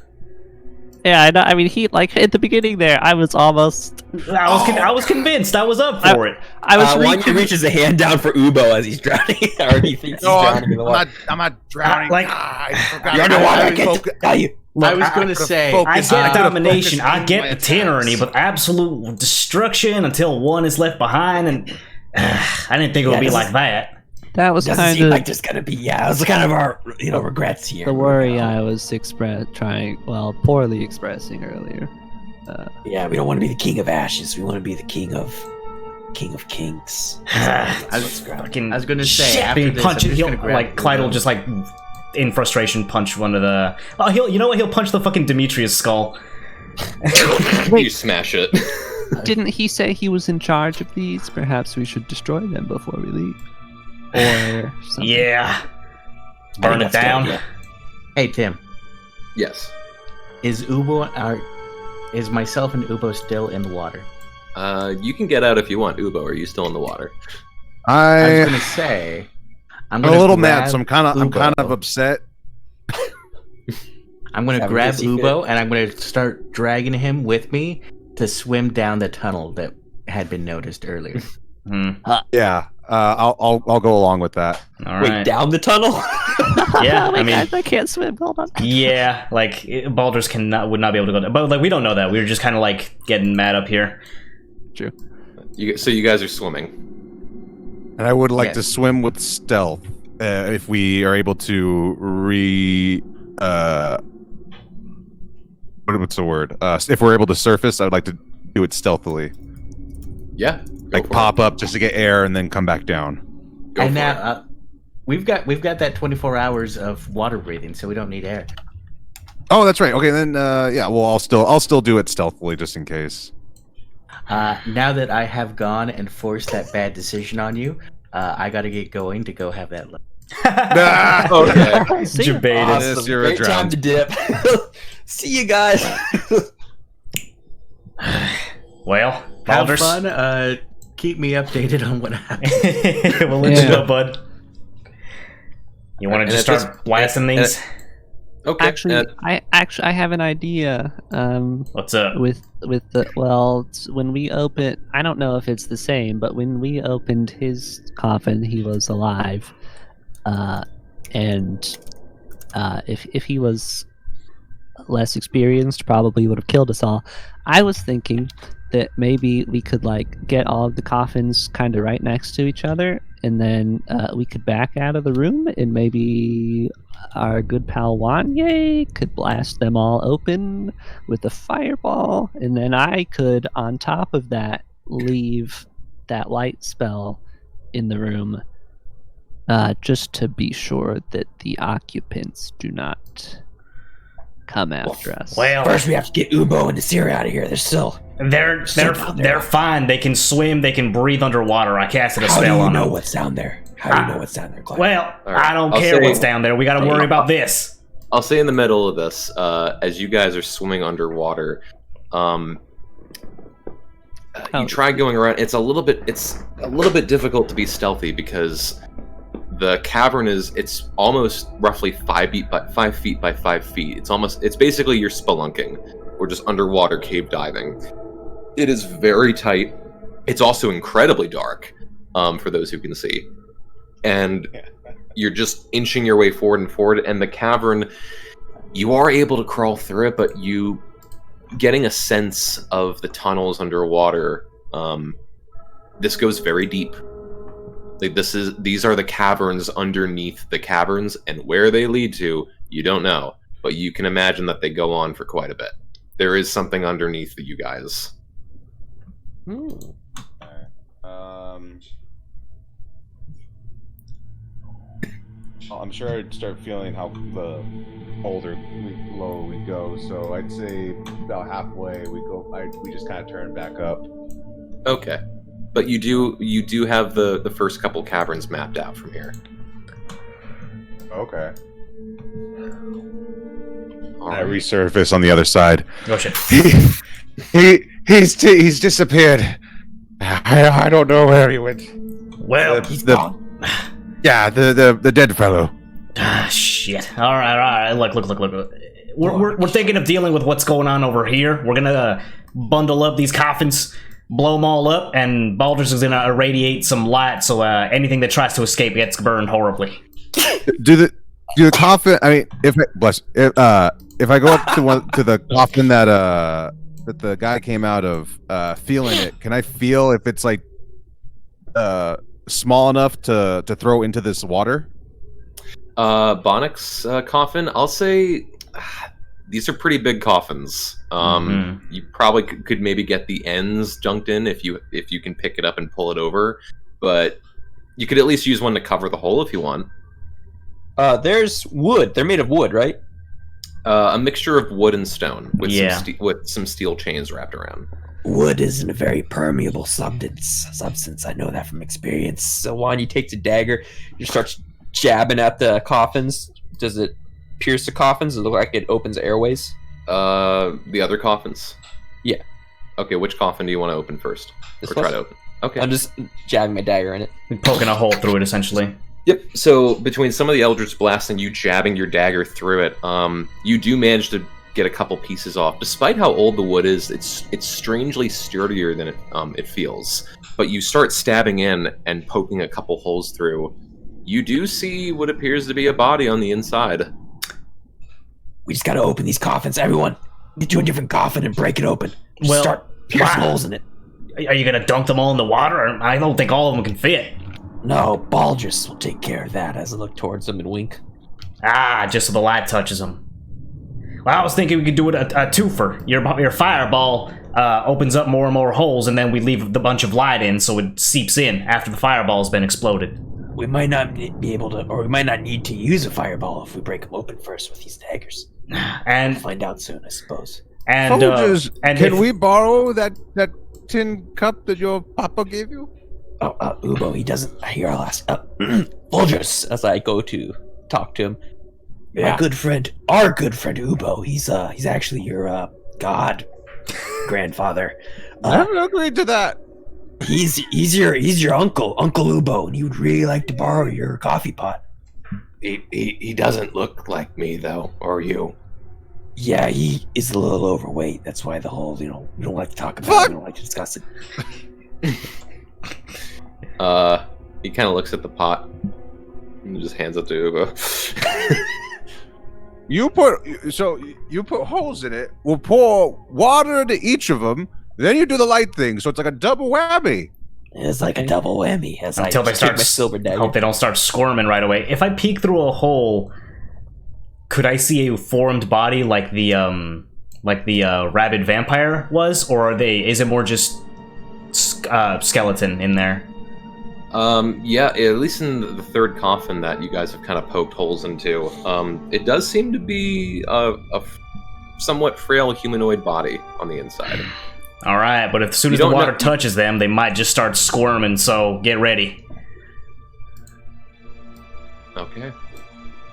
Yeah, I know. I mean, he like at the beginning there. I was almost. I was convinced. I was up for it. I was. Wanya reaches a hand down for Ubo as he's drowning, or he thinks he's drowning in the water. I'm not drowning. Like- I forgot. You're underwater. I I can't focus- tell you. Look, I was going to say, I focus- get I could've domination, focused I on get my the tyranny, attacks. but absolute destruction until one is left behind, and I didn't think it would Yeah, be this like is- that. That was Doesn't kind seem of like there's gonna be. Yeah, it was kind of our regrets here. the worry I was poorly expressing earlier. Yeah, we don't want to be the king of ashes. We want to be the king of kings. I was- Fucking I was gonna say, shit, after being this, punched- I'm just he'll, gonna grab like Clyde will Ubo. just like in frustration punch one of the. Oh, he'll punch the fucking Demetrius skull. You smash it. Didn't he say he was in charge of these? Perhaps we should destroy them before we leave, or something. Yeah, burn it that's a good down. idea. Hey Tim, Yes. is myself and Ubo still in the water? You can get out if you want, Ubo. Are you still in the water? I was I'm gonna say, I'm a gonna little mad, grab so I'm kind Ubo. of upset. I'm gonna Have a grab good secret. Ubo and I'm gonna start dragging him with me to swim down the tunnel that had been noticed earlier. Yeah, I'll go along with that. All Wait, right. down the tunnel? Yeah, Oh my I mean, God, I can't swim. Hold on. yeah, like Baldur's would not be able to go down. But like we don't know that. We were just kind of like getting mad up here. So you guys are swimming. And I would like Yes. to swim with stealth if we are able to what's the word? If we're able to surface, I would like to do it stealthily, Yeah. like pop up just to get air and then come back down. Go and for now we've got that 24 hours of water breathing, so we don't need air. Oh, that's right. Okay, then yeah. Well, I'll still do it stealthily just in case. Now that I have gone and forced that bad decision on you, I got to get going to go have that. Nah. Okay. See ya. Debated. Awesome. Yes, you're a Great time drowned. to dip. See you guys. Well, Have Baldur's. fun. Keep me updated on what happened. We'll let you Yeah. know, bud. You want And to just at start blasting and- these? Okay. Actually, I have an idea. What's up? With when we open, I don't know if it's the same, but when we opened his coffin, he was alive, and if he was less experienced, probably would have killed us all. I was thinking that maybe we could like get all of the coffins kind of right next to each other, and then we could back out of the room, and maybe our good pal Wanye could blast them all open with a fireball, and then I could, on top of that, leave that light spell in the room, just to be sure that the occupants do not come after us. Well, First, we have to get Ubo and Nasir out of here. They're still. they're down there. they're fine. They can swim. They can breathe underwater. I casted a How do spell you on know them. what's down there? How do you know what's down there, Clyde? Well, All right. I don't I'll care say- what's down there. We got to worry about this. I'll say in the middle of this, as you guys are swimming underwater, you try going around. It's a little bit difficult to be stealthy because the cavern it's almost roughly 5 feet by 5 feet by 5 feet. It's basically you're spelunking or just underwater cave diving. It is very tight. It's also incredibly dark, for those who can see, and you're just inching your way forward and forward. And the cavern, you are able to crawl through it, but you getting a sense of the tunnels underwater. This goes very deep. Like these are the caverns underneath the caverns, and where they lead to, you don't know, but you can imagine that they go on for quite a bit. There is something underneath you guys. I'm sure I'd start feeling how the lower we go. So I'd say about halfway we just kind of turn back up. Okay, but you do have the first couple caverns mapped out from here. Okay. All I right. resurface on the other side. Oh shit. He's disappeared. I don't know where he went. Well, Yeah, the dead fellow. shit. All right. Look. We're thinking of dealing with what's going on over here. We're gonna bundle up these coffins, blow them all up, and Baldur's is gonna irradiate some light, so anything that tries to escape gets burned horribly. Do the coffin? I mean, if I go up to the coffin that the guy came out of, feeling it, can I feel if it's like small enough to throw into this water? Bonnick's coffin, I'll say these are pretty big coffins. You probably could maybe get the ends junked in if you can pick it up and pull it over, but you could at least use one to cover the hole if you want. There's wood. They're made of wood, right? A mixture of wood and stone with Yeah. with some steel chains wrapped around. Wood isn't a very permeable substance. I know that from experience. So Wanye takes a dagger, just starts jabbing at the coffins. Does it pierce the coffins? Does it look like it opens airways? The other coffins? Yeah. Okay, which coffin do you want to open first? This Or try one? to open? Okay. I'm just jabbing my dagger in it. Poking a hole through it, essentially. Yep. So between some of the Eldritch Blast and you jabbing your dagger through it, you do manage to get a couple pieces off. Despite how old the wood is, it's strangely sturdier than it feels. But you start stabbing in and poking a couple holes through. You do see what appears to be a body on the inside. We just gotta open these coffins. Everyone, get you a different coffin and break it open. Just Well, start piercing wow. holes in it. Are you gonna dunk them all in the water? I don't think all of them can fit. No, Baldrus will take care of that. As I look towards them and wink. Just so the light touches them. Well, I was thinking we could do it a twofer. Your fireball opens up more and more holes, and then we leave the bunch of light in so it seeps in after the fireball's been exploded. We might not be able to, or we might not need to use a fireball if we break them open first with these daggers. And We'll find out soon, I suppose. and Folgers, and can if- we borrow that tin cup that your papa gave you? Ubo, he doesn't. Here, I'll ask. Folgers, as I go to talk to him. My good friend, our good friend Ubo. He's actually your god grandfather. I haven't agreed to that. He's your uncle, Uncle Ubo, and he would really like to borrow your coffee pot. He doesn't look like me though, or you. Yeah, he is a little overweight. That's why the whole, we don't like to talk about it. We don't like to discuss it. He kind of looks at the pot and just hands it to Ubo. You put holes in it. We'll pour water into each of them. Then you do the light thing, so it's like a double whammy. It's like a double whammy. As Until I they take start. my silver dagger. Hope they don't start squirming right away. If I peek through a hole, could I see a formed body like the rabid vampire was, or is it more just skeleton in there? Yeah, at least in the third coffin that you guys have kind of poked holes into, it does seem to be a somewhat frail humanoid body on the inside. All right, but as soon as the water touches them, they might just start squirming. So get ready. Okay.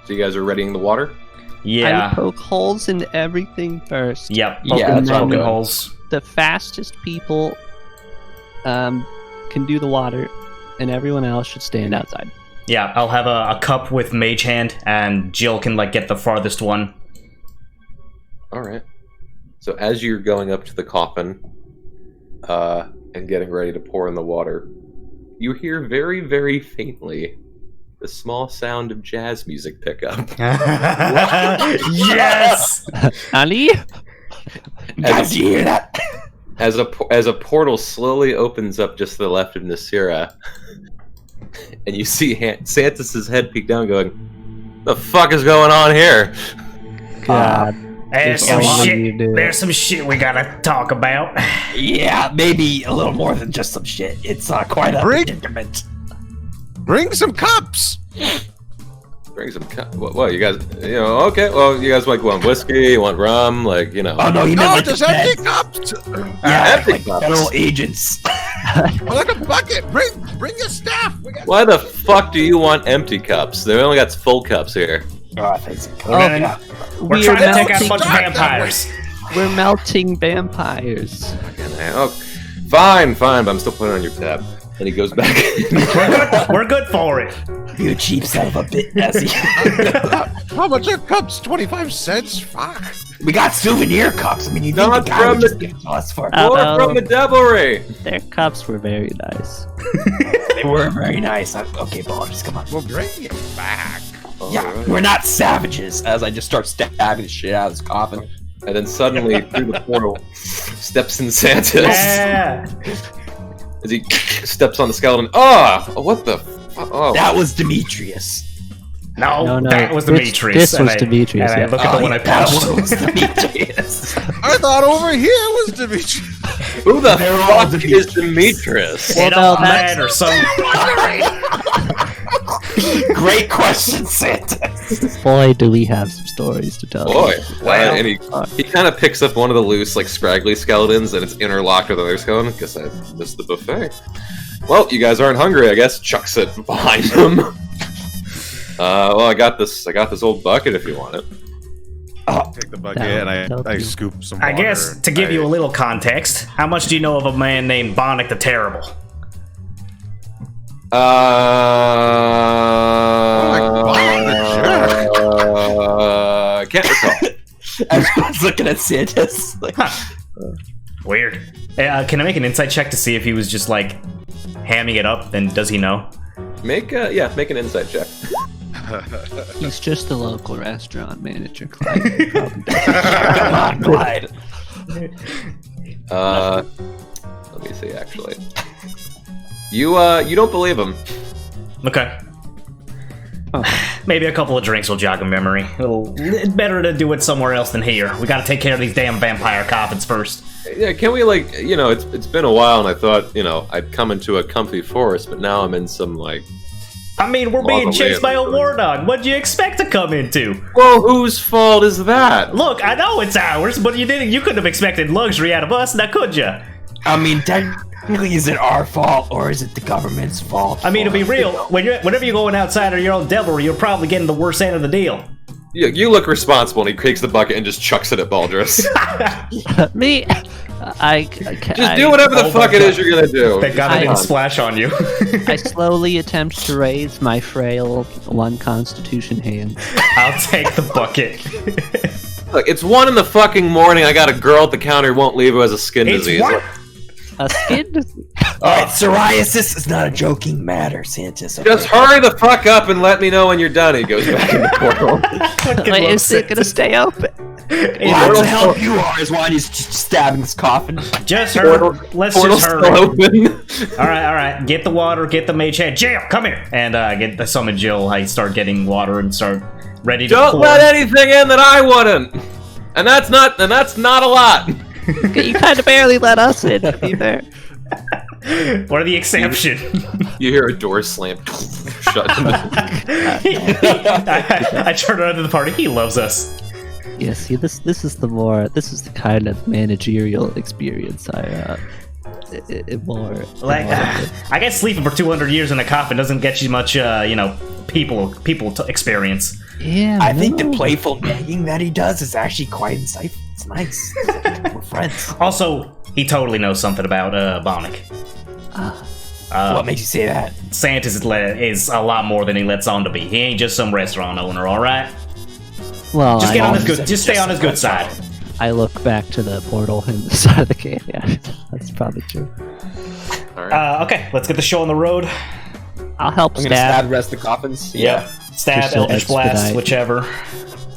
So you guys are readying the water? Yeah. I poke holes in everything first. Yep. Yeah, that's Poking what I'm doing. holes. The fastest people can do the water, and everyone else should stand outside. Yeah, I'll have a cup with mage hand, and Jill can get the farthest one. All right. So as you're going up to the coffin and getting ready to pour in the water, you hear very, very faintly the small sound of jazz music pick up. Yes! Ali? Guys, you hear that? As a portal slowly opens up just to the left of Nasira, and you see Santus's head peek down, going, "The fuck is going on here?" God. There's If some only shit. you knew. There's some shit we gotta talk about. Yeah, maybe a little more than just some shit. It's quite a Break- predicament. Bring some cups. Bring some. What you guys? Okay. Well, you guys want whiskey? You want rum? Oh no, he meant No, like just the empty beds. cups. Yeah, empty like cups. federal agents. Like a bucket. Bring your staff. We got- Why the fuck do you want empty cups? They only got full cups here. Oh, thanks. We're trying to take out a bunch of start that vampires. We're melting vampires. Oh, fine, but I'm still putting it on your tab. And he goes back. We're good for it. You cheap son of a bit, Nessie. How much are cups? 25 cents? Fuck. We got souvenir cups. I mean, you think Not the guy from would just give it to us for? More from the devilry. Their cups were very nice. They were very nice. Okay, Balders, come on. We'll bring it back. Yeah, we're not savages. As I just start stabbing the shit out of this coffin. And then suddenly, through the portal, steps in Santos. Yeah. As he steps on the skeleton. Oh, what the? Oh, That was Demetrius. No, No, that was this- Demetrius. this and was I- Demetrius, And I yeah. look at the one I That punched. was Demetrius. I thought over here was Dimitri. who the They're all fuck is Demetrius? It Well, don't that's- matter. Some Great question, Santa. Boy, do we have some stories to tell. Boy, Well, and he kind of picks up one of the loose, scraggly skeletons, and it's interlocked with another skeleton. Guess I missed the buffet. Well, you guys aren't hungry, I guess. Chucks it behind him. Well, I got this old bucket if you want it. Take the bucket That'll and help I you. scoop some I water. guess to give you a little context, how much do you know of a man named Bonnick the Terrible? Can't recall. Everyone's looking at Santa's. Weird. Can I make an insight check to see if he was just hamming it up? And does he know? Make an insight check. He's just the local restaurant manager, Clyde. Come on, Clyde. Let me see. Actually, you don't believe him. Okay. Maybe a couple of drinks will jog a memory. It's better to do it somewhere else than here. We gotta take care of these damn vampire coffins first. Yeah, can we it's been a while, and I thought I'd come into a comfy forest, but now I'm in some I mean, we're being Lava chased by a land. war dog. What'd you expect to come into? Well, whose fault is that? Look, I know it's ours, but you couldn't have expected luxury out of us, now could you? I mean, Is it our fault or is it the government's fault? I mean, to be real, whenever you're going outside of your own devil, you're probably getting the worst end of the deal. You look responsible, and he takes the bucket and just chucks it at Baldrus. Me, Just do whatever the fuck it is you're gonna do. Thank God I didn't splash on you. I slowly attempt to raise my frail one constitution hand. I'll take the bucket. Look, it's 1 in the fucking morning. I got a girl at the counter who won't leave who has a skin It's disease. what? A skin disease? Alright, psoriasis is not a joking matter, Santis. Okay? Just hurry the fuck up and let me know when you're done. He goes back in the portal. Wait, is it gonna stay open? Lots of help you are is why he's just stabbing his coffin. Just hurry. Let's Portal's just still hurry. open. All right. Get the water. Get the mage hand. Jill, come here. And get the summon Jill. I start getting water and start ready to Don't pour. let anything in that I wouldn't. And that's not a lot. You kind of barely let us in, to be fair. What are the exception? You hear a door slam shut. I turn around to the party. He loves us. Yeah, see, this is the kind of managerial experience more. Like, I guess sleeping for 200 years in a coffin doesn't get you much, people experience. Yeah, I think the no. playful nagging that he does is actually quite insightful. It's nice. We're friends. Also, he totally knows something about Bonnick. What makes you say that? Santis is a lot more than he lets on to be. He ain't just some restaurant owner, all right? Well, Just get on his just- good. Just stay on his good side. I look back to the portal in the side of the cave. Yeah, that's probably true. All right. Okay, let's get the show on the road. I'll help I'm gonna stab stab. the rest of the coffins. Yep. Stab, Just to Eldritch Blast, expedite. whichever.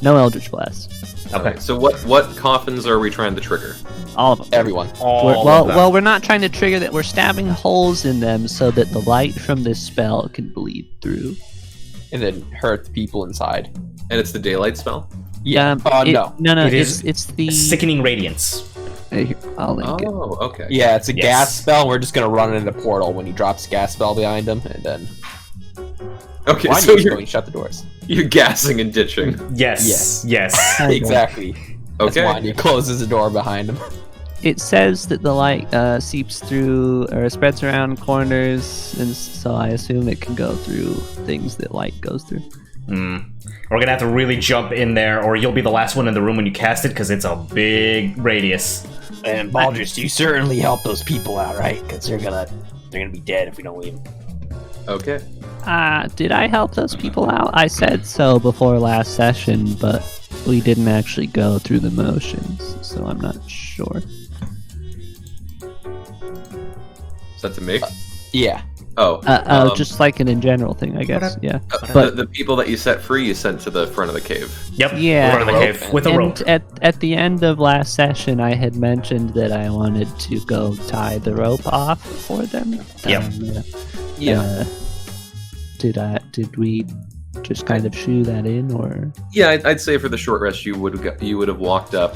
No Eldritch Blast. Okay. So what coffins are we trying to trigger? All of them. Everyone. All Well, of them. well, we're not trying to trigger that. We're stabbing holes in them so that the light from this spell can bleed through. And then hurt the people inside. And it's the daylight spell. Yeah. No. No. It is It's the. Sickening Radiance. Here, I'll link it. Oh, okay. Yeah, it's a Yes. gas spell. We're just gonna run it in the portal when he drops gas spell behind him, and then Okay. why So do you you're going shut the doors? you're gassing and ditching. Yes. Yes. Okay. Exactly. That's Okay. why he closes the door behind him. It says that the light seeps through or spreads around corners, and so I assume it can go through things that light goes through. We're gonna have to really jump in there, or you'll be the last one in the room when you cast it, because it's a big radius. And Baldrus, you certainly help those people out, right? Because they're gonna be dead if we don't leave them. Okay. Did I help those people out? I said so before last session, but we didn't actually go through the motions, so I'm not sure. Is that to me? Yeah. Oh. Just like an in general thing, I guess. Yeah. the, but- the people that you set free, you sent to the front of the cave. Yep. Yeah. In front of the Rope cave with a rope. And at the end of last session, I had mentioned that I wanted to go tie the rope off for them. Yep. Yeah. Did we just kind of shoe that in, or? Yeah, I'd say for the short rest, you would have walked up,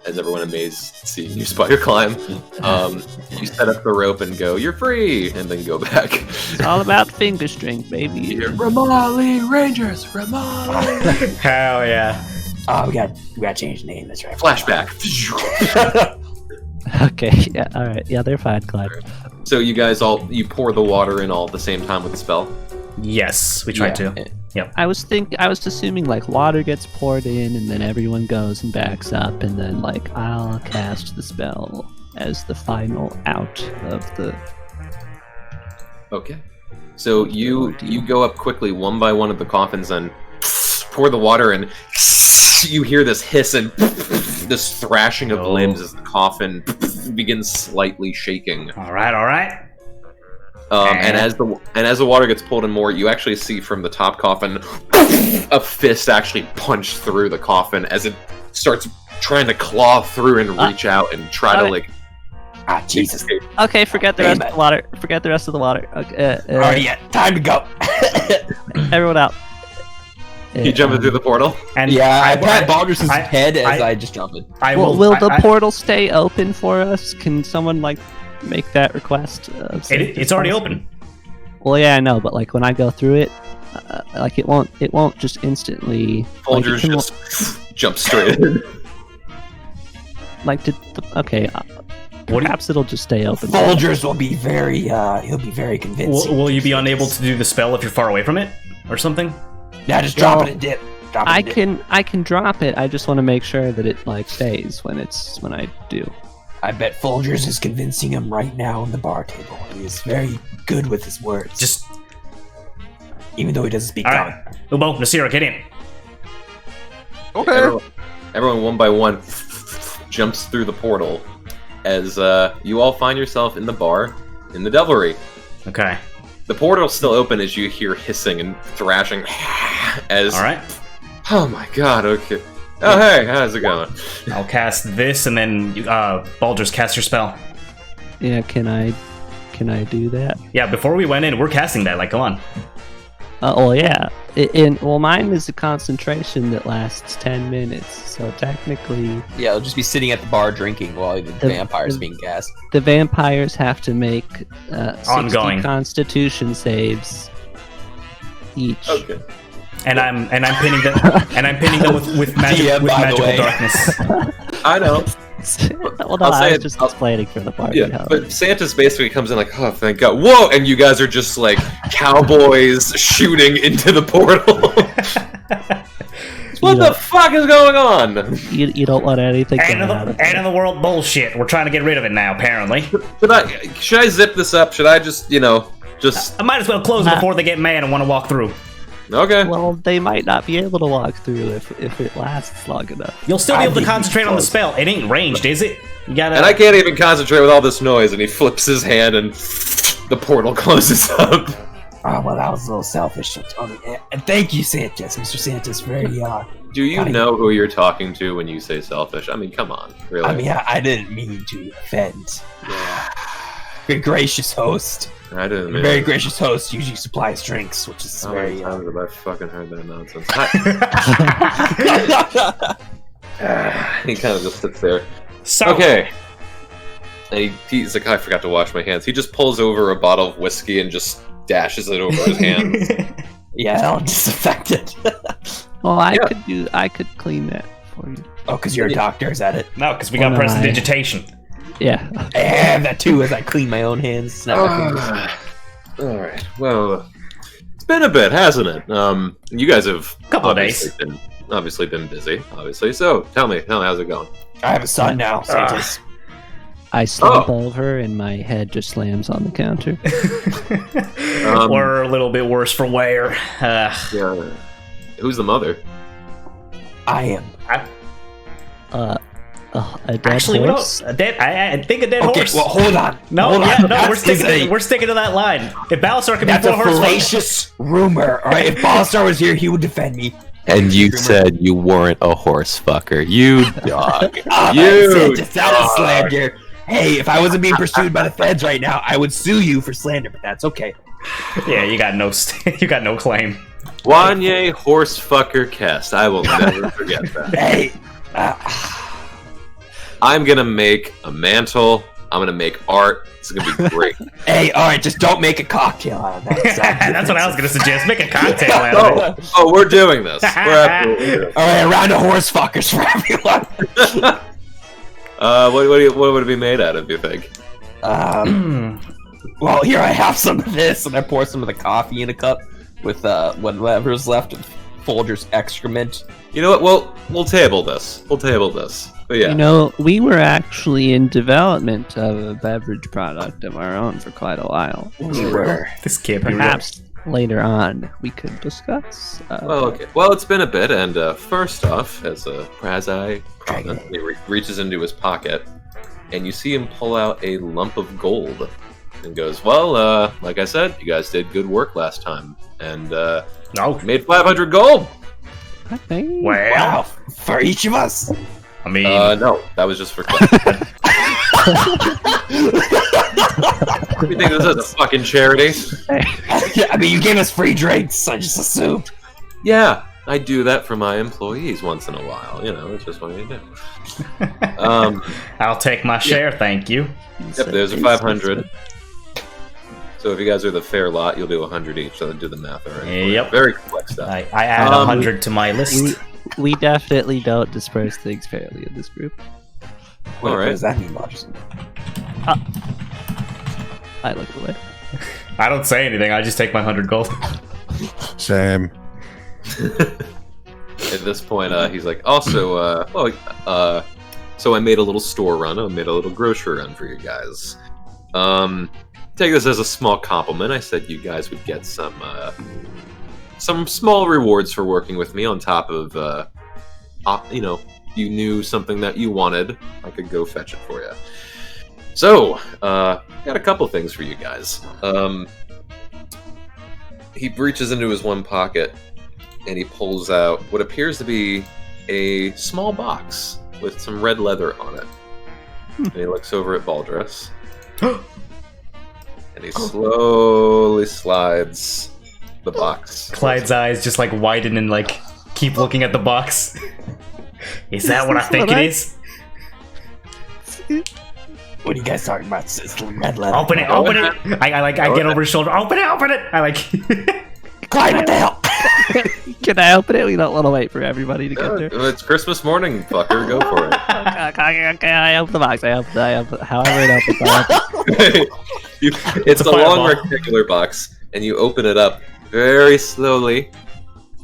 as everyone amazed seeing you spider climb. You set up the rope and go, "You're free," and then go back. It's all about finger strength, baby. You hear, Ramali Rangers, Ramali. Hell yeah. Oh, we got to change the name. That's right. Flashback. Okay. Yeah. All right. Yeah, they're fine, Clyde. So you guys you pour the water in all at the same time with the spell. Yes, we tried to. I was assuming like water gets poured in, and then everyone goes and backs up, and then like I'll cast the spell as the final out of the. Okay. So you go up quickly, one by one of the coffins, and pour the water, and you hear this hiss and this thrashing of limbs as the coffin begins slightly shaking. All right. And as the water gets pulled in more, you actually see from the top coffin a fist actually punch through the coffin as it starts trying to claw through and reach out and try to like. Ah, Jesus. Okay, forget the rest of the water. Forget the rest of the water. Okay, Alrighty, yeah. Time to go. everyone out. You jumping through the portal? And Yeah, I pat Baldrus' I- head as I- I just jump in. Will the portal stay open for us? Can someone like make that request? It's already open. Well, yeah, I know, but like when I go through it, like it won't just instantly. Folgers like, just jump straight in. okay. Perhaps it'll just stay open. Folgers will be very, he'll be very convincing. Will you be unable to do the spell if you're far away from it, or something? Yeah, just drop it and dip. Drop it I and dip. can drop it. I just want to make sure that it like stays when I do. I bet Folgers is convincing him right now on the bar table. He is very good with his words. Just even though he doesn't speak all common. right. Ubo, Nasira, get in. Okay. Everyone one by one jumps through the portal as you all find yourself in the bar in the Devilry. Okay. The portal's still open as you hear hissing and thrashing as... All right. Oh my god, okay. Oh hey, how's it going? I'll cast this, and then Baldur's cast your spell. Yeah, can I do that? Yeah, before we went in, we're casting that. Like, come on. Well, yeah. Well, mine is a concentration that lasts 10 minutes, so technically Yeah, I'll just be sitting at the bar drinking while the vampire's being cast. the vampires have to make 60 Ongoing. Constitution saves each. Okay. And I'm pinning them. And I'm pinning them with Yeah, by the magical way. darkness. I know. Well, no, I'll say I was it- just I'll- explaining for the party. Yeah, how- but Santa's basically comes in like, oh, thank God. Whoa! And you guys are just like cowboys shooting into the portal. What the fuck is going on? you don't want anything to End happen. of the world bullshit. We're trying to get rid of it now, apparently. Should I zip this up? Should I just, just... I might as well close it before they get mad and want to walk through. Okay. Well, they might not be able to walk through if it lasts long enough. You'll still be able to think concentrate on the close. spell. It ain't ranged, is it? You gotta. And I can't even concentrate with all this noise, and he flips his hand and the portal closes up. Oh, well, that was a little selfish. And thank you, Sanchez. Mr. Sanchez, very, Do you know who you're talking to when you say selfish? I mean, come on, really? I mean, I didn't mean to offend. Good gracious host. I didn't mean Very gracious host usually supplies drinks, which is How many very... times have I fucking heard that nonsense? He kind of just sits there. So, Okay. And he's like, I forgot to wash my hands. He just pulls over a bottle of whiskey and just dashes it over his hands. Yeah, I'll disinfect it. Well, I Yeah. could clean that for you. Oh, because you're a doctor, is that it? No, because we got Well, no, prestidigitation. Yeah. I have that too, as I clean my own hands. Snap my fingers. All right. Well, it's been a bit, hasn't it? You guys have Couple of days. obviously been busy, obviously. So tell me, how's it going? I have a son now, Sanchez. I slump over and my head just slams on the counter. Or a little bit worse for wear. Yeah. Who's the mother? I am. A dead Actually, horse. no, a dead. I think a dead Okay, horse. well, hold on. no, Hold yeah, on. no, That's we're sticking to that line. If Balasar can be That's full a horse, fallacious rumor, alright? If Balasar was here, he would defend me. And you said you weren't a horse fucker. You dog. Oh, You Sanchez, that was dog. slander. Hey, if I wasn't being pursued by the feds right now, I would sue you for slander, but that's okay. yeah, you got no, you got no claim. Wanye horse fucker Kest. I will never forget that. Hey, I'm gonna make a mantle. I'm gonna make art. It's gonna be great. hey, alright, just don't make a cocktail out of that. That's what I was gonna suggest. Make a cocktail out of it. Oh, we're doing this. We're absolutely doing this. Alright, a round of horse fuckers for everyone. What would it be made out of, you think? Well, here I have some of this, and I pour some of the coffee in a cup with whatever's left of Folger's excrement. You know what? We'll table this. But yeah. You know, we were actually in development of a beverage product of our own for quite a while. We were. This kid, Perhaps later on we could discuss. Well, okay. Well, it's been a bit, and first off, as I promised, he reaches into his pocket, and you see him pull out a lump of gold, and goes, "Well, like I said, you guys did good work last time, and no, made 500 gold." I think. well, Wow, for each of us. I mean, No, that was just for class. You think this is a fucking charity? Yeah, I mean, you gave us free drinks. I just assumed. Yeah, I do that for my employees once in a while. You know, it's just what you do. I'll take my share, thank you. Yep, there's a 500. So if you guys are the fair lot, you'll do 100 each. So do the math already. Yep. Very complex stuff. I add 100 to my list. We definitely don't disperse things fairly in this group. All right. What does that mean, Rogers? I look away. I don't say anything. I just take my 100 gold. Same. At this point, he's like, also, so I made a little store run. I made a little grocery run for you guys. Take this as a small compliment. I said you guys would get some small rewards for working with me on top of, you knew something that you wanted. I could go fetch it for you. So, got a couple things for you guys. He reaches into his one pocket and he pulls out what appears to be a small box with some red leather on it. And he looks over at Baldress. And he slowly slides the box. Clyde's eyes just like widen and like keep looking at the box. Is that what I think it is? What are you guys talking about? It's red leather. Open it! I get over his shoulder. Open it! I like. Clyde, what the hell? Can I open it? We don't want to wait for everybody to get there. It's Christmas morning, fucker. Go for it. Okay, I open the box. I open it. However it opens, I open it. It's a long fireball. rectangular box, and you open it up very slowly,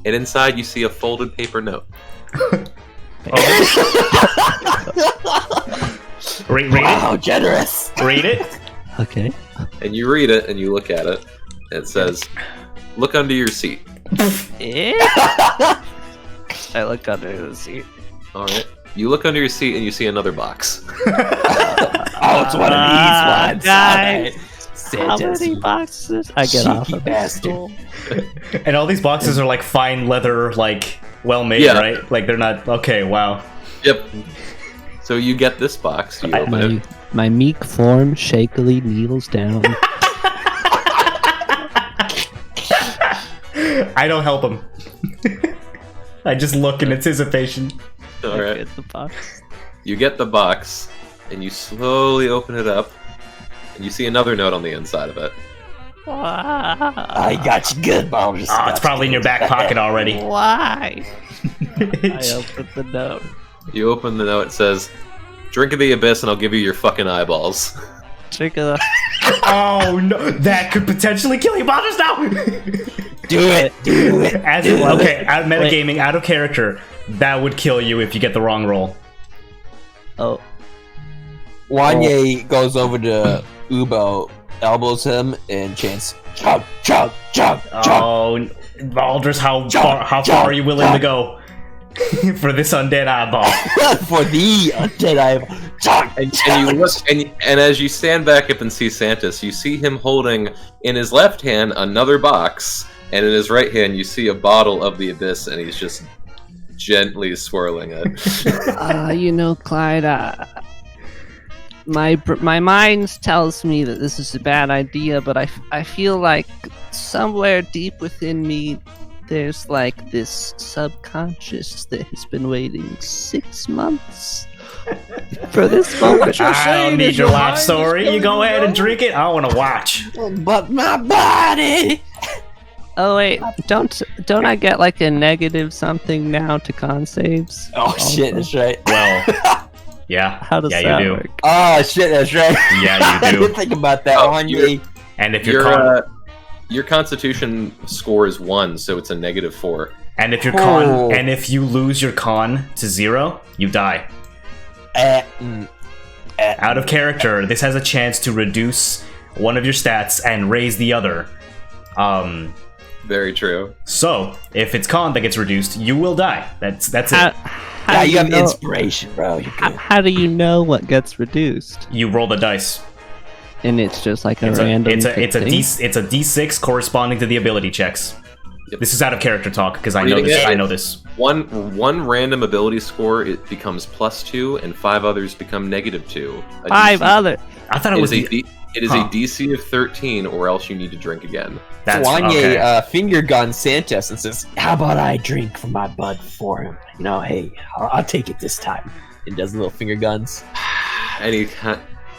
and inside you see a folded paper note. Read Wow, generous. it. Read it. Okay. And you read it, and you look at it, and it says, "Look under your seat." I look under the seat. All right. You look under your seat, and you see another box. Oh, it's one of these ones. Guys. How Santa's many boxes? I get off cheeky of bastard. school. And all these boxes are like fine leather, like well made, Yeah. right? Like they're not. Okay, wow. Yep. So you get this box. You open it. My meek form shakily kneels down. I don't help him. I just look in anticipation. All right. Get the box. You get the box, and you slowly open it up, and you see another note on the inside of it. I got you good, Mom. Oh, it's probably in your back pocket already. Why? I opened the note. You open the note. It says, "Drink of the abyss, and I'll give you your fucking eyeballs." Drink of the. Oh no, that could potentially kill you, Baldur's now. Do it. As in, okay, out of metagaming, out of character, that would kill you if you get the wrong roll. Oh. Wanye goes over to Ubo, elbows him, and chants, "Chug, chug, chug, chug." Oh, Baldur's, how far are you willing to go for this undead eyeball? For the undead eyeball. Chug, And you look, and as you stand back up and see Santis, you see him holding in his left hand another box, and in his right hand you see a bottle of the abyss, and he's just gently swirling it. Clyde, my mind tells me that this is a bad idea, but I feel like somewhere deep within me there's like this subconscious that has been waiting 6 months for this moment. I don't need your life story. You go ahead and drink it. I want to watch. But my body. Oh wait, don't I get like a negative something now to con saves? Oh shit, that's right. Well, yeah. How does yeah, that you do. work? Oh shit, that's right. Yeah, you I do. didn't think about that. Oh, Wanye. And if you're Your Constitution score is 1, so it's a -4. and if your Oh. and if you lose your con to 0, you die. Out of character, this has a chance to reduce one of your stats and raise the other. Very true. So if it's con that gets reduced, you will die. That's it. How Yeah, do you have know- inspiration, bro. You're good. How do you know what gets reduced? You roll the dice. And it's just like a It's random. it's a thing? D6 corresponding to the ability checks. Yep. This is out of character talk because I know Reading this. it, I know this. One random ability score, it becomes +2, and 5 others become -2. A 5 DC other. I thought it was It is Huh. a DC of 13, or else you need to drink again. that's Wanye okay. finger guns Santos and says, How about I drink from my bud for him? Hey, I'll take it this time. and does little finger guns. And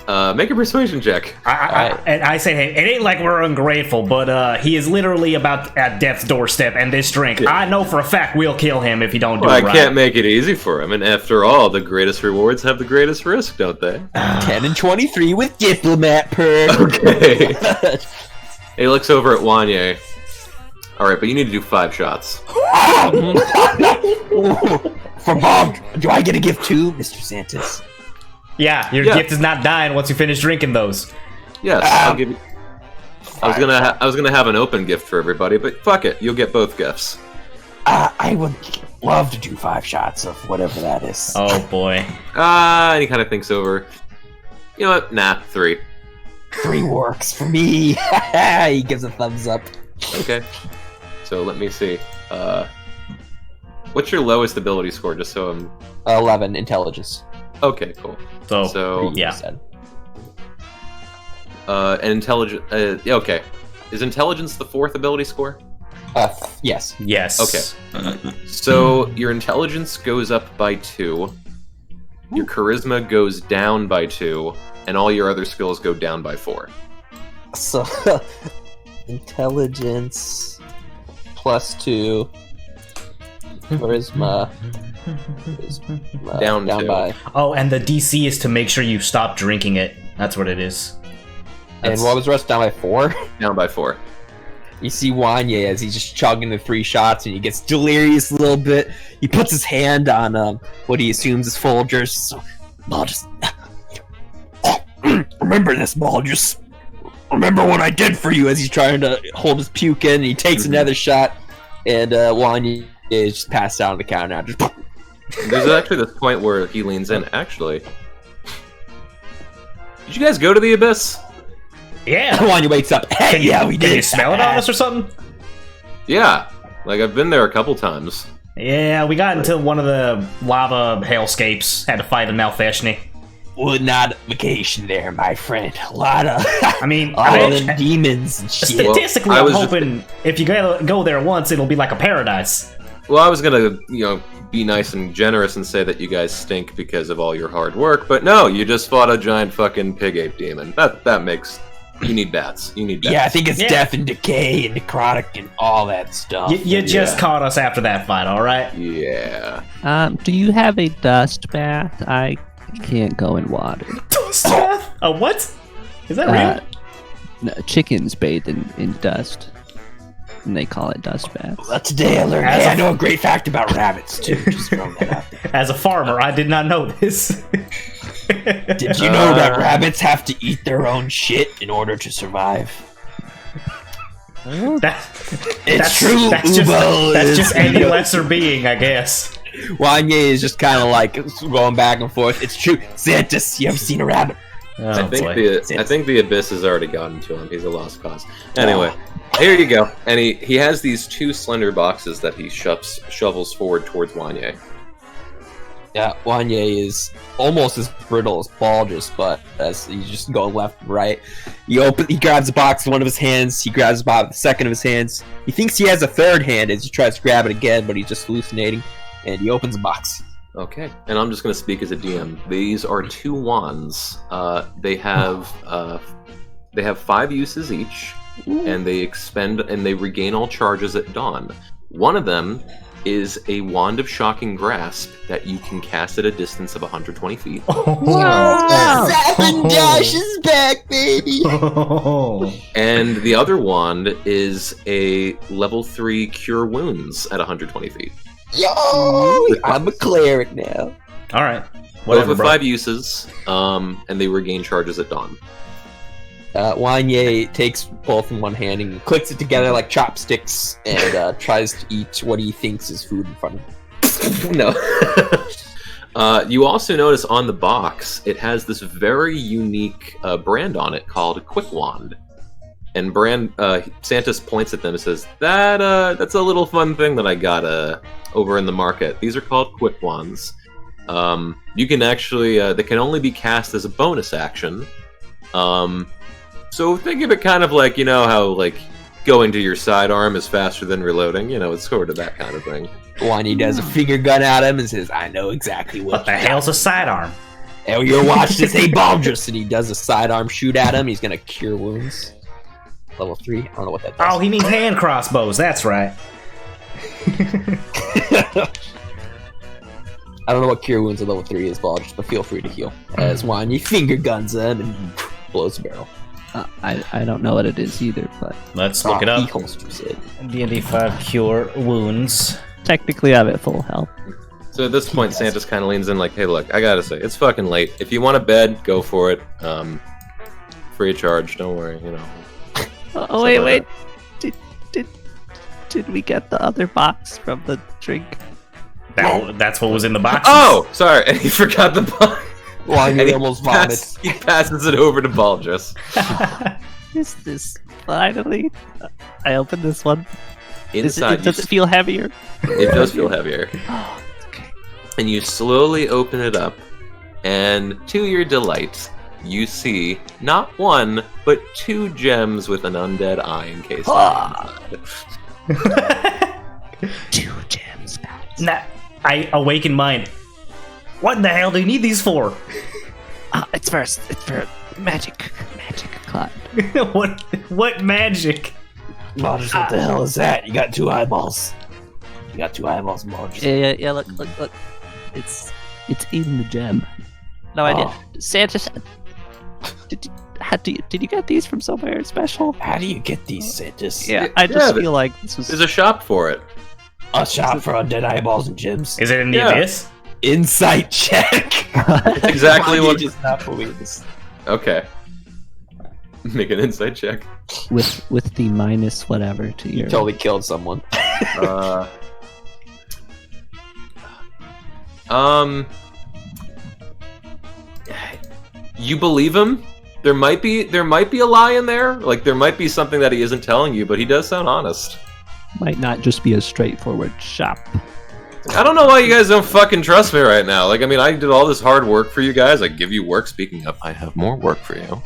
Make a persuasion check. And I say, hey, it ain't like we're ungrateful, but he is literally about at death's doorstep, and this drink, I know for a fact we'll kill him if he don't do Well, it right. I can't make it easy for him, and after all, the greatest rewards have the greatest risk, don't they? 10 and 23 with diplomat perk. Okay. He looks over at Wanye. Alright, but you need to do 5 shots. For Bob, do I get a gift too, Mr. Santos? Yeah, your gift is not dying once you finish drinking those. Yes, I'll give you... I was gonna have an open gift for everybody, but fuck it, you'll get both gifts. I would love to do 5 shots of whatever that is. Oh boy. And he kind of thinks over. You know what? Nah, 3. 3 works for me. He gives a thumbs up. Okay. So let me see. What's your lowest ability score? Just so I'm 11 intelligence. okay. Cool. So yeah. Said. And intelligence. Okay. Is intelligence the 4th ability score? Yes. Yes. Okay. So your intelligence goes up by 2. Your charisma goes down by 2, and all your other skills go down by 4. So, intelligence +2. Charisma. Down down 2. by. Oh, and the DC is to make sure you stop drinking it. That's what it is. And what was the rest? Down by 4? Down by 4. You see Wanye as he's just chugging the 3 shots and he gets delirious a little bit. He puts his hand on what he assumes is Folgers. So, Just remember this, Ball. Just remember what I did for you. as he's trying to hold his puke in, and he takes another shot, and Wanye is just passed out on the counter now. Just There's actually this point where he leans in. Actually, did you guys go to the abyss? Yeah. Wanye wakes up. Hey, yeah, we Can did. you smell it on us or something? Yeah, like I've been there a couple times. Yeah, we got into one of the lava hellscapes. Had to fight a Malfeshni. Well, not vacation there, my friend. A lot of I mean, all them demons and shit. statistically, Well, I I'm was just- hoping if you go there once, it'll be like a paradise. Well, I was gonna, be nice and generous and say that you guys stink because of all your hard work, but no, you just fought a giant fucking pig ape demon. That makes you need bats. You need bats. Yeah, I think it's Yeah. death and decay and necrotic and all that stuff. You just caught us after that fight, all right? Yeah. Do you have a dust bath? I can't go in water. A what? Is that real? No, chickens bathe in dust, and they call it dust baths. Well, today I learned. As Hey, a- I know a great fact about rabbits too. Just throwing that out there. As a farmer, I did not know this. Did you know that rabbits have to eat their own shit in order to survive? It's true. That's Ubo that's is- just any lesser being, I guess. Wanye is just kind of like going back and forth. It's true. Santos, you ever seen a rabbit? Oh, I think boy. the abyss has already gotten to him. He's a lost cause. Anyway, here you go. And he has these 2 slender boxes that he shovels forward towards Wanye. Yeah, Wanye is almost as brittle as Baldrus, but as he's just going left and right. He grabs a box with one of his hands. He grabs a box with the second of his hands. He thinks he has a third hand as he tries to grab it again, but he's just hallucinating. And he opens a box. Okay, and I'm just going to speak as a DM. These are 2 wands. They have 5 uses each, and they expend and they regain all charges at dawn. One of them is a wand of shocking grasp that you can cast at a distance of 120 feet. Seven Josh's back, baby! And the other wand is a level 3 cure wounds at 120 feet. Yo! I'm a cleric now. All right. Both Whatever, with bro. 5 uses, and they regain charges at dawn. Wanye takes both in one hand and clicks it together like chopsticks and tries to eat what he thinks is food in front of him. No. You also notice on the box, it has this very unique brand on it called Quick Wand. And Santos points at them and says, that's a little fun thing that I got over in the market. These are called Quick Wands. You can actually, they can only be cast as a bonus action. So think of it kind of like, how like going to your sidearm is faster than reloading. It's sort of that kind of thing. Wanye does a finger gun at him and says, I know exactly What the hell's a sidearm? And you're watch this. Hey, Baldrus, and he does a sidearm shoot at him. He's gonna cure wounds. Level 3. I don't know what that does. Oh, he means hand crossbows. That's right. I don't know what cure wounds at level 3 is, Baldrus, but feel free to heal. As Wanye finger guns him and blows the barrel. I don't know what it is either, but Let's look it He up. holsters it. D&D 5 cure wounds. technically I'm at full health. So at this point, Santa's kind of leans in like, hey, look, I gotta say, it's fucking late. If you want a bed, go for it. Free of charge, don't worry, you know. Oh wait. Did we get the other box from the drink? That's what was in the box. Oh, sorry, and he forgot the box. Wanye almost vomits. He passes it over to Baldrus. Is this finally? I opened this one. Inside, Does it feel heavier? it does feel heavier. Oh, okay. And you slowly open it up, and to your delight, you see not one, but 2 gems with an undead eye encased inside. 2 gems. Nah, I awaken mind. What the hell do you need these for? It's for magic cloud. what magic? Baldrus, what the hell is that? You got 2 eyeballs. You got 2 eyeballs, Baldrus. Yeah. Look. It's in the gem. No idea. Santa. Did you get these from somewhere special? How do you get these, Santas? Yeah, I just yeah, feel like this was. There's a shop for it. A shop for undead eyeballs and gems. Is it in the Yeah. abyss? Insight check. That's exactly Why what. you just not believe this? Okay. Make an insight check. with the minus whatever to You your. totally killed someone. You believe him? There might be a lie in there. Like there might be something that he isn't telling you, but he does sound honest. Might not just be a straightforward shop. I don't know why you guys don't fucking trust me right now. Like I mean, I did all this hard work for you guys. I give you work. Speaking of, I have more work for you.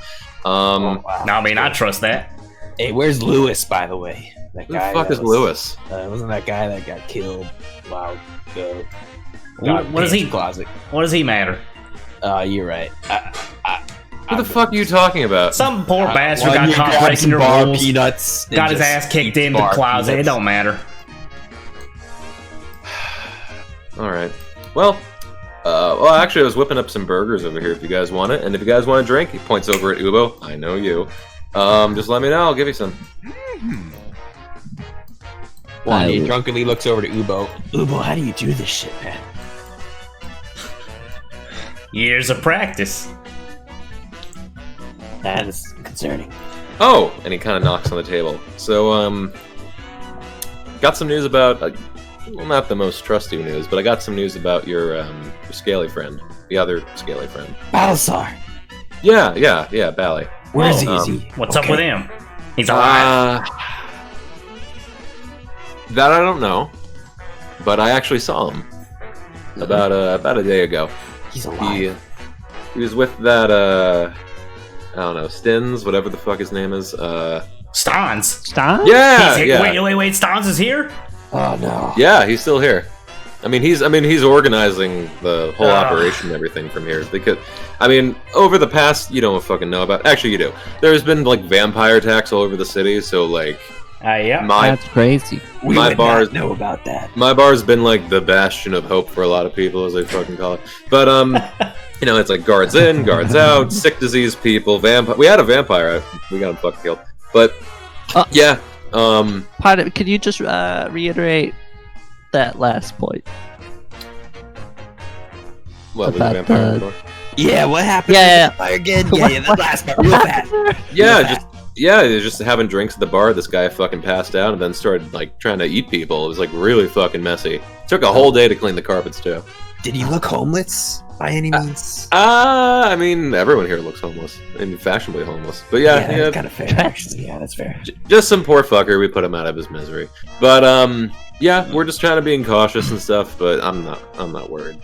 Wow. No, I mean I trust that. Hey, where's Lewis, by the way? That Who the guy fuck that is was- Lewis? Wasn't that guy that got killed a while ago? What does he? Closet. What does he matter? You're right. Who the fuck are you talking about? Some poor bastard Well, got you caught grabbed breaking some the bar rules. peanuts. and Got his just ass kicked eats in the bar closet. It peanuts. don't matter. All right. Well, actually, I was whipping up some burgers over here if you guys want it. And if you guys want a drink, he points over at Ubo. I know you. Just let me know. I'll give you some. Wanye drunkenly looks over to Ubo. Ubo, how do you do this shit, man? Years of practice. That is concerning. Oh, and he kind of knocks on the table. So, got some news about, well, not the most trusty news, but I got some news about your scaly friend, the other scaly friend. Balasar, Yeah, Bally. where's Whoa. he? What's up with him? He's alive. That I don't know, but I actually saw him about a day ago. He's alive. He was with that I don't know, Stins, whatever the fuck his name is. Stans. Stop. Yeah, He's here. yeah. Wait. Stans is here. Oh no. Yeah, he's still here. He's organizing the whole operation and everything from here. Because, over the past, you don't fucking know about. Actually, you do. There's been like vampire attacks all over the city. So like, Yeah. That's crazy. We My would bars- not know about that. my bar's been like the bastion of hope for a lot of people, as they fucking call it. But it's like guards in, guards out, sick disease people, vampire. We had a vampire. We got him fucking killed. But yeah. Pardon, could you just reiterate that last point? What was a About vampire the- before? Yeah, what happened? Yeah. Fire again. Yeah, that last part real fast. Yeah, just having drinks at the bar. This guy fucking passed out and then started like trying to eat people. It was like really fucking messy. Took a whole day to clean the carpets too. Did he look homeless by any means? Everyone here looks homeless. Fashionably homeless. But yeah, that's kind of fair. Actually, yeah, that's fair. just some poor fucker. We put him out of his misery. But yeah, we're just trying to be cautious and stuff. But I'm not worried.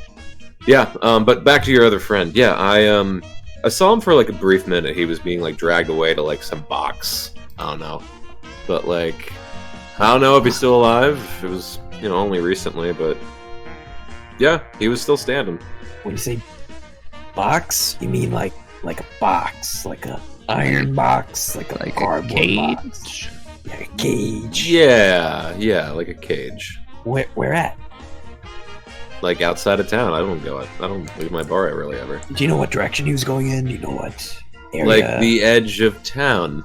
Yeah. But back to your other friend. Yeah, I saw him for like a brief minute. He was being like dragged away to like some box. I don't know, but like I don't know if he's still alive. It was only recently, but yeah, he was still standing. When you say box? You mean like a box, like a iron box, like a cardboard cage? box? Yeah, a cage. Yeah, like a cage. Where at? Like outside of town. I don't leave my bar really ever. Do you know what direction he was going in? Do you know what area? Like the edge of town.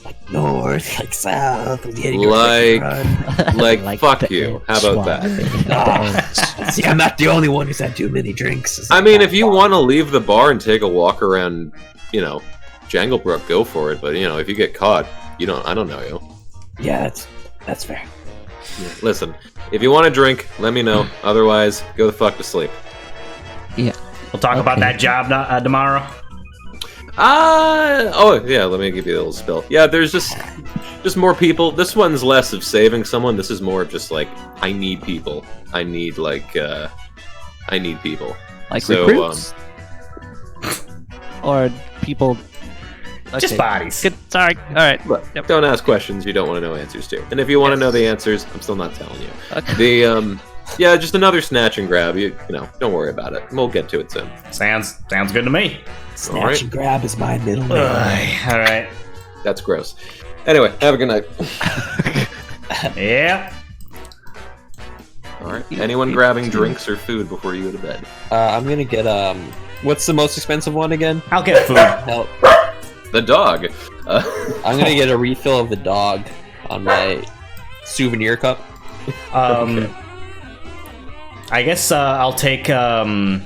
Like north, like south. Was he heading Like- run? Like fuck you. How about that? Ah, see, I'm not the only one who's had too many drinks. It's I like mean, that if you far. want to leave the bar and take a walk around, Janglebrook, go for it. But if you get caught, I don't know you. Yeah, that's fair. Listen, if you want to drink, let me know. Otherwise, go the fuck to sleep. We'll talk about that job tomorrow. Oh yeah, let me give you a little spill. Yeah, there's just more people. This one's less of saving someone. This is more of just like I need people. I need people. Like So, recruits? Or people... Just bodies. Good. Sorry. All right. Look, Yep. don't ask questions you don't want to know answers to. And if you want to know the answers, I'm still not telling you. Okay. Yeah, just another snatch and grab. Don't worry about it. We'll get to it soon. Sounds good to me. Snatch Alright. and grab is my middle name. All right. That's gross. Anyway, have a good night. Yeah. All right. Anyone grabbing drinks or food before you go to bed? I'm gonna get what's the most expensive one again? I'll get food. Help. The dog. I'm gonna get a refill of the dog on my souvenir cup. I guess I'll take the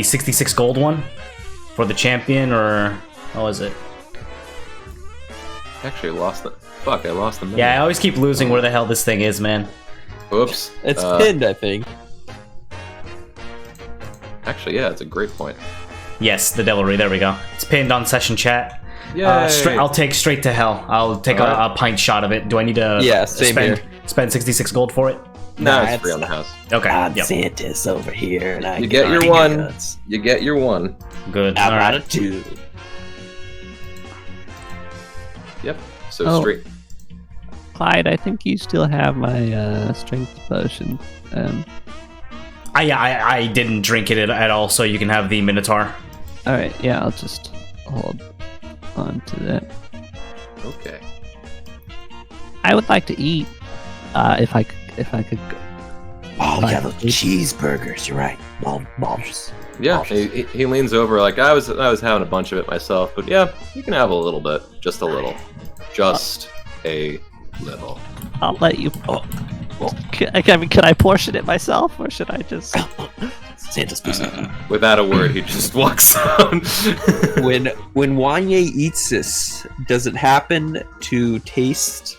66 gold one for the champion, or what was it? Actually, I lost the. Fuck, I lost the. Yeah, I always keep losing where the hell this thing is, man. Oops. It's pinned, I think. Actually, yeah, it's a great point. Yes, the Devilry. There we go. It's pinned on session chat. Yeah. I'll take straight to hell. I'll take Alright. a pint shot of it. Do I need to Yeah, same spend 66 gold for it? No, Nah, it's free on the house. Okay. I'm Yep. Santa's over here, and I You get your one. You get your one. Good. I'm All out right. of two. Yep. So Oh. straight. Clyde, I think you still have my strength potion. I didn't drink it at all, so you can have the Minotaur. All right. Yeah, I'll just hold on to that. Okay. I would like to eat. If I could. Oh, Like- yeah, those cheeseburgers. You're right. Balls. Yeah. He leans over like I was having a bunch of it myself, but yeah, you can have a little bit, just a little, just a little. I'll let you. Can I portion it myself, or should I just? Santa's pussy. Without a word, he just walks on. When Wanye eats this, does it happen to taste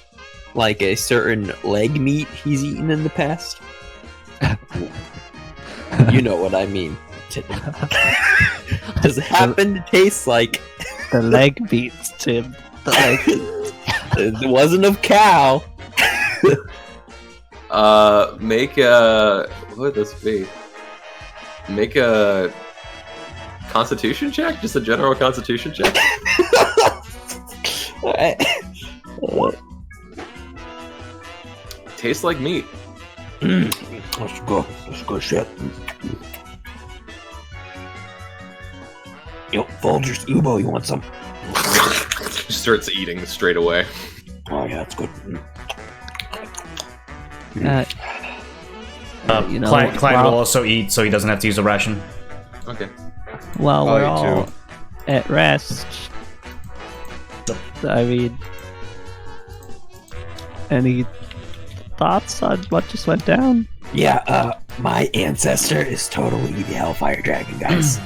like a certain leg meat he's eaten in the past? You know what I mean. Does it happen to taste like The leg beats, Tim. The leg. it wasn't of cow? Make a what would this be? Make a Constitution check, just a general Constitution check. Tastes like meat. Let's go. Shit. Yo, Folgers, Ubo, you want some? Starts eating straight away. Oh, yeah, that's good. You know, Clyde while- will also eat, so he doesn't have to use a ration. Okay. While we're I'll eat all too. at rest, I mean, any thoughts on what just went down? Yeah, my ancestor is totally the Hellfire Dragon, guys.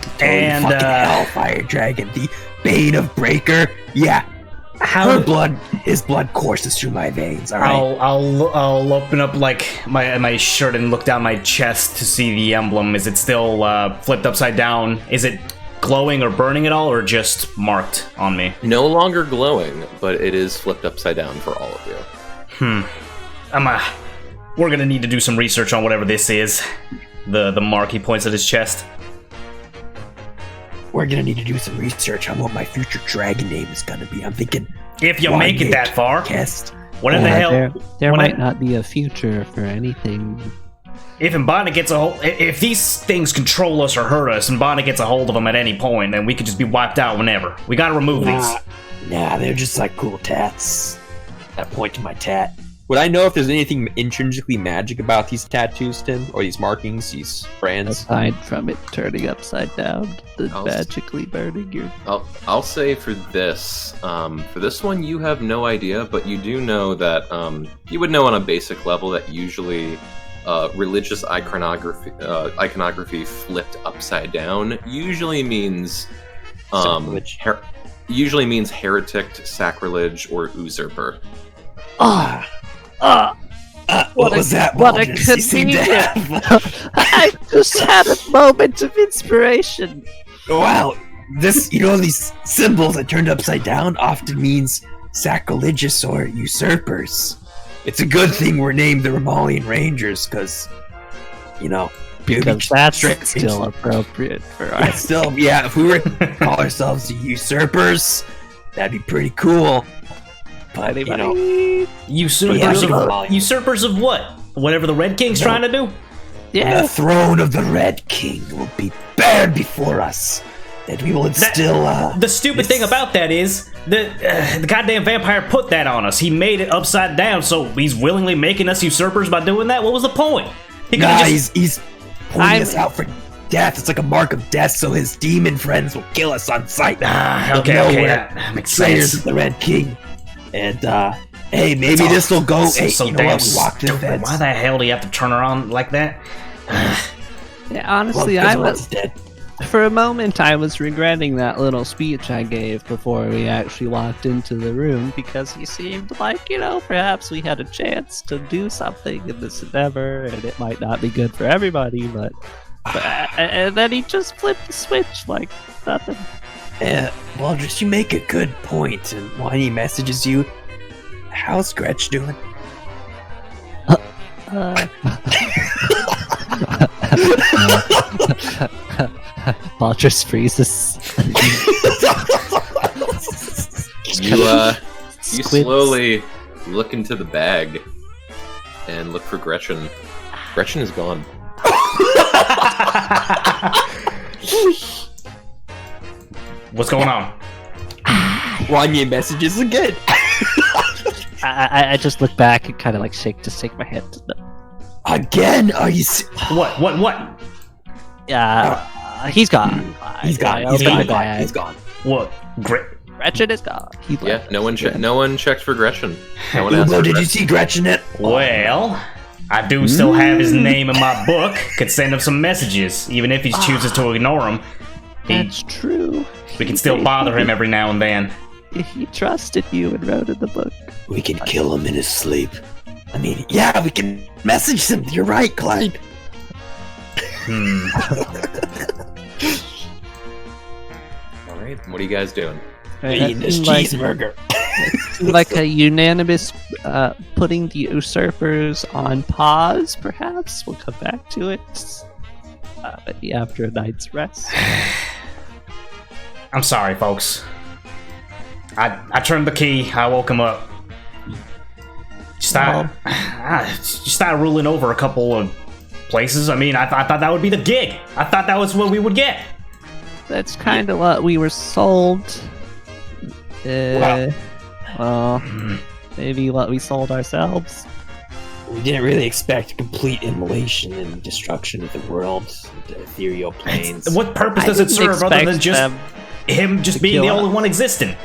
Totally And, fucking Hellfire Dragon, the Bane of Breaker. Yeah, his blood courses through my veins. All right. I'll open up like my shirt and look down my chest to see the emblem. Is it still flipped upside down? Is it glowing or burning at all, or just marked on me? No longer glowing, but it is flipped upside down for all of you. We're gonna need to do some research on whatever this is. The mark, he points at his chest. We're gonna need to do some research on what my future dragon name is gonna be. I'm thinking. If you make it that far, Guest. what in the hell? There when might I- not be a future for anything. if Mbana gets a hold, if these things control us or hurt us, and Mbana gets a hold of them at any point, then we could just be wiped out whenever. We gotta remove these. Nah, they're just like cool tats. I point to my tat. Would I know if there's anything intrinsically magic about these tattoos, Tim, or these markings, these brands? Aside from it turning upside down, the I'll- magically burning your. I'll say for this one you have no idea, but you do know that you would know on a basic level that usually religious iconography flipped upside down usually means Sacrilege. usually means heretic, sacrilege, or usurper. What was that? What a Waldrus? You seem to convenient! have- I just had a moment of inspiration. Wow, these symbols that turned upside down often means sacrilegious or usurpers. It's a good thing we're named the Romalian Rangers, because, Because that's straight- still appropriate for Yeah, our. still, yeah, if we were to call ourselves the usurpers, that'd be pretty cool. But, Usurpers Yeah, of usurpers of what? Whatever the Red King's trying to do. Yeah, the throne of the Red King will be bared before us, and we will instill, The stupid thing about that is the goddamn vampire put that on us. He made it upside down, so he's willingly making us usurpers by doing that. What was the point? He could've Nah, just- he's pointing us out for death. It's like a mark of death, so his demon friends will kill us on sight. okay, They'll know okay, we're that makes traitors sense. of the Red King. And, hey, maybe this will go. Hey, So you know damn what? We walked in stupid. fence. Why the hell do you have to turn her on like that? yeah, honestly, Well, I because was. one's dead. For a moment, I was regretting that little speech I gave before we actually walked into the room because he seemed like, perhaps we had a chance to do something in this endeavor, and it might not be good for everybody, but and then he just flipped the switch like nothing. Waldrus, you make a good point, and when he messages you, how's Gretch doing? Baldrus freezes. You Squids. slowly look into the bag and look for Gretchen. Gretchen is gone. What's going on? Wanye messages again. I just look back and kind of like shake my head. Again? Are you? What? Yeah, he's gone. He's gone. I He's opened gone. the bag. He's gone. What? Great. Gretchen is gone. He Yeah, left. no one checked for Gretchen. No one asked Ubo, for did you Gretchen. see Gretchen yet? Well, I do still have his name in my book. Could send him some messages, even if he chooses to ignore them. That's true. We can still bother him every now and then. He trusted you and wrote in the book. We can kill him in his sleep. I mean, yeah, we can message him. You're right, Clyde. Hmm. All right, what are you guys doing? Eating this Like- cheeseburger. like a unanimous putting the usurpers on pause, perhaps. We'll come back to it maybe after a night's rest. I'm sorry, folks. I turned the key. I woke him up. Just started ruling over a couple of places. I mean, I thought that would be the gig. I thought that was what we would get. That's kind of what we were sold. Wow. Well, maybe what we sold ourselves. We didn't really expect complete immolation and destruction of the world, the ethereal planes. What purpose I does it didn't serve other than expect just them him just to being the kill only us. one existing?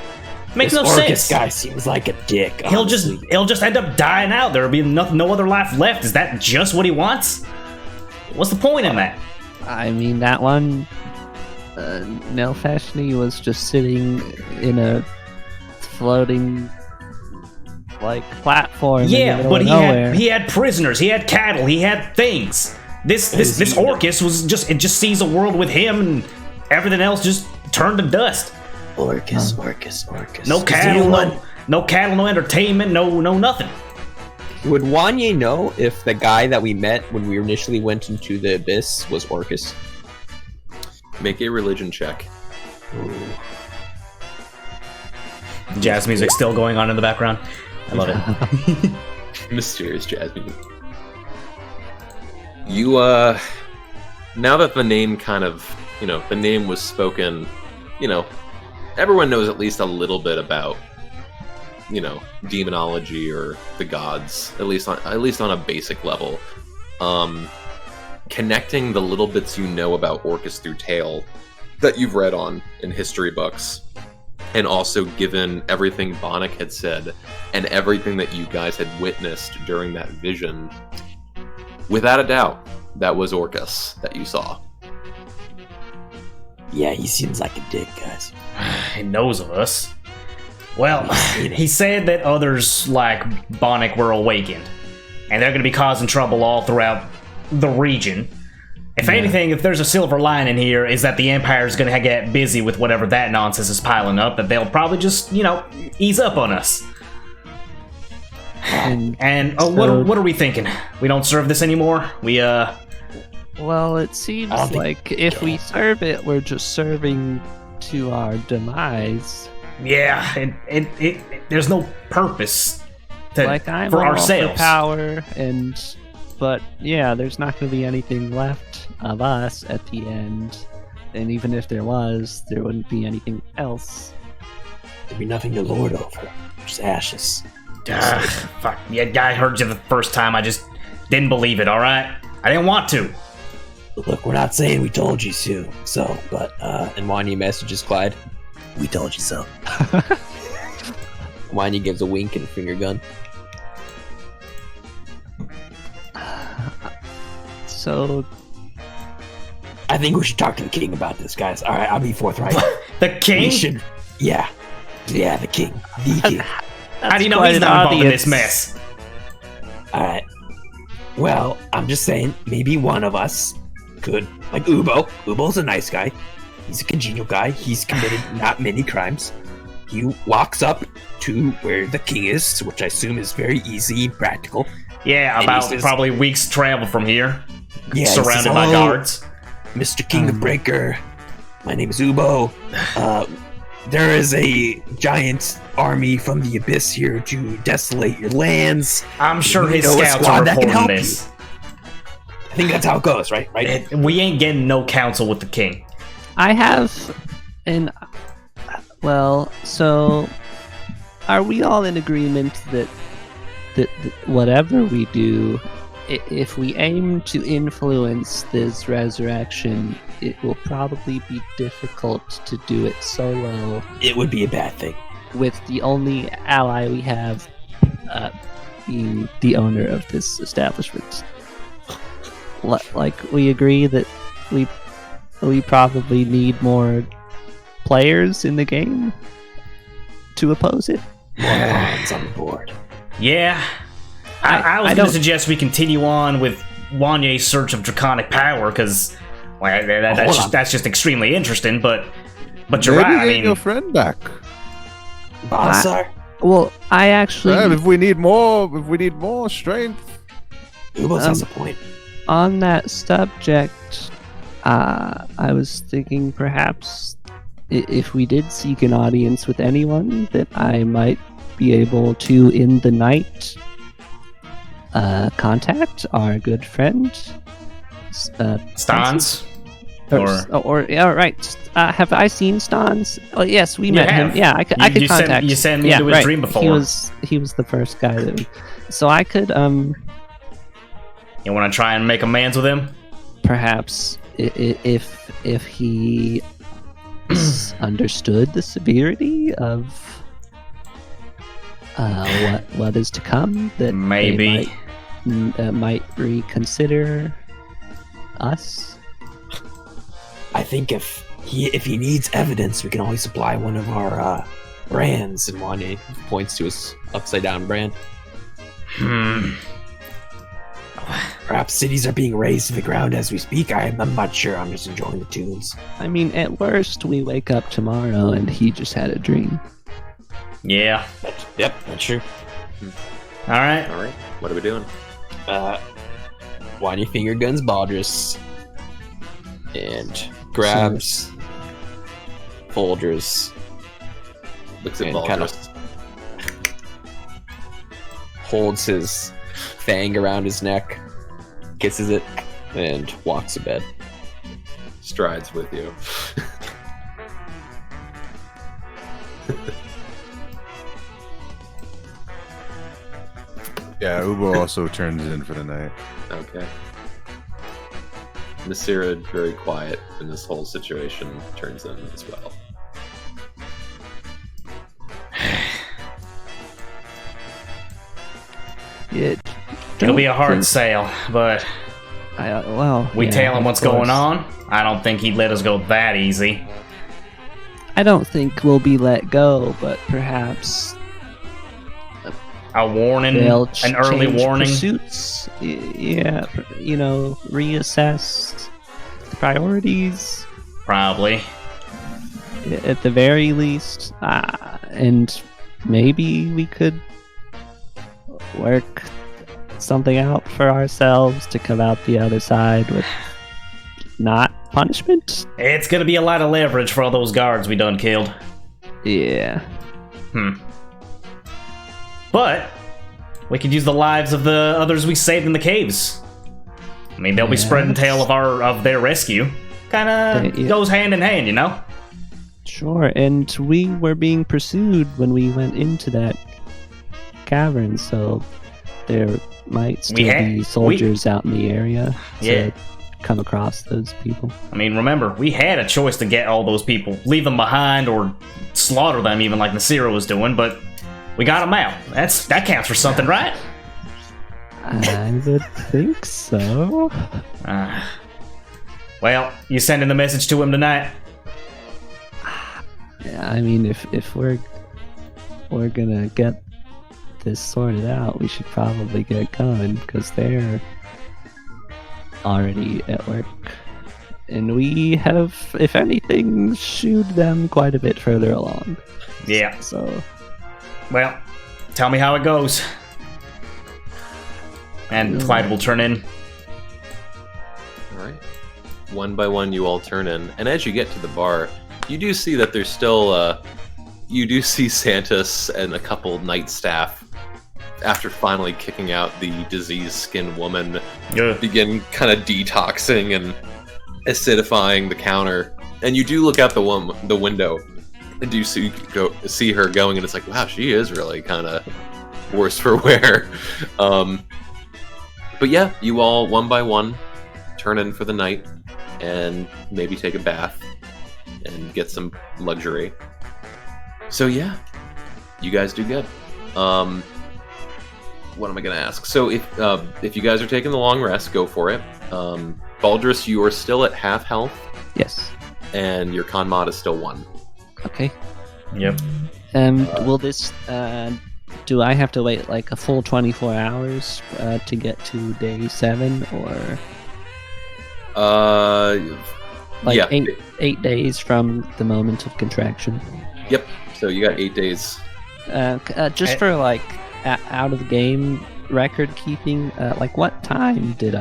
Makes This no Orcus sense. guy seems like a dick. He'll just honestly. end up dying out. There'll be no other life left. Is that just what he wants? What's the point in that? I mean, that one, Nell Fashioney was just sitting in a floating, platform. in the Yeah, middle but of he nowhere. had prisoners, he had cattle, he had things. This Orcus was just sees a world with him and everything else just turned to dust. Orcus. No Does cattle, anyone- no cattle, no entertainment, no nothing. Would Wanye know if the guy that we met when we initially went into the abyss was Orcus? Make a religion check. Jazz music still going on in the background. I love it. Mysterious jazz music. You now that the name kind of, the name was spoken, everyone knows at least a little bit about, demonology or the gods, at least on a basic level. Connecting the little bits you know about Orcus through tale that you've read on in history books, and also given everything Bonnick had said and everything that you guys had witnessed during that vision, without a doubt, that was Orcus that you saw. Yeah, he seems like a dick, guys. He knows of us. Well, he said that others like Bonnick were awakened, and they're going to be causing trouble all throughout the region. If anything, if there's a silver lining here, is that the Empire's going to get busy with whatever that nonsense is piling up, that they'll probably just, ease up on us. And what are we thinking? We don't serve this anymore? Well, it seems like if we serve it, we're just serving to our demise. Yeah, there's no purpose to, like I'm for all ourselves. For power, but yeah, there's not going to be anything left of us at the end. And even if there was, there wouldn't be anything else. There'd be nothing to lord over. Just ashes. Fuck. Yeah, I heard you the first time. I just didn't believe it, alright? I didn't want to. Look, we're not saying we told you so, but, And Wanya messages Clyde. we told you so. Wanya gives a wink and a finger gun. So, I think we should talk to the king about this, guys. All right, I'll be forthright. The king? We should, yeah, the king, the king. How do you know he's not involved in this mess? All right. Well, I'm just saying, maybe one of us could, like Ubo. Ubo's a nice guy. He's a congenial guy. He's committed not many crimes. He walks up to where the king is, which I assume is very easy and practical. Yeah, And about he says, probably weeks travel from here. Yeah, Surrounded he says, by "Oh, guards. Mr. King of Breaker, my name is Ubo. There is a giant army from the abyss here to desolate your lands. I'm sure We his know a scouts squad are that can reporting help this. I think that's how it goes, right? We ain't getting no counsel with the king. I have so are we all in agreement that whatever we do, if we aim to influence this resurrection, it will probably be difficult to do it solo It would be a bad thing. with the only ally we have being the owner of this establishment. Like, we agree that we probably need more players in the game to oppose it. More pawns on the board. Yeah. I was going to suggest we continue on with Wanye's search of draconic power, because that's just extremely interesting, but you're Maybe right, I get mean... your friend back. Balasar? Well, I actually... Yeah, if we need more strength. Ubos has a point. On that subject, I was thinking perhaps if we did seek an audience with anyone, that I might be able to, in the night, contact our good friend, Stans? Right. Have I seen Stans? Oh, yes, we met him. Yeah, I could contact. You sent me into his dream before. He was the first guy that so I could You want to try and make amends with him? perhaps if he understood the severity of what is to come, that Maybe. they might reconsider us. I think if he needs evidence, we can always supply one of our brands. And Wanya points to his upside down brand. Perhaps cities are being razed to the ground as we speak. I'm not sure. I'm just enjoying the tunes. I mean, at worst, we wake up tomorrow and he just had a dream. Yeah. Yep, that's true. Alright. All right, what are we doing? Wanya finger guns Baldrus and grabs Folgers Looks at and kind of Baldrus. holds his fang around his neck, kisses it. and walks to bed. Strides with you. Yeah, Ubo also turns in for the night. Okay. Nasira, very quiet in this whole situation, turns in as well. It'll be a hard sale, but we tell him what's going on. I don't think he'd let us go that easy. I don't think we'll be let go, but perhaps A warning, they'll an early change warning. pursuits. Yeah, reassess the priorities Probably. at the very least, and maybe we could work something out for ourselves to come out the other side with not punishment. It's gonna be a lot of leverage for all those guards we done killed. Yeah. But we could use the lives of the others we saved in the caves. I mean, they'll be spreading tale of their rescue. Kinda Yeah. goes hand in hand, you know? Sure, and we were being pursued when we went into that cavern, so there might still be soldiers out in the area to come across those people. I mean, remember, we had a choice to get all those people, leave them behind, or slaughter them, even like Nasira was doing, but we got them out. That counts for something, right? I would think so. Well, you sending the message to him tonight? Yeah, I mean, if we're gonna get this sorted out, we should probably get going, because they're already at work. And we have, if anything, shooed them quite a bit further along. Yeah. So, well, tell me how it goes. And Clyde will turn in. Alright. One by one, you all turn in. And as you get to the bar, you do see that there's still, you do see Santos and a couple night staff, after finally kicking out the disease-skinned woman, begin kind of detoxing and acidifying the counter. And you do look out the window and do see her going, and it's like, wow, she is really kind of worse for wear. But yeah, you all, one by one, turn in for the night and maybe take a bath and get some luxury. So yeah, you guys do good. What am I gonna ask? So if you guys are taking the long rest, go for it. Baldrus, you are still at half health. yes. And your con mod is still 1. Okay. Yep. Will this, do I have to wait like a full 24 hours to get to day 7, or like yeah. 8 days from the moment of contraction? Yep. So you got 8 days. Just for like out of the game record keeping, like what time did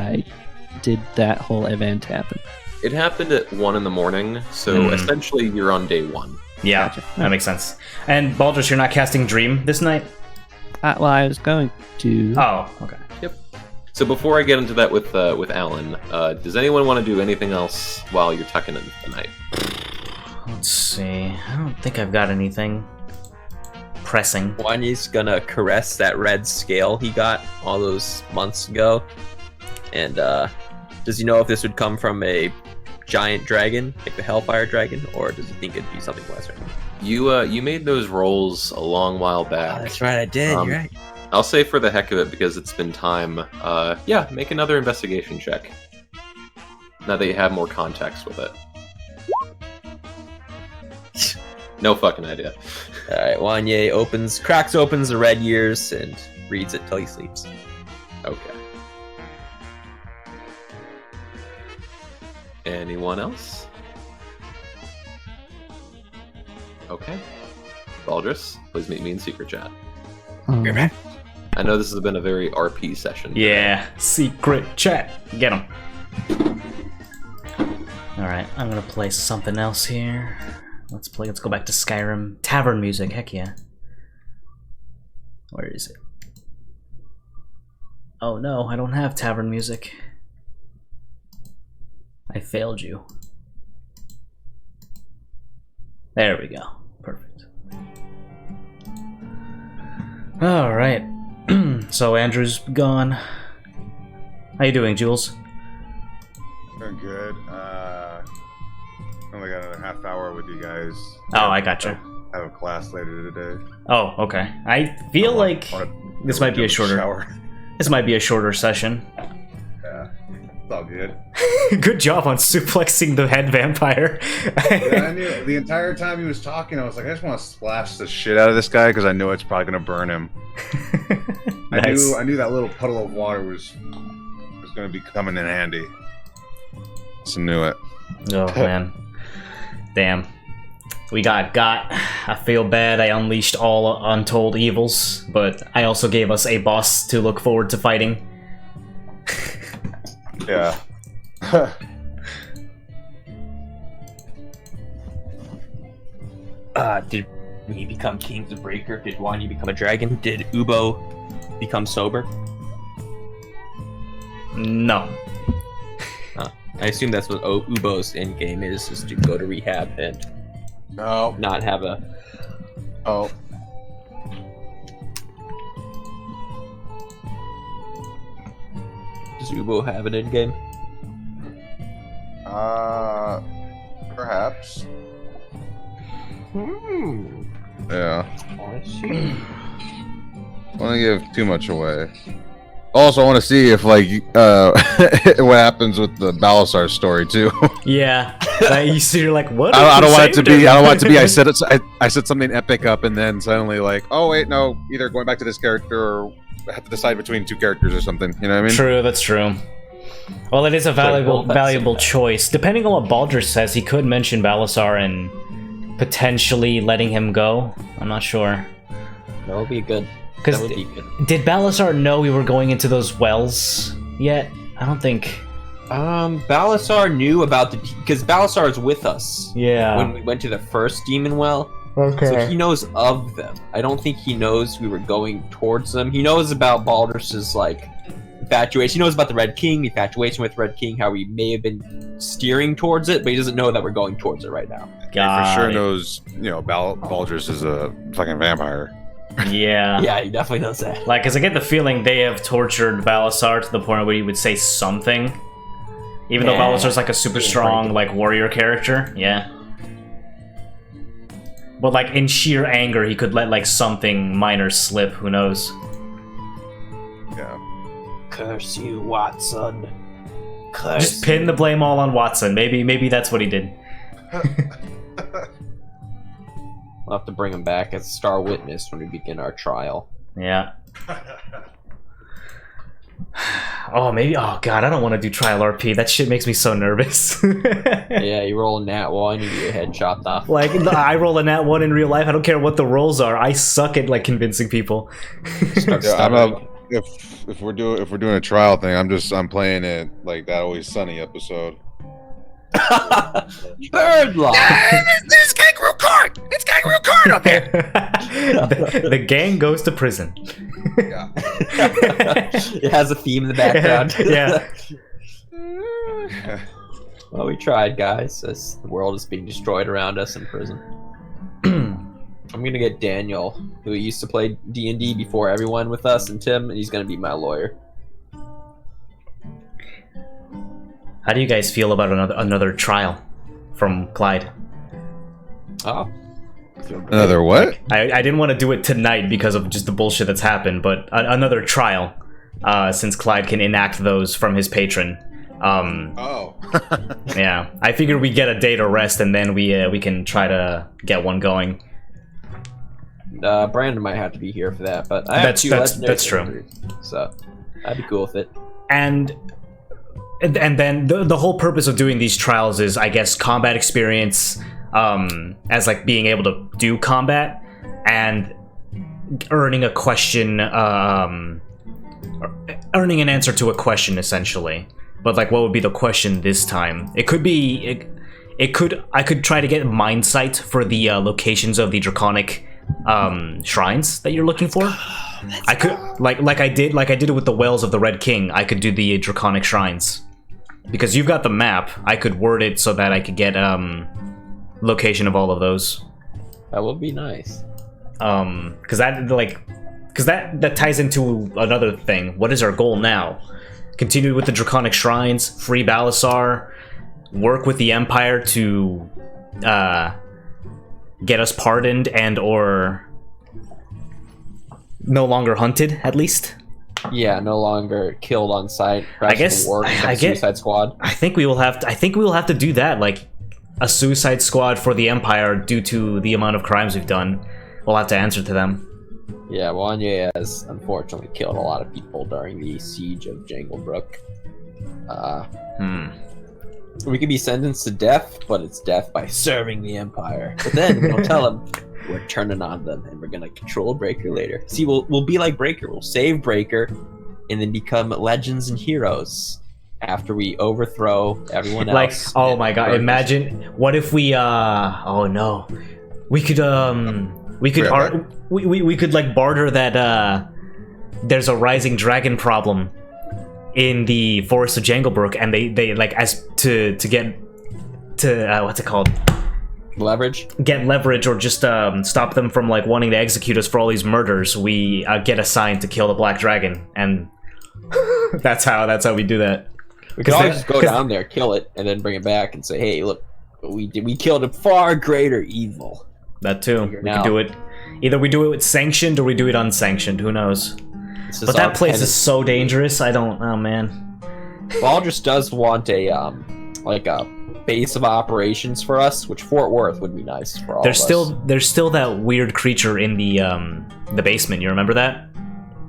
that whole event happen? It happened at 1 in the morning, so essentially you're on day 1. Yeah, Gotcha. that makes sense. And Baldrus, you're not casting Dream this night? Well, I was going to. Oh, okay. Yep. So before I get into that with Alan, does anyone want to do anything else while you're tucking in tonight? Let's see. I don't think I've got anything pressing. Wanya's gonna caress that red scale he got all those months ago. And does he know if this would come from a giant dragon, like the Hellfire Dragon, or does he think it'd be something lesser? You made those rolls a long while back. Oh, that's right, I did. You're right. I'll say for the heck of it, because it's been time, yeah, make another investigation check. Now that you have more context with it. No fucking idea. Alright, Wanya cracks opens the red years and reads it till he sleeps. Okay. Anyone else? Okay. Baldrus, please meet me in secret chat. I know this has been a very RP session. Yeah, secret chat. Get him. Alright, I'm gonna play something else here. Let's go back to Skyrim. Tavern music, heck yeah. Where is it? Oh no, I don't have tavern music. I failed you. There we go. Perfect. Alright. So Andrew's gone. How you doing, Jules? Doing good. Only got a half hour with you guys. Oh, I gotcha. I have a class later today. Oh, okay. I feel like this might be a shorter. This might be a shorter session. Yeah, it's all good. Good job on suplexing the head vampire. Yeah, I knew the entire time he was talking. I was like, I just want to splash the shit out of this guy because I know it's probably gonna burn him. Nice. I knew that little puddle of water was gonna be coming in handy. Just knew it. Oh man, damn. We got. I feel bad. I unleashed all untold evils, but I also gave us a boss to look forward to fighting. Yeah. Did we become kings of Breaker? Did Wani become a dragon? Did Ubo become sober? No. I assume that's what Ubo's end game is to go to rehab and No. not have a. Oh. Does Ubo have an end game? Perhaps. Yeah. I see. I want to give too much away. Also, I want to see if what happens with the Balasar story too. Yeah. You're like, what? I don't want it to be. I don't want it to be. I said something epic up, and then suddenly like, oh wait, no, either going back to this character or I have to decide between two characters or something. You know what I mean? True. That's true. Well, it is a valuable choice. Depending on what Baldur says, he could mention Balasar and potentially letting him go. I'm not sure. That would be good. Because That would be good. did Balasar know we were going into those wells yet? I don't think. Balasar knew about because Balasar is with us. Yeah. When we went to the first demon well. Okay. So he knows of them. I don't think he knows we were going towards them. He knows about Baldur's like infatuation. He knows about the Red King, the infatuation with Red King, how we may have been steering towards it, but he doesn't know that we're going towards it right now. He for sure knows. Baldur's is a fucking vampire. Yeah. Yeah, he definitely knows that. Like, cause I get the feeling they have tortured Balasar to the point where he would say something, even though Balasar's like a super strong like warrior character. Yeah. But like in sheer anger, he could let like something minor slip. Who knows? Yeah. Curse you, Watson. Curse. Just pin the blame all on Watson. Maybe that's what he did. We'll have to bring him back as a star witness when we begin our trial. Yeah. Oh, maybe. Oh God, I don't want to do trial RP. That shit makes me so nervous. Yeah, you roll a nat 1, you get your head chopped off. Like I roll a nat 1 in real life. I don't care what the rolls are. I suck at like convincing people. If we're doing a trial thing, I'm playing it like that Always Sunny episode. Bird law. This kangaroo court! It's kangaroo court up here! The gang goes to prison. Yeah. It has a theme in the background. Yeah. Well, we tried, guys. As the world is being destroyed around us in prison. I'm gonna get Daniel, who used to play D&D before everyone with us, and Tim, and he's gonna be my lawyer. How do you guys feel about another trial from Clyde? Oh. Another what? I didn't want to do it tonight because of just the bullshit that's happened, but another trial, since Clyde can enact those from his patron. Oh. Yeah, I figured we get a day to rest and then we can try to get one going. Brandon might have to be here for that, but I have that's true. interviews, so I'd be cool with it. And then the whole purpose of doing these trials is, I guess, combat experience, as like being able to do combat and earning a question, earning an answer to a question essentially. But like, what would be the question this time? It could be, I could try to get mind sight for the locations of the draconic shrines that you're looking for. I could like I did it with the wells of the Red King. I could do the draconic shrines. because you've got the map, I could word it so that I could get location of all of those. That would be nice. Because that ties into another thing. What is our goal now? Continue with the Draconic Shrines, free Balasar, work with the Empire to get us pardoned and or no longer hunted, at least. Yeah, no longer killed on sight. Perhaps Suicide Squad. I think we will have to do that, like a Suicide Squad for the Empire due to the amount of crimes we've done. We'll have to answer to them. Yeah, Wanye has unfortunately killed a lot of people during the siege of Janglebrook. We could be sentenced to death, but it's death by serving the Empire. But then we don't tell them we're turning on them, and we're gonna control Breaker later. See, we'll be like Breaker. We'll save Breaker, and then become legends and heroes after we overthrow everyone else. Like, oh my god! Imagine what if we oh no, we could we could like barter that there's a rising dragon problem in the forest of Janglebrook, and they like as to get to what's it called? Leverage? Get leverage, or just stop them from like wanting to execute us for all these murders. We get assigned to kill the black dragon, and that's how we do that. We could always just go down there, kill it, and then bring it back and say, "Hey, look, we killed a far greater evil." That too. We can do it. Either we do it sanctioned or we do it unsanctioned. Who knows? But that place is so dangerous. I don't. Oh man. Baldrus does want a like a base of operations for us, which Fort Worth would be nice for all of us. There's still that weird creature in the basement. You remember that?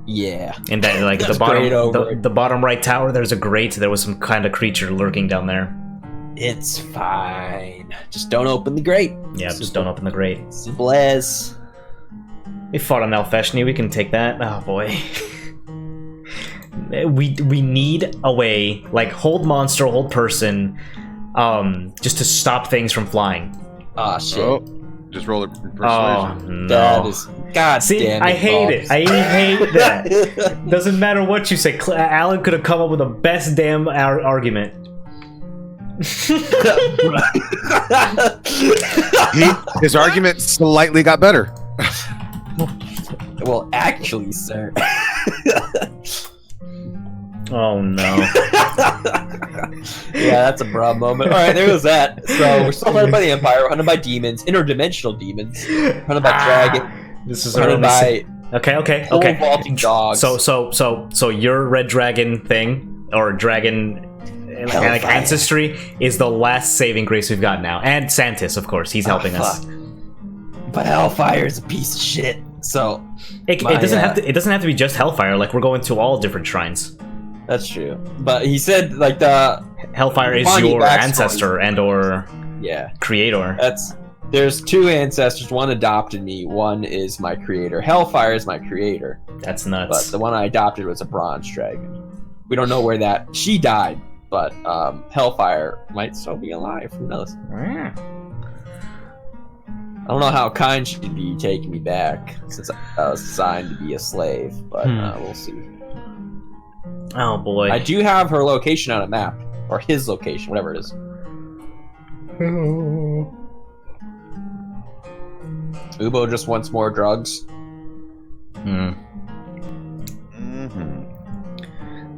Yeah. In that like the bottom right tower, there's a grate. There was some kind of creature lurking down there. It's fine. Just don't open the grate. Yeah, just don't open the grate. Simple as. We fought on Alfeshni. We can take that. Oh boy. we need a way, like hold monster, hold person, just to stop things from flying. Ah shit. Oh, just roll it. Persuasion. Oh no. That is God See, damn it. I hate it. I hate that. Doesn't matter what you say. Alan could have come up with the best damn argument. His argument slightly got better. Well, actually, sir. Oh no. Yeah, that's a broad moment. Alright, there goes that. So we're still hunted by the Empire, we're hunted by demons, interdimensional demons, we're hunted by dragon. This is hunted by okay. vaulting dogs. So your red dragon thing, or dragon like ancestry, is the last saving grace we've got now. And Santis, of course, he's helping us. But Hellfire is a piece of shit. So it doesn't have to be just Hellfire. Like, we're going to all different shrines. That's true. But he said like the Hellfire is your ancestor and or creator. There's two ancestors. One adopted me. One is my creator. Hellfire is my creator. That's nuts. But the one I adopted was a bronze dragon. We don't know where she died, but Hellfire might still be alive. Who knows? I don't know how kind she'd be taking me back, since I was assigned to be a slave, but we'll see. Oh boy. I do have her location on a map, or his location, whatever it is. Ubo just wants more drugs.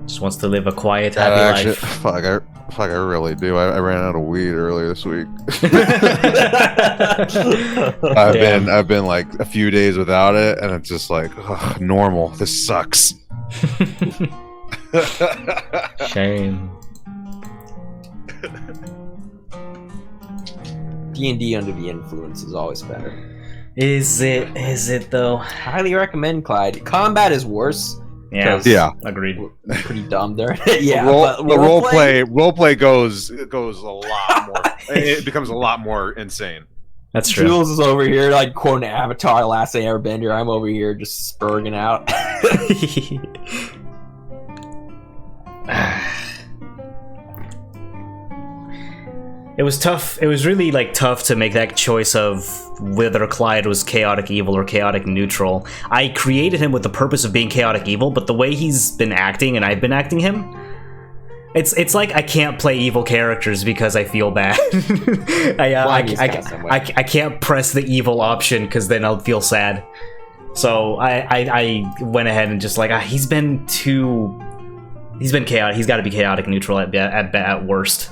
Just wants to live a quiet, happy life. Fuck, I really do. I ran out of weed earlier this week. I've been like a few days without it, and it's just like normal. This sucks. Shame. D&D under the influence is always better. Is it though? Highly recommend, Clyde. Combat is worse. Yeah. Agreed. We're pretty dumb there. Yeah. The role play goes a lot more. It becomes a lot more insane. That's true. Jules is over here like quoting Avatar: Last Airbender. I'm over here just spurging out. It was tough. It was really like tough to make that choice of whether Clyde was chaotic evil or chaotic neutral. I created him with the purpose of being chaotic evil, but the way he's been acting and I've been acting him, It's like I can't play evil characters because I feel bad. I can't press the evil option because then I'll feel sad. So I went ahead and just like he's been chaotic. He's got to be chaotic neutral at worst.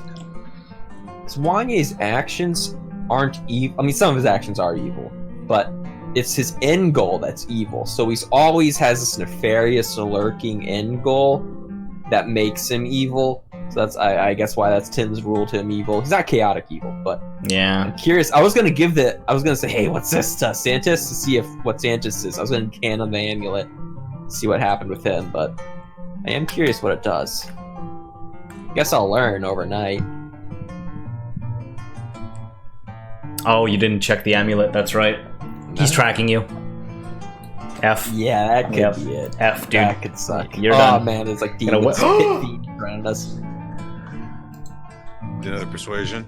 Wanye's actions aren't evil. I mean, some of his actions are evil, but it's his end goal that's evil. So he's always has this nefarious, lurking end goal that makes him evil. So that's I guess why that's Tim's rule to him evil. He's not chaotic evil, but yeah. I'm curious. I was gonna say, hey, what's this Santis, to see what Santis is. I was gonna canon the amulet, see what happened with him, but I am curious what it does. Guess I'll learn overnight. Oh, you didn't check the amulet. That's right. He's tracking you. F. Yeah, that could Yep. be it. F, dude. That could suck. You're oh done. Man, there's like You know demons what? feet around us. Another persuasion.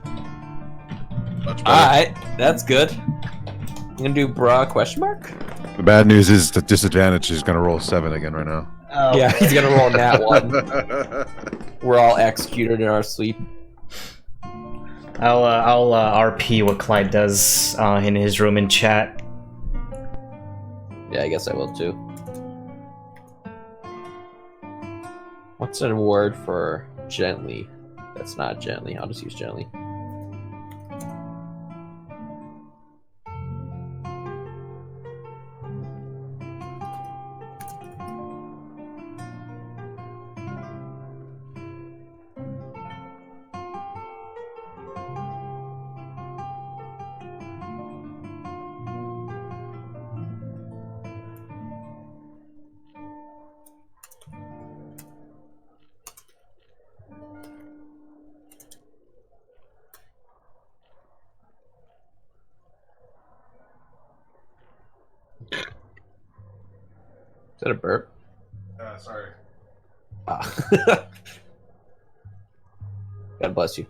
Much better. Alright, that's good. I'm gonna do bra question mark? The bad news is the disadvantage is going to roll 7 again right now. Oh. Yeah, he's gonna roll that one. We're all executed in our sleep. I'll RP what Clyde does in his room in chat. Yeah, I guess I will too. What's a word for gently? That's not gently. I'll just use gently. Is that a burp? Sorry. Ah. God bless you.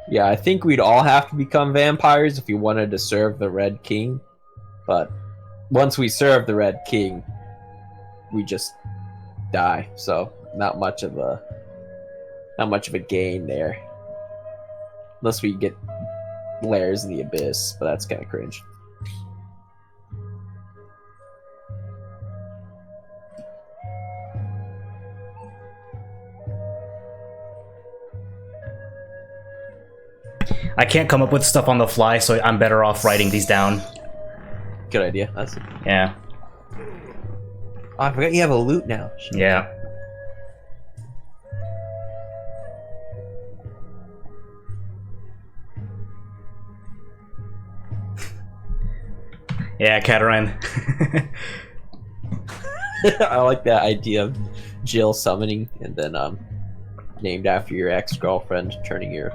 Yeah, I think we'd all have to become vampires if we wanted to serve the Red King. But once we serve the Red King, we just die. So not much of a gain there. Unless we get Lairs in the Abyss, but that's kind of cringe. I can't come up with stuff on the fly, so I'm better off writing these down. Good idea. That's Yeah. Oh, I forgot you have a loot now. Yeah. Yeah, Katarine. I like that idea of Jill summoning and then named after your ex-girlfriend turning your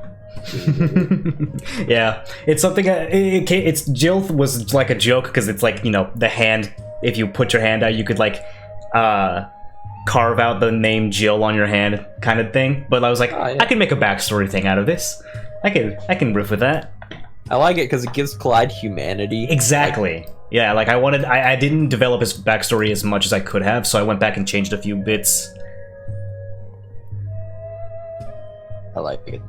Yeah, it's something. It's Jill was like a joke because it's like, you know, the hand. If you put your hand out, you could like carve out the name Jill on your hand, kind of thing. But I was like, yeah. I can make a backstory thing out of this. I can riff with that. I like it because it gives Clyde humanity. Exactly. Yeah, like I didn't develop his backstory as much as I could have, so I went back and changed a few bits. I like it.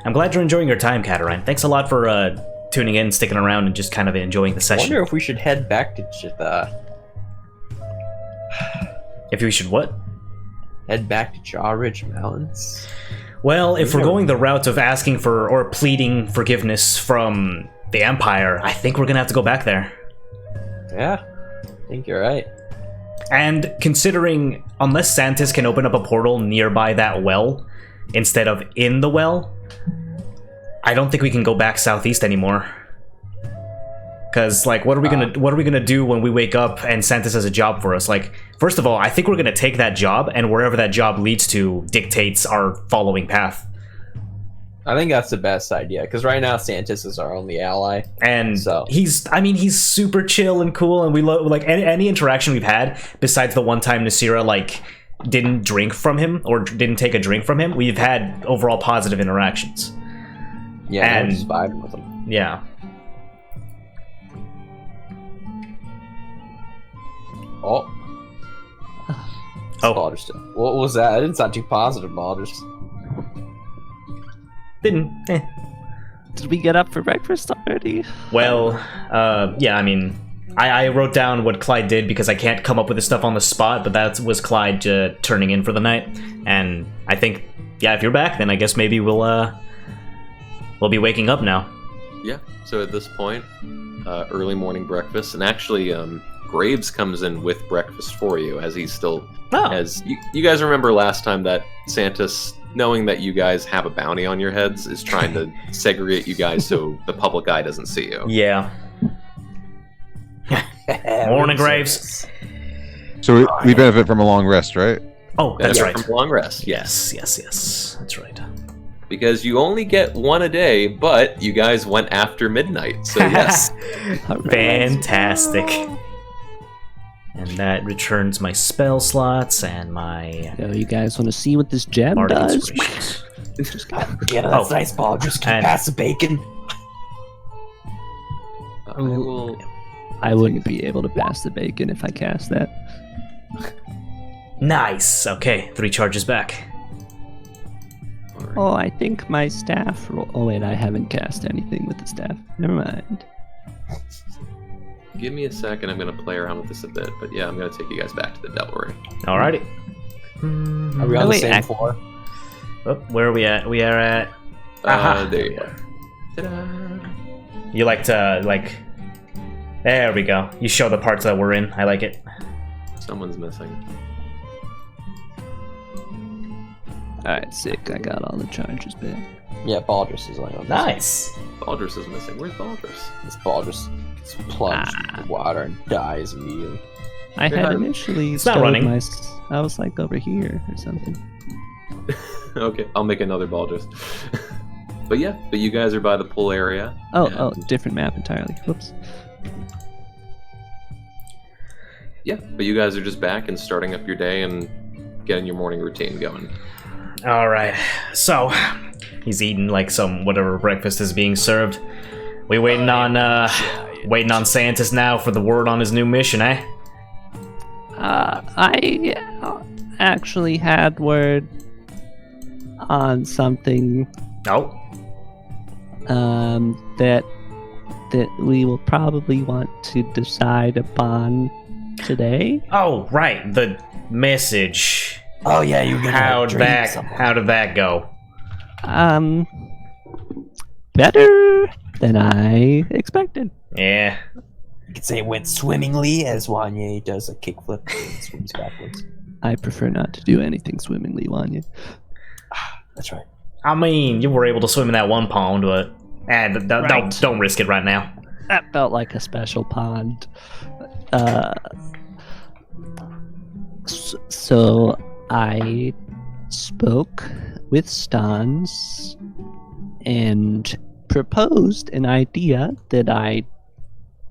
I'm glad you're enjoying your time, Katarine. Thanks a lot for tuning in, sticking around, and just kind of enjoying the I session. wonder if we should head back to If we should what? head back to Jaw Ridge Mountains. Well, if we're going the route of asking for or pleading forgiveness from the Empire, I think we're gonna have to go back there. Yeah, I think you're right. And considering, unless Santis can open up a portal nearby that well, instead of in the well, I don't think we can go back southeast anymore. Because like, what are we gonna do when we wake up and Santos has a job for us? Like, first of all, I think we're gonna take that job, and wherever that job leads to dictates our following path. I think that's the best idea because right now Santos is our only ally, and so he's super chill and cool, and we like any interaction we've had besides the one time Nasira like didn't drink from him or didn't take a drink from him. We've had overall positive interactions. Yeah, and we're just vibing with him. Yeah. Oh. Oh. Baldur's still. What was that? I didn't sound too positive, Baldur's. Didn't. Did we get up for breakfast already? Well, yeah, I mean, I wrote down what Clyde did because I can't come up with the stuff on the spot, but that was Clyde turning in for the night. And I think, yeah, if you're back, then I guess maybe we'll be waking up now. Yeah. So at this point, early morning breakfast, and actually, Graves comes in with breakfast for you as he's still. Oh. As you guys remember last time that Santos, knowing that you guys have a bounty on your heads, is trying to segregate you guys so the public eye doesn't see you. Yeah. Morning, Graves. So we benefit from a long rest, right? Oh, that's right. From long rest. Yes. That's right. Because you only get one a day, but you guys went after midnight, so yes. Fantastic. And that returns my spell slots and my... So you guys want to see what this gem Bardic does? inspirations. Yeah, that's nice, Paul. Just keep And- past the bacon. I will. I wouldn't be able to pass the bacon if I cast that. Nice. Okay, 3 charges back. Oh, I think my staff... Oh, wait, I haven't cast anything with the staff. Never mind. Give me a second. I'm going to play around with this a bit, but yeah, I'm going to take you guys back to the Devilry. Alrighty. Are we on the wait, same floor? Oh, where are we at? We are at... Aha. There you go. Ta-da. You like to, like... There we go. You show the parts that we're in. I like it. Someone's missing. Alright, sick. I got all the charges back. Yeah, Baldur's is like on this. Nice. Baldur's is missing. Where's Baldur's? This Baldur's gets plunged in the water and dies immediately. I Yeah. had initially It's not stowed running. I was like over here or something. Okay, I'll make another Baldur's. But yeah, but you guys are by the pool area. Oh, and- different map entirely. Whoops. Yeah, but you guys are just back and starting up your day and getting your morning routine going. Alright. So, he's eating like some whatever breakfast is being served. We waiting on Santos now for the word on his new mission, eh? I actually had word on something No. that we will probably want to decide upon today. Oh, right. The message. Oh yeah, you're gonna How'd drink that something. go? Better than I expected. Yeah. You could say it went swimmingly as Wanye does a kickflip and swims backwards. I prefer not to do anything swimmingly, Wanya. That's right. I mean, you were able to swim in that one pond, but Right. don't risk it right now. That felt like a special pond. So I spoke with Stans and proposed an idea that I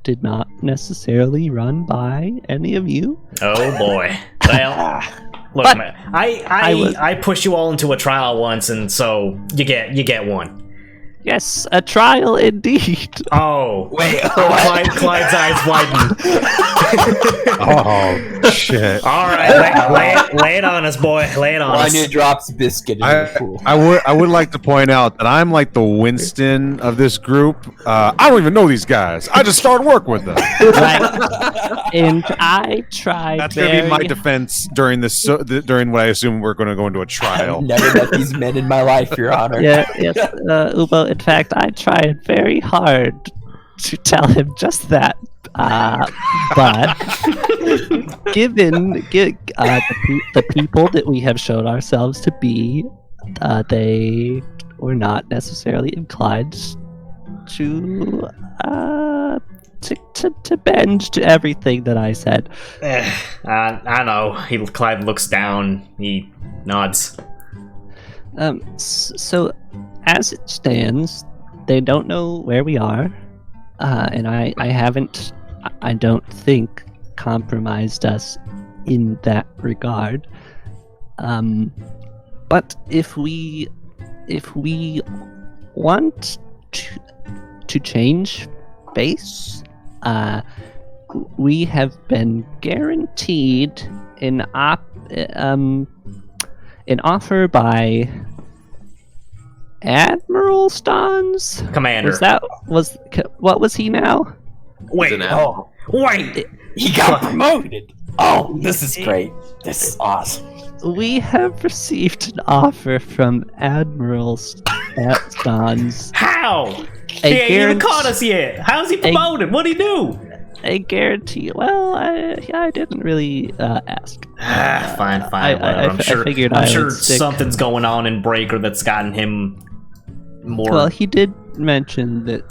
did not necessarily run by any of you. Oh boy. Well, look, But man, was- I pushed you all into a trial once, and so you get one. Yes, a trial indeed. Oh, Wait, Clyde's eyes widen. Oh shit! All right, lay it on us, boy. Lay it on us. Wanya drops biscuit in the pool. I would like to point out that I'm like the Winston of this group. I don't even know these guys. I just started work with them. Right. And I tried That's gonna be my very defense during this. During what I assume we're going to go into a I've trial. never met these men in my life, Your Honor. yes, Ubo, in fact, I tried very hard to tell him just that. But given the people that we have shown ourselves to be, they were not necessarily inclined to to bend to everything that I said. I know. Clive looks down. He nods. So, as it stands, they don't know where we are, and I haven't, I don't think, compromised us in that regard. But if we want to change base, we have been guaranteed an offer by Admiral Stans? Commander. What was he now? Wait. Oh, Wait. he got promoted. Oh, this is great. This is awesome. We have received an offer from Admiral Stans. How? He ain't even caught us yet. How's he promoted? What'd he do? A guarantee. Well, I didn't really ask. Fine. Whatever. I'm sure something's going on in Breaker that's gotten him more. Well, he did mention that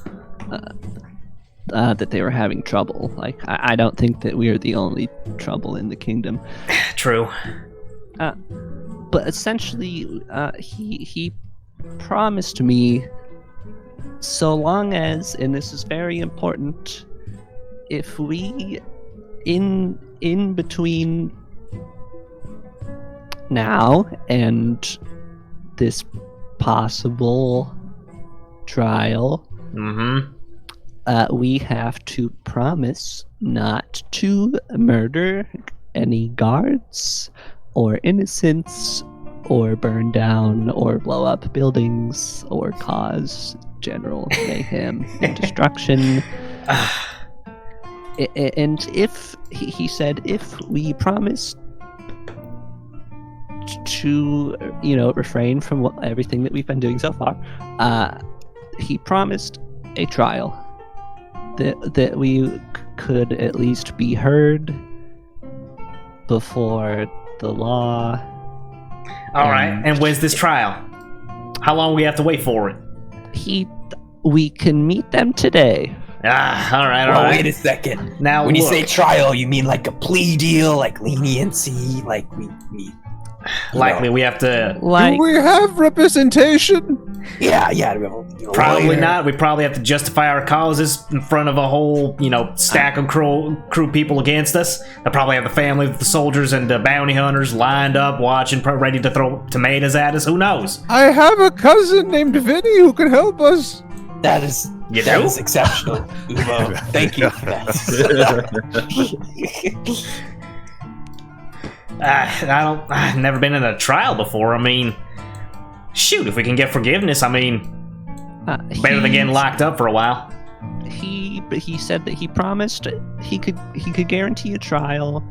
that they were having trouble. Like, I don't think that we are the only trouble in the kingdom. True. But essentially, he promised me, so long as, and this is very important, if we, in between now and this possible trial, we have to promise not to murder any guards or innocents or burn down or blow up buildings or cause general mayhem and destruction. And if he said, if we promise to, refrain from everything that we've been doing so far, he promised a trial that we could at least be heard before the law. All right. And where's this trial? How long do we have to wait for it? We can meet them today. All right. Wait a second. Now, when you say trial, you mean like a plea deal, like leniency, like we likely we have to. Do we have representation? Yeah. Probably not. We probably have to justify our causes in front of a whole, stack of crew people against us. They'll probably have the family of the soldiers and the bounty hunters lined up, watching, ready to throw tomatoes at us. Who knows? I have a cousin named Vinny who can help us. That is exceptional, Ubo. Thank you for that. I've never been in a trial before. I mean, shoot, if we can get forgiveness, I mean, better than getting locked up for a while. He said that he promised he could guarantee a trial.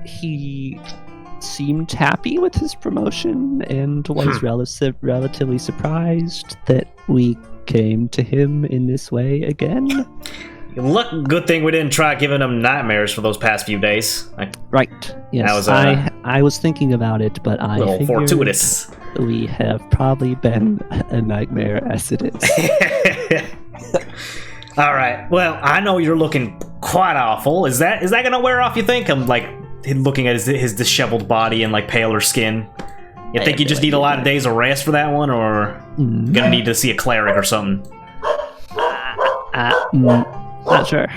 He seemed happy with his promotion and was relatively surprised that we came to him in this way again. Look, good thing we didn't try giving him nightmares for those past few days. Right. Yes. I was thinking about it, but I figured fortuitous. We have probably been a nightmare as it is. All right. Well, I know you're looking quite awful. Is that gonna wear off? You think? I'm like looking at his disheveled body and like paler skin. You think you just need a lot of days of rest for that one, or gonna need to see a cleric or something? Not sure.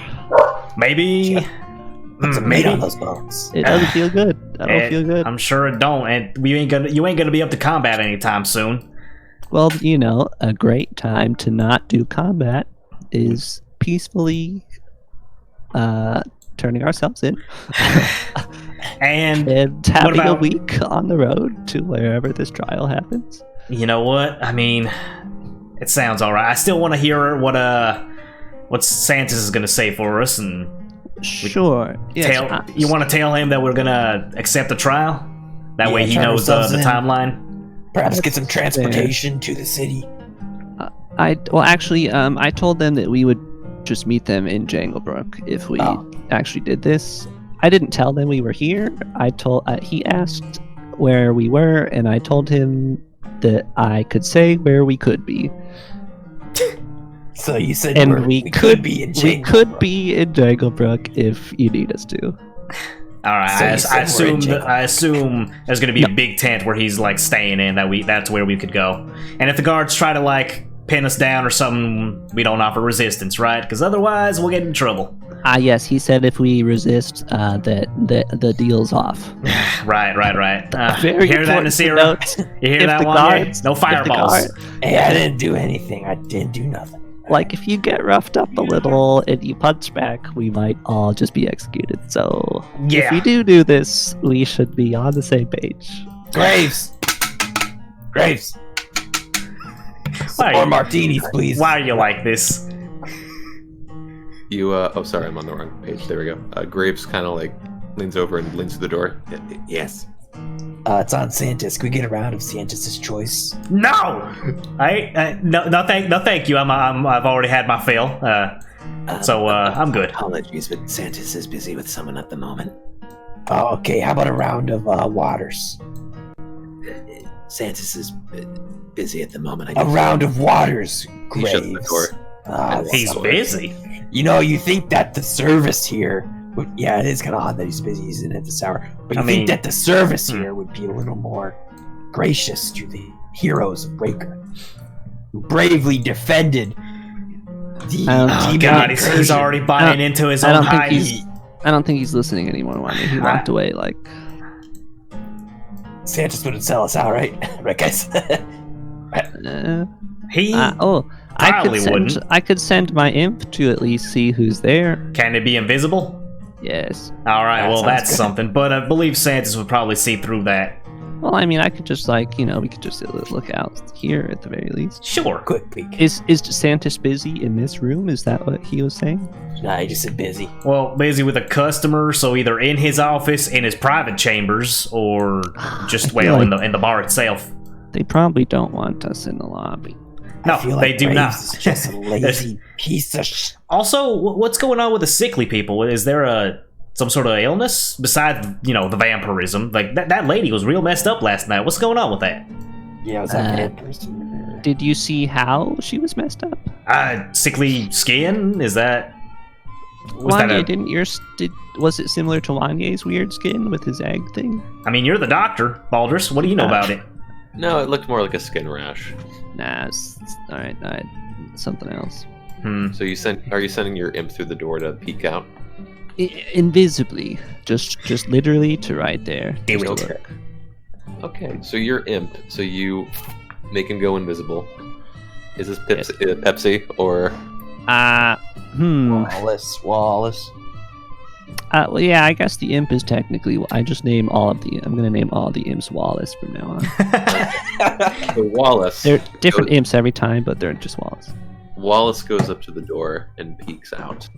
Maybe. Put some meat on those bones. It doesn't feel good. I don't feel good. I'm sure it don't, and you ain't gonna be up to combat anytime soon. Well, a great time to not do combat is peacefully turning ourselves in and having a week on the road to wherever this trial happens. You know what? I mean, it sounds all right. I still want to hear what Santos is going to say for us, and sure. Yes, you want to tell him that we're going to accept the trial? That way he knows the timeline. Perhaps get some transportation to the city. I told them that we would just meet them in Janglebrook if we actually did this. I didn't tell them we were here. He asked where we were, and I told him that I could say where we could be. So you said And we could be in We Jangle. could be in Janglebrook if you need us to. All right, So you said I assume there's gonna be a big tent where he's like staying in. That's where we could go. And if the guards try to like pin us down or something, we don't offer resistance, right? Because otherwise we'll get in trouble. Yes, he said if we resist, that the deal's off. Right. Very You hear that, important to Nasira? note. You hear If that the one? guards- No if the fireballs. guard- Hey, I didn't do anything. I didn't do nothing. Like, if you get roughed up a little and you punch back, we might all just be executed. So, Yeah. if we do this, we should be on the same page. Graves. Why are More you- martinis, please. Why are you like this? You, oh, sorry, I'm on the wrong page. There we go. Graves kind of like leans over and leans to the door. Yes. It's on Santis. Can we get a round of Santis' choice? No, no, thank you. I've already had my fill. I'm good. Apologies, but Santis is busy with someone at the moment. Oh, okay. How about a round of waters? Santis is busy at the moment. A round of waters, He Graves. shuts the door. He's busy. You know, you think that the service here yeah, it is kind of odd that he's busy using it this hour. But you think that the service here would be a little more gracious to the heroes of Breaker, who bravely defended the demon God, he's incursion. already buying into his I own don't think hype. I don't think he's listening anymore. Wanda. He walked away. Like, Santa's wouldn't sell us out, right? Right, guys? He I could send my imp to at least see who's there. Can it be invisible? Yes. All right, That well sounds that's good. something. But I believe Santis would probably see through that. Well, I mean, I could just we could just look out here at the very least. Sure. Quick peek. Is Santis busy in this room? Is that what he was saying? Nah, he just said busy. Well, busy with a customer, so either in his office, in his private chambers, or just feel in the bar itself. They probably don't want us in the lobby. No, I feel they like do not. Graves is just a lazy piece of Also, what's going on with the sickly people? Is there some sort of illness besides the vampirism? Like that lady was real messed up last night. What's going on with that? Yeah, was that bad person? Did you see how she was messed up? Sickly skin? Is that? Was it similar to Wanye's weird skin with his egg thing? I mean, you're the doctor, Baldrus. What do you know about it? No, it looked more like a skin rash. Nah, all right, something else. So are you sending your imp through the door to peek out? Invisibly, just literally to right there. Do just it. to look. Okay, so you're imp, so you make him go invisible. Is this Pepsi or? Wallace. Well, yeah, I guess the imp is technically. I'm gonna name all the imps Wallace from now on. So Wallace. They're different imps every time, but they're just Wallace. Wallace goes up to the door and peeks out.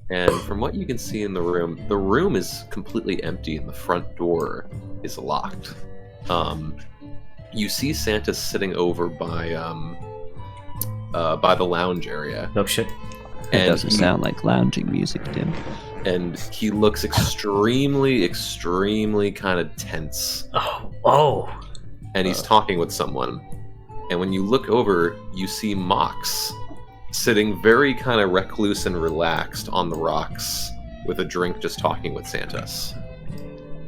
And from what you can see in the room is completely empty and the front door is locked. You see Santa sitting over by the lounge area. No shit. It doesn't sound like lounging music to him. And he looks extremely, extremely kind of tense. Oh. And he's talking with someone. And when you look over, you see Mox sitting very kind of recluse and relaxed on the rocks with a drink, just talking with Santis.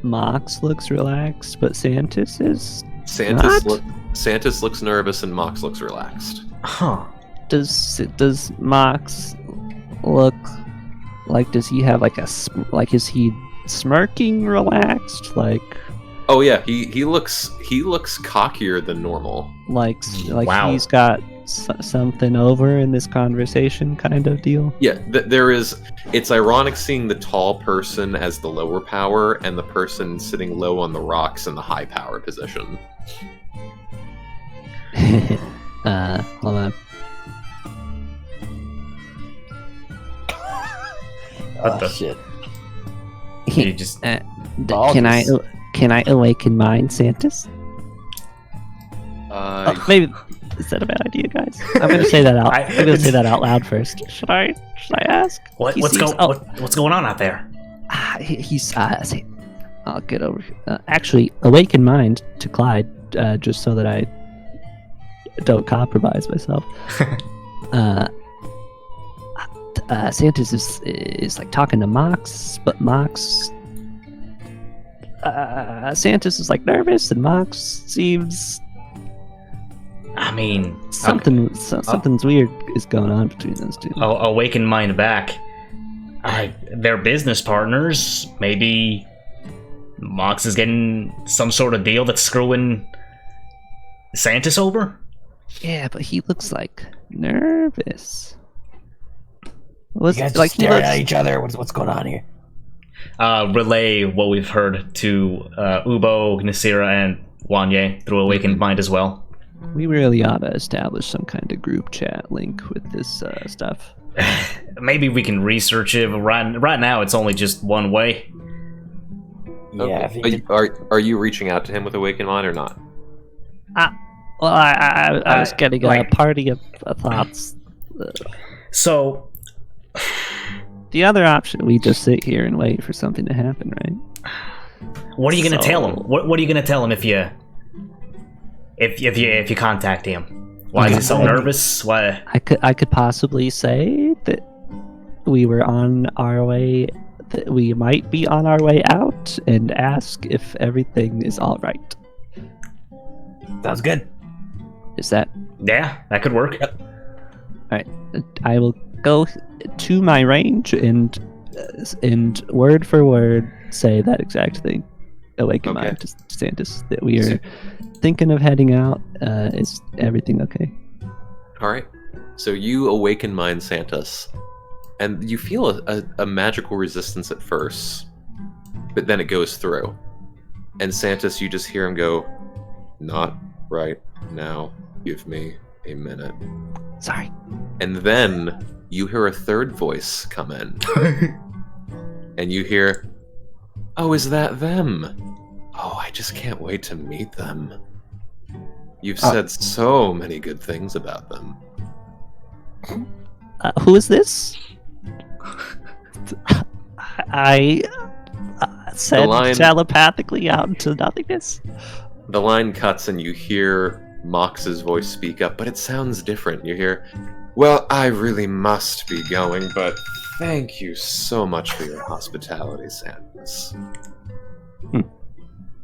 Mox looks relaxed, but Santis is. Santis looks nervous and Mox looks relaxed. Huh. Does Mox look like? Does he have is he smirking relaxed? Like. Oh yeah, he looks cockier than normal. Like Wow. He's got something over in this conversation, kind of deal. Yeah, there is. It's ironic seeing the tall person as the lower power and the person sitting low on the rocks in the high power position. Hold on. What the shit? You just Can I awaken mind, Santis? Maybe is that a bad idea, guys? I'm gonna say that out. I'm gonna say that out loud first. Should I ask? what's going on out there? I'll get over here. Actually, awaken mind to Clyde, just so that I don't compromise myself. Santos is like talking to Mox, but Mox Santos is like nervous, and Mox seems I mean, something's weird is going on between those two. Awaken Mind back. They're business partners. Maybe Mox is getting some sort of deal that's screwing Santos over? Yeah, but he looks like nervous. You guys just staring at each other. What's going on here? Relay what we've heard to Ubo, Nasira, and Wanye through Awakened Mind as well. We really ought to establish some kind of group chat link with this stuff. Maybe we can research it. Right now, it's only just one way. Yeah. Are you reaching out to him with Awakened Mind or not? Well, I was getting a party of thoughts. So, the other option, we just sit here and wait for something to happen, right? What are you gonna tell him? What are you gonna tell him if you contact him? Why is he so nervous? Why? I could possibly say that we were on our way, that we might be on our way out, and ask if everything is all right. Sounds good. Is that? Yeah, that could work. Yep. All right. I will go to my range and word for word say that exact thing. Awaken Mind to Santos that we are thinking of heading out. Is everything okay? All right. So you Awaken Mind Santos, and you feel a magical resistance at first, but then it goes through. And Santos, you just hear him go, "Not right now. Give me a minute." Sorry. And then you hear a third voice come in. And you hear, "Oh, is that them? Oh, I just can't wait to meet them. You've said so many good things about them." Who is this? I said telepathically out into nothingness. The line cuts and you hear Mox's voice speak up, but it sounds different. You hear, "Well, I really must be going, but thank you so much for your hospitality, Santos."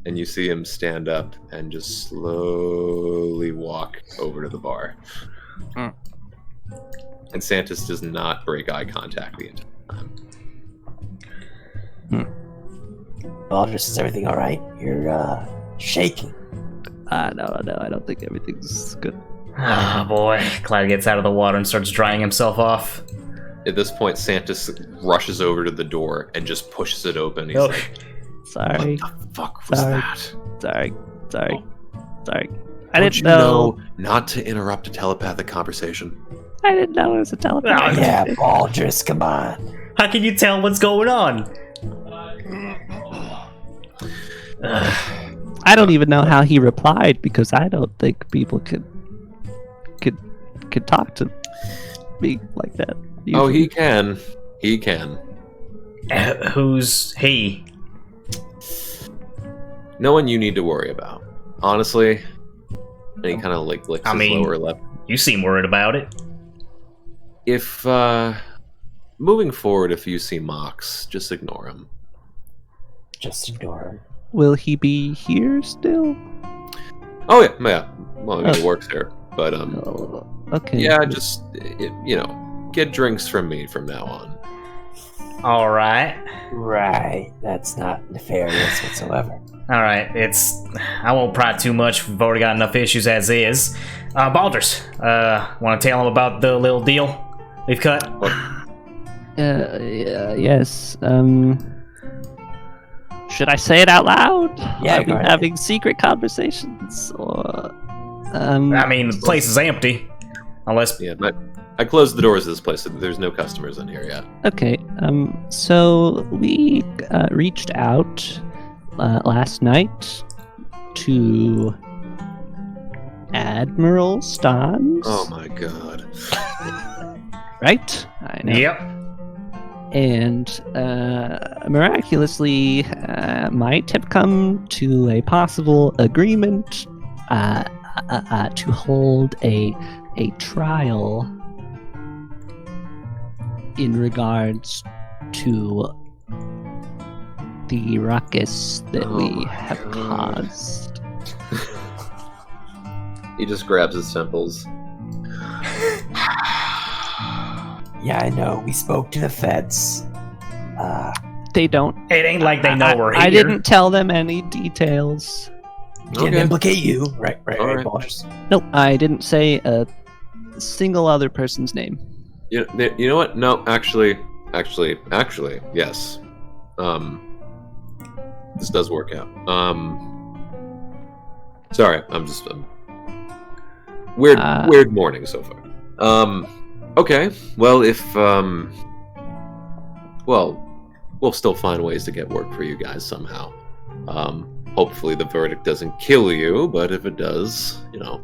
And you see him stand up and just slowly walk over to the bar. And Santos does not break eye contact the entire time. Well, is everything all right? You're shaking. No, I don't think everything's good. Oh boy, Clyde gets out of the water and starts drying himself off. At this point, Santos rushes over to the door and just pushes it open. He's like, Sorry. "What the fuck was that?" Sorry. I Don't didn't you know not to interrupt a telepathic conversation. I didn't know it was a telepath. Yeah, Baldrus, come on. How can you tell what's going on? I don't even know how he replied because I don't think people could talk to me like that. Oh, usually. he can. He can. Who's he? No one you need to worry about. Honestly. And he kind of licks his lower lip. You seem worried about it. If, moving forward, if you see Mox, just ignore him. Just ignore him. Will he be here still? Oh, yeah. Well, I mean, he works there. But, okay. yeah, just, get drinks from me from now on. Alright. Right. That's not nefarious whatsoever. Alright, I won't pry too much. We've already got enough issues as is. Baldrus, want to tell him about the little deal we've cut? Yes. Should I say it out loud? Yeah, Are we go ahead. having secret conversations? Or, I mean, the place is empty. Unless... Yeah, but I closed the doors of this place. So there's no customers in here yet. Okay, so we reached out last night to Admiral Stans. Oh my god. Right? I know. Yep. And miraculously might have come to a possible agreement to hold a trial in regards to the ruckus that we have caused. He just grabs his temples. Yeah, I know. We spoke to the feds. They don't. It ain't like they know we're here. I didn't tell them any details. Didn't implicate you. Right, All right. Baltus. Nope, I didn't say a single other person's name. You know what? No, actually, yes. This does work out. Sorry, I'm just weird morning so far. Okay. Well, if we'll still find ways to get work for you guys somehow. Hopefully the verdict doesn't kill you, but if it does, damn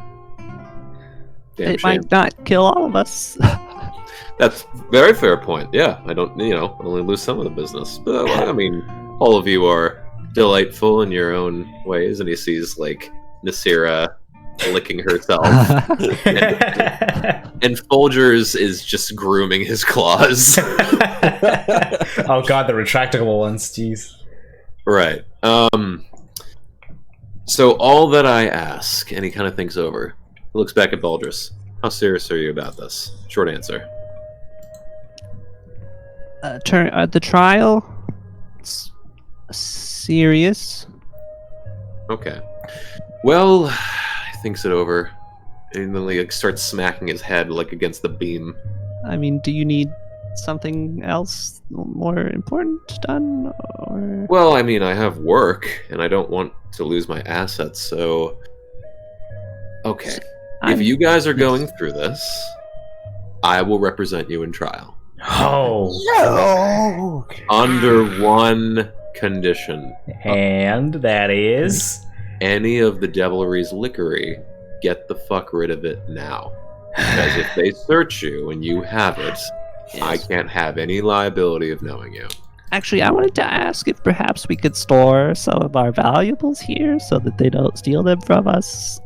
It shame. might not kill all of us. That's a very fair point. Yeah, I don't, only lose some of the business. But, I mean, all of you are delightful in your own ways, and he sees, like, Nasira licking herself. and Folgers is just grooming his claws. Oh god, the retractable ones, jeez. Right. So all that I ask, and he kind of thinks over, looks back at Baldrus. How serious are you about this? Short answer. The trial? It's serious. Okay. Well, he thinks it over, and then he starts smacking his head like against the beam. I mean, do you need something else more important done? Or... Well, I mean, I have work, and I don't want to lose my assets, so... Okay. If you guys are going through this, I will represent you in trial. Oh. No. Under one condition. And that is... Any of the devilry's liquory, get the fuck rid of it now. Because if they search you and you have it, I can't have any liability of knowing you. Actually, I wanted to ask if perhaps we could store some of our valuables here so that they don't steal them from us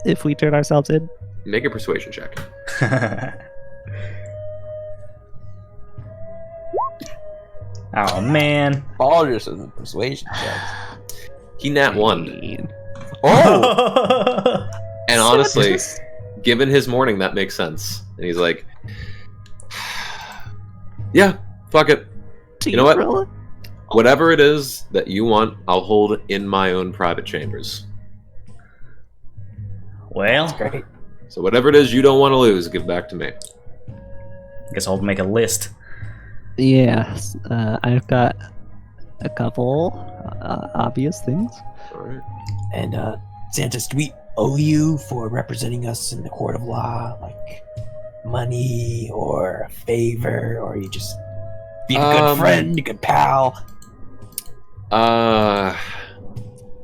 if we turn ourselves in. Make a persuasion check. Oh man. Baltus is a persuasion check. He nat one. Oh! And honestly, given his morning, that makes sense. And he's like, yeah, fuck it. You know what? Umbrella? Whatever it is that you want, I'll hold in my own private chambers. Well, Great. So whatever it is you don't want to lose, give back to me. guess I'll make a list. Yes, I've got a couple obvious things. All right. And Santos, do we owe you for representing us in the court of law, like money or a favor, or you just being a good friend, a good pal?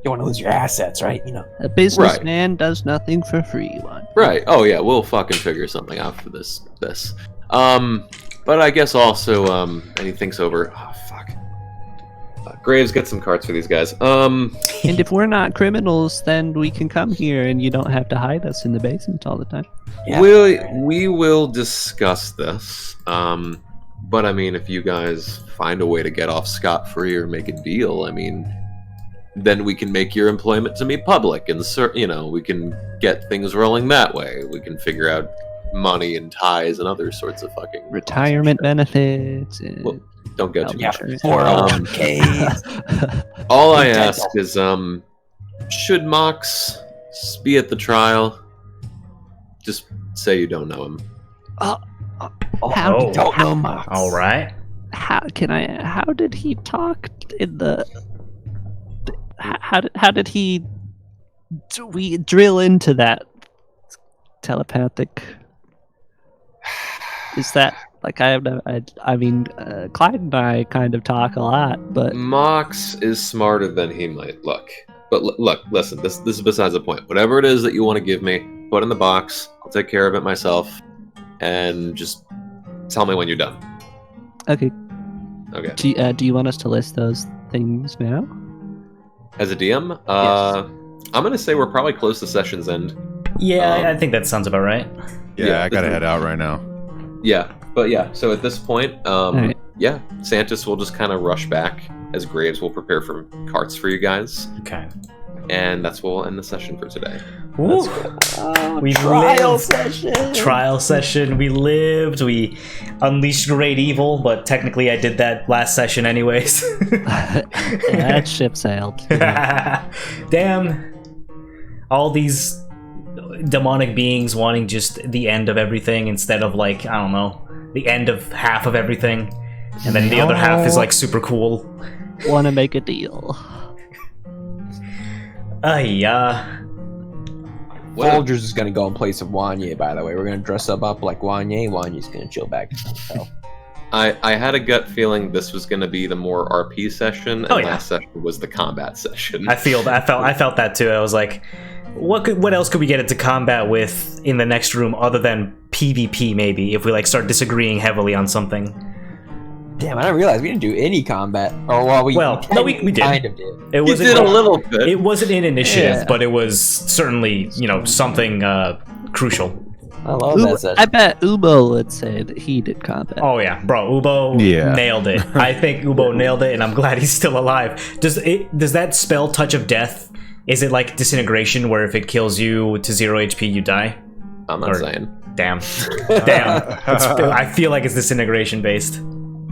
You want to lose your assets, right? A businessman does nothing for free. One. Right. Oh yeah, we'll fucking figure something out for this. But I guess also, and he thinks over. Oh fuck. Graves, get some cards for these guys. And if we're not criminals, then we can come here, and you don't have to hide us in the basement all the time. Yeah. We will discuss this. But I mean, if you guys find a way to get off scot-free or make a deal, I mean, then we can make your employment to me public, and we can get things rolling that way. We can figure out money and ties and other sorts of fucking Retirement benefits. And Well, don't go too Yeah, much. 401k. All I ask is, should Mox be at the trial? Just say you don't know him. How Oh. Don't know Mox. All right. how did he talk in the? How did he? We drill into that telepathic. Is that like I mean, Clyde and I kind of talk a lot, but Mox is smarter than he might look. But look, listen, this is besides the point. Whatever it is that you want to give me, put in the box. I'll take care of it myself, and just tell me when you're done. okay. Okay. Do you want us to list those things now? As a DM, I'm gonna say we're probably close to session's end. Yeah, I think that sounds about right. Yeah, I gotta head out right now. Yeah, But yeah, so at this point, right. yeah, Santos will just kind of rush back as Graves will prepare for carts for you guys, Okay. and that's where we'll end the session for today. Woo. We trial lived. session. Trial session. We lived. We unleashed great evil, but technically I did that last session anyways. Yeah, that ship sailed. Yeah. Damn. All these demonic beings wanting just the end of everything instead of, like, I don't know, the end of half of everything. And then the other half is, like, super cool. Want to make a deal. Folgers is gonna go in place of Wanye, by the way. We're gonna dress up like Wanye. Wanye's gonna chill back in his hotel. I had a gut feeling this was going to be the more RP session, and Oh, yeah. last session was the combat session. I felt that too. I was like, what else could we get into combat with in the next room other than PvP? Maybe if we like start disagreeing heavily on something. Damn, I didn't realize we didn't do any combat. Or we we did. kind of did. It You wasn't did a little bit. It wasn't in initiative, Yeah. but it was certainly something crucial. I love that session. I bet Ubo would say that he did combat. Oh yeah, bro, Ubo Yeah. nailed it. I think Ubo nailed it, and I'm glad he's still alive. Does that spell Touch of Death? Is it like disintegration, where if it kills you to 0 HP, you die? I'm not saying. Damn, damn. I feel like it's disintegration based.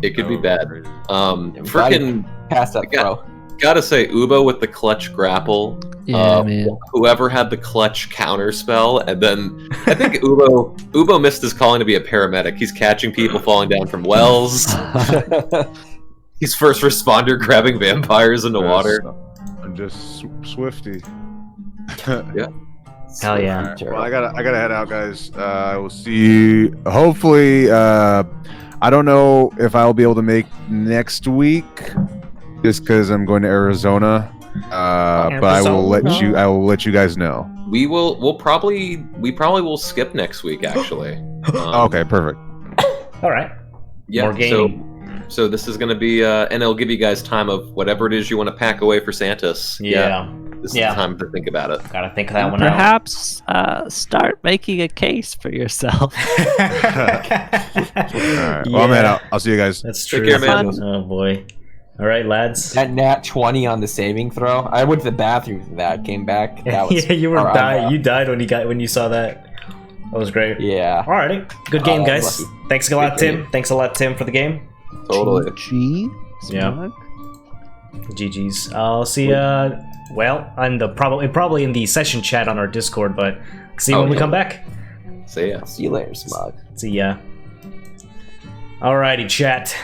It could be bad. Freaking Pass that throw. gotta say, Ubo with the clutch grapple. Yeah, man. Whoever had the clutch counter spell, and then I think Ubo missed his calling to be a paramedic. He's catching people falling down from wells. He's first responder grabbing vampires in the water. I'm just swifty. Hell yeah. Well, I gotta head out, guys. I will see you. Hopefully, I don't know if I'll be able to make next week, just because I'm going to Arizona. But I will let you guys know. We probably will skip next week, actually. Okay, perfect. All right. Yeah. More gaming. So this is gonna be, and it'll give you guys time of whatever it is you want to pack away for Santos. Yeah. This is Yeah. the time to think about it. Gotta think that one out. Perhaps start making a case for yourself. All right. Well, man, I'll see you guys. That's Take true. care, man. Oh boy. All right, lads. That nat 20 on the saving throw. I went to the bathroom for that. Came back. That was Yeah, you were or, died. You died when you saw that. That was great. Yeah. Alrighty, good game, guys. lucky. Thanks a lot, Good game. Tim. Thanks a lot, Tim, for the game. Totally. G. Yeah. GG's. I'll see. Well, on the probably in the session chat on our Discord, but see you when we Okay. come back. See ya. See you later, Smug. See ya. Alrighty, chat.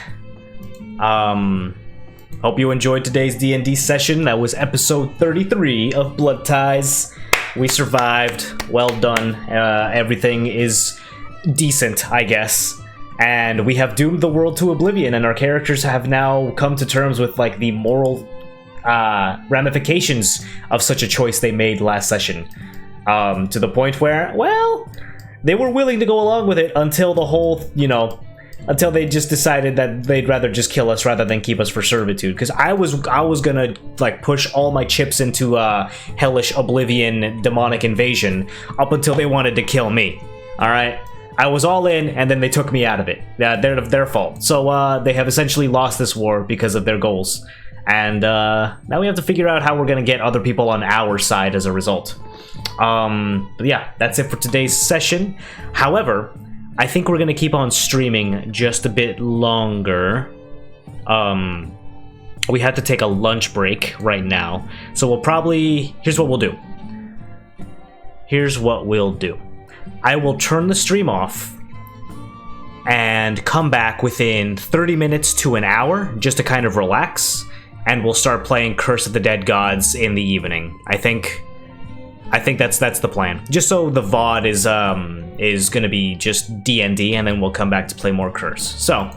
Hope you enjoyed today's D&D session. That was episode 33 of Blood Ties. We survived. Well done. Everything is decent, I guess. And we have doomed the world to oblivion, and our characters have now come to terms with like the moral ramifications of such a choice they made last session. To the point where, well, they were willing to go along with it until the whole, until they just decided that they'd rather just kill us rather than keep us for servitude. Because I was gonna like push all my chips into hellish oblivion demonic invasion up until they wanted to kill me. All right, I was all in, and then they took me out of it. They're their fault. So they have essentially lost this war because of their goals, and now we have to figure out how we're gonna get other people on our side as a result. But yeah, that's it for today's session. However, I think we're gonna keep on streaming just a bit longer. We had to take a lunch break right now, so here's what we'll do. I will turn the stream off and come back within 30 minutes to an hour just to kind of relax, and we'll start playing Curse of the Dead Gods in the evening. I think that's the plan. Just so the VOD is gonna be just D&D, and then we'll come back to play more Curse. So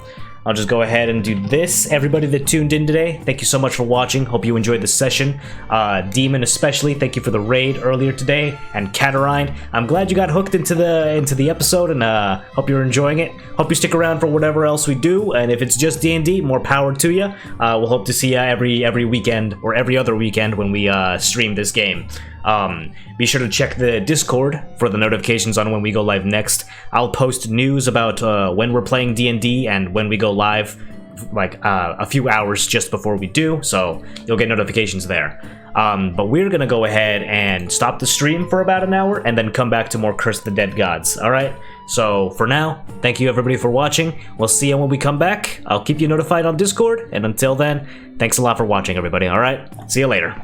I'll just go ahead and do this. Everybody that tuned in today, thank you so much for watching. Hope you enjoyed the session. Demon especially, thank you for the raid earlier today, and Catarine. I'm glad you got hooked into the episode, and hope you're enjoying it. Hope you stick around for whatever else we do, and if it's just D&D, more power to you. We'll hope to see you every weekend or every other weekend when we stream this game. Be sure to check the Discord for the notifications on when we go live next. I'll post news about when we're playing D&D and when we go live, like a few hours just before we do, so you'll get notifications there. But we're gonna go ahead and stop the stream for about an hour and then come back to more Curse the Dead Gods, alright? So for now, thank you everybody for watching. We'll see you when we come back. I'll keep you notified on Discord, and until then, thanks a lot for watching everybody, alright? See you later.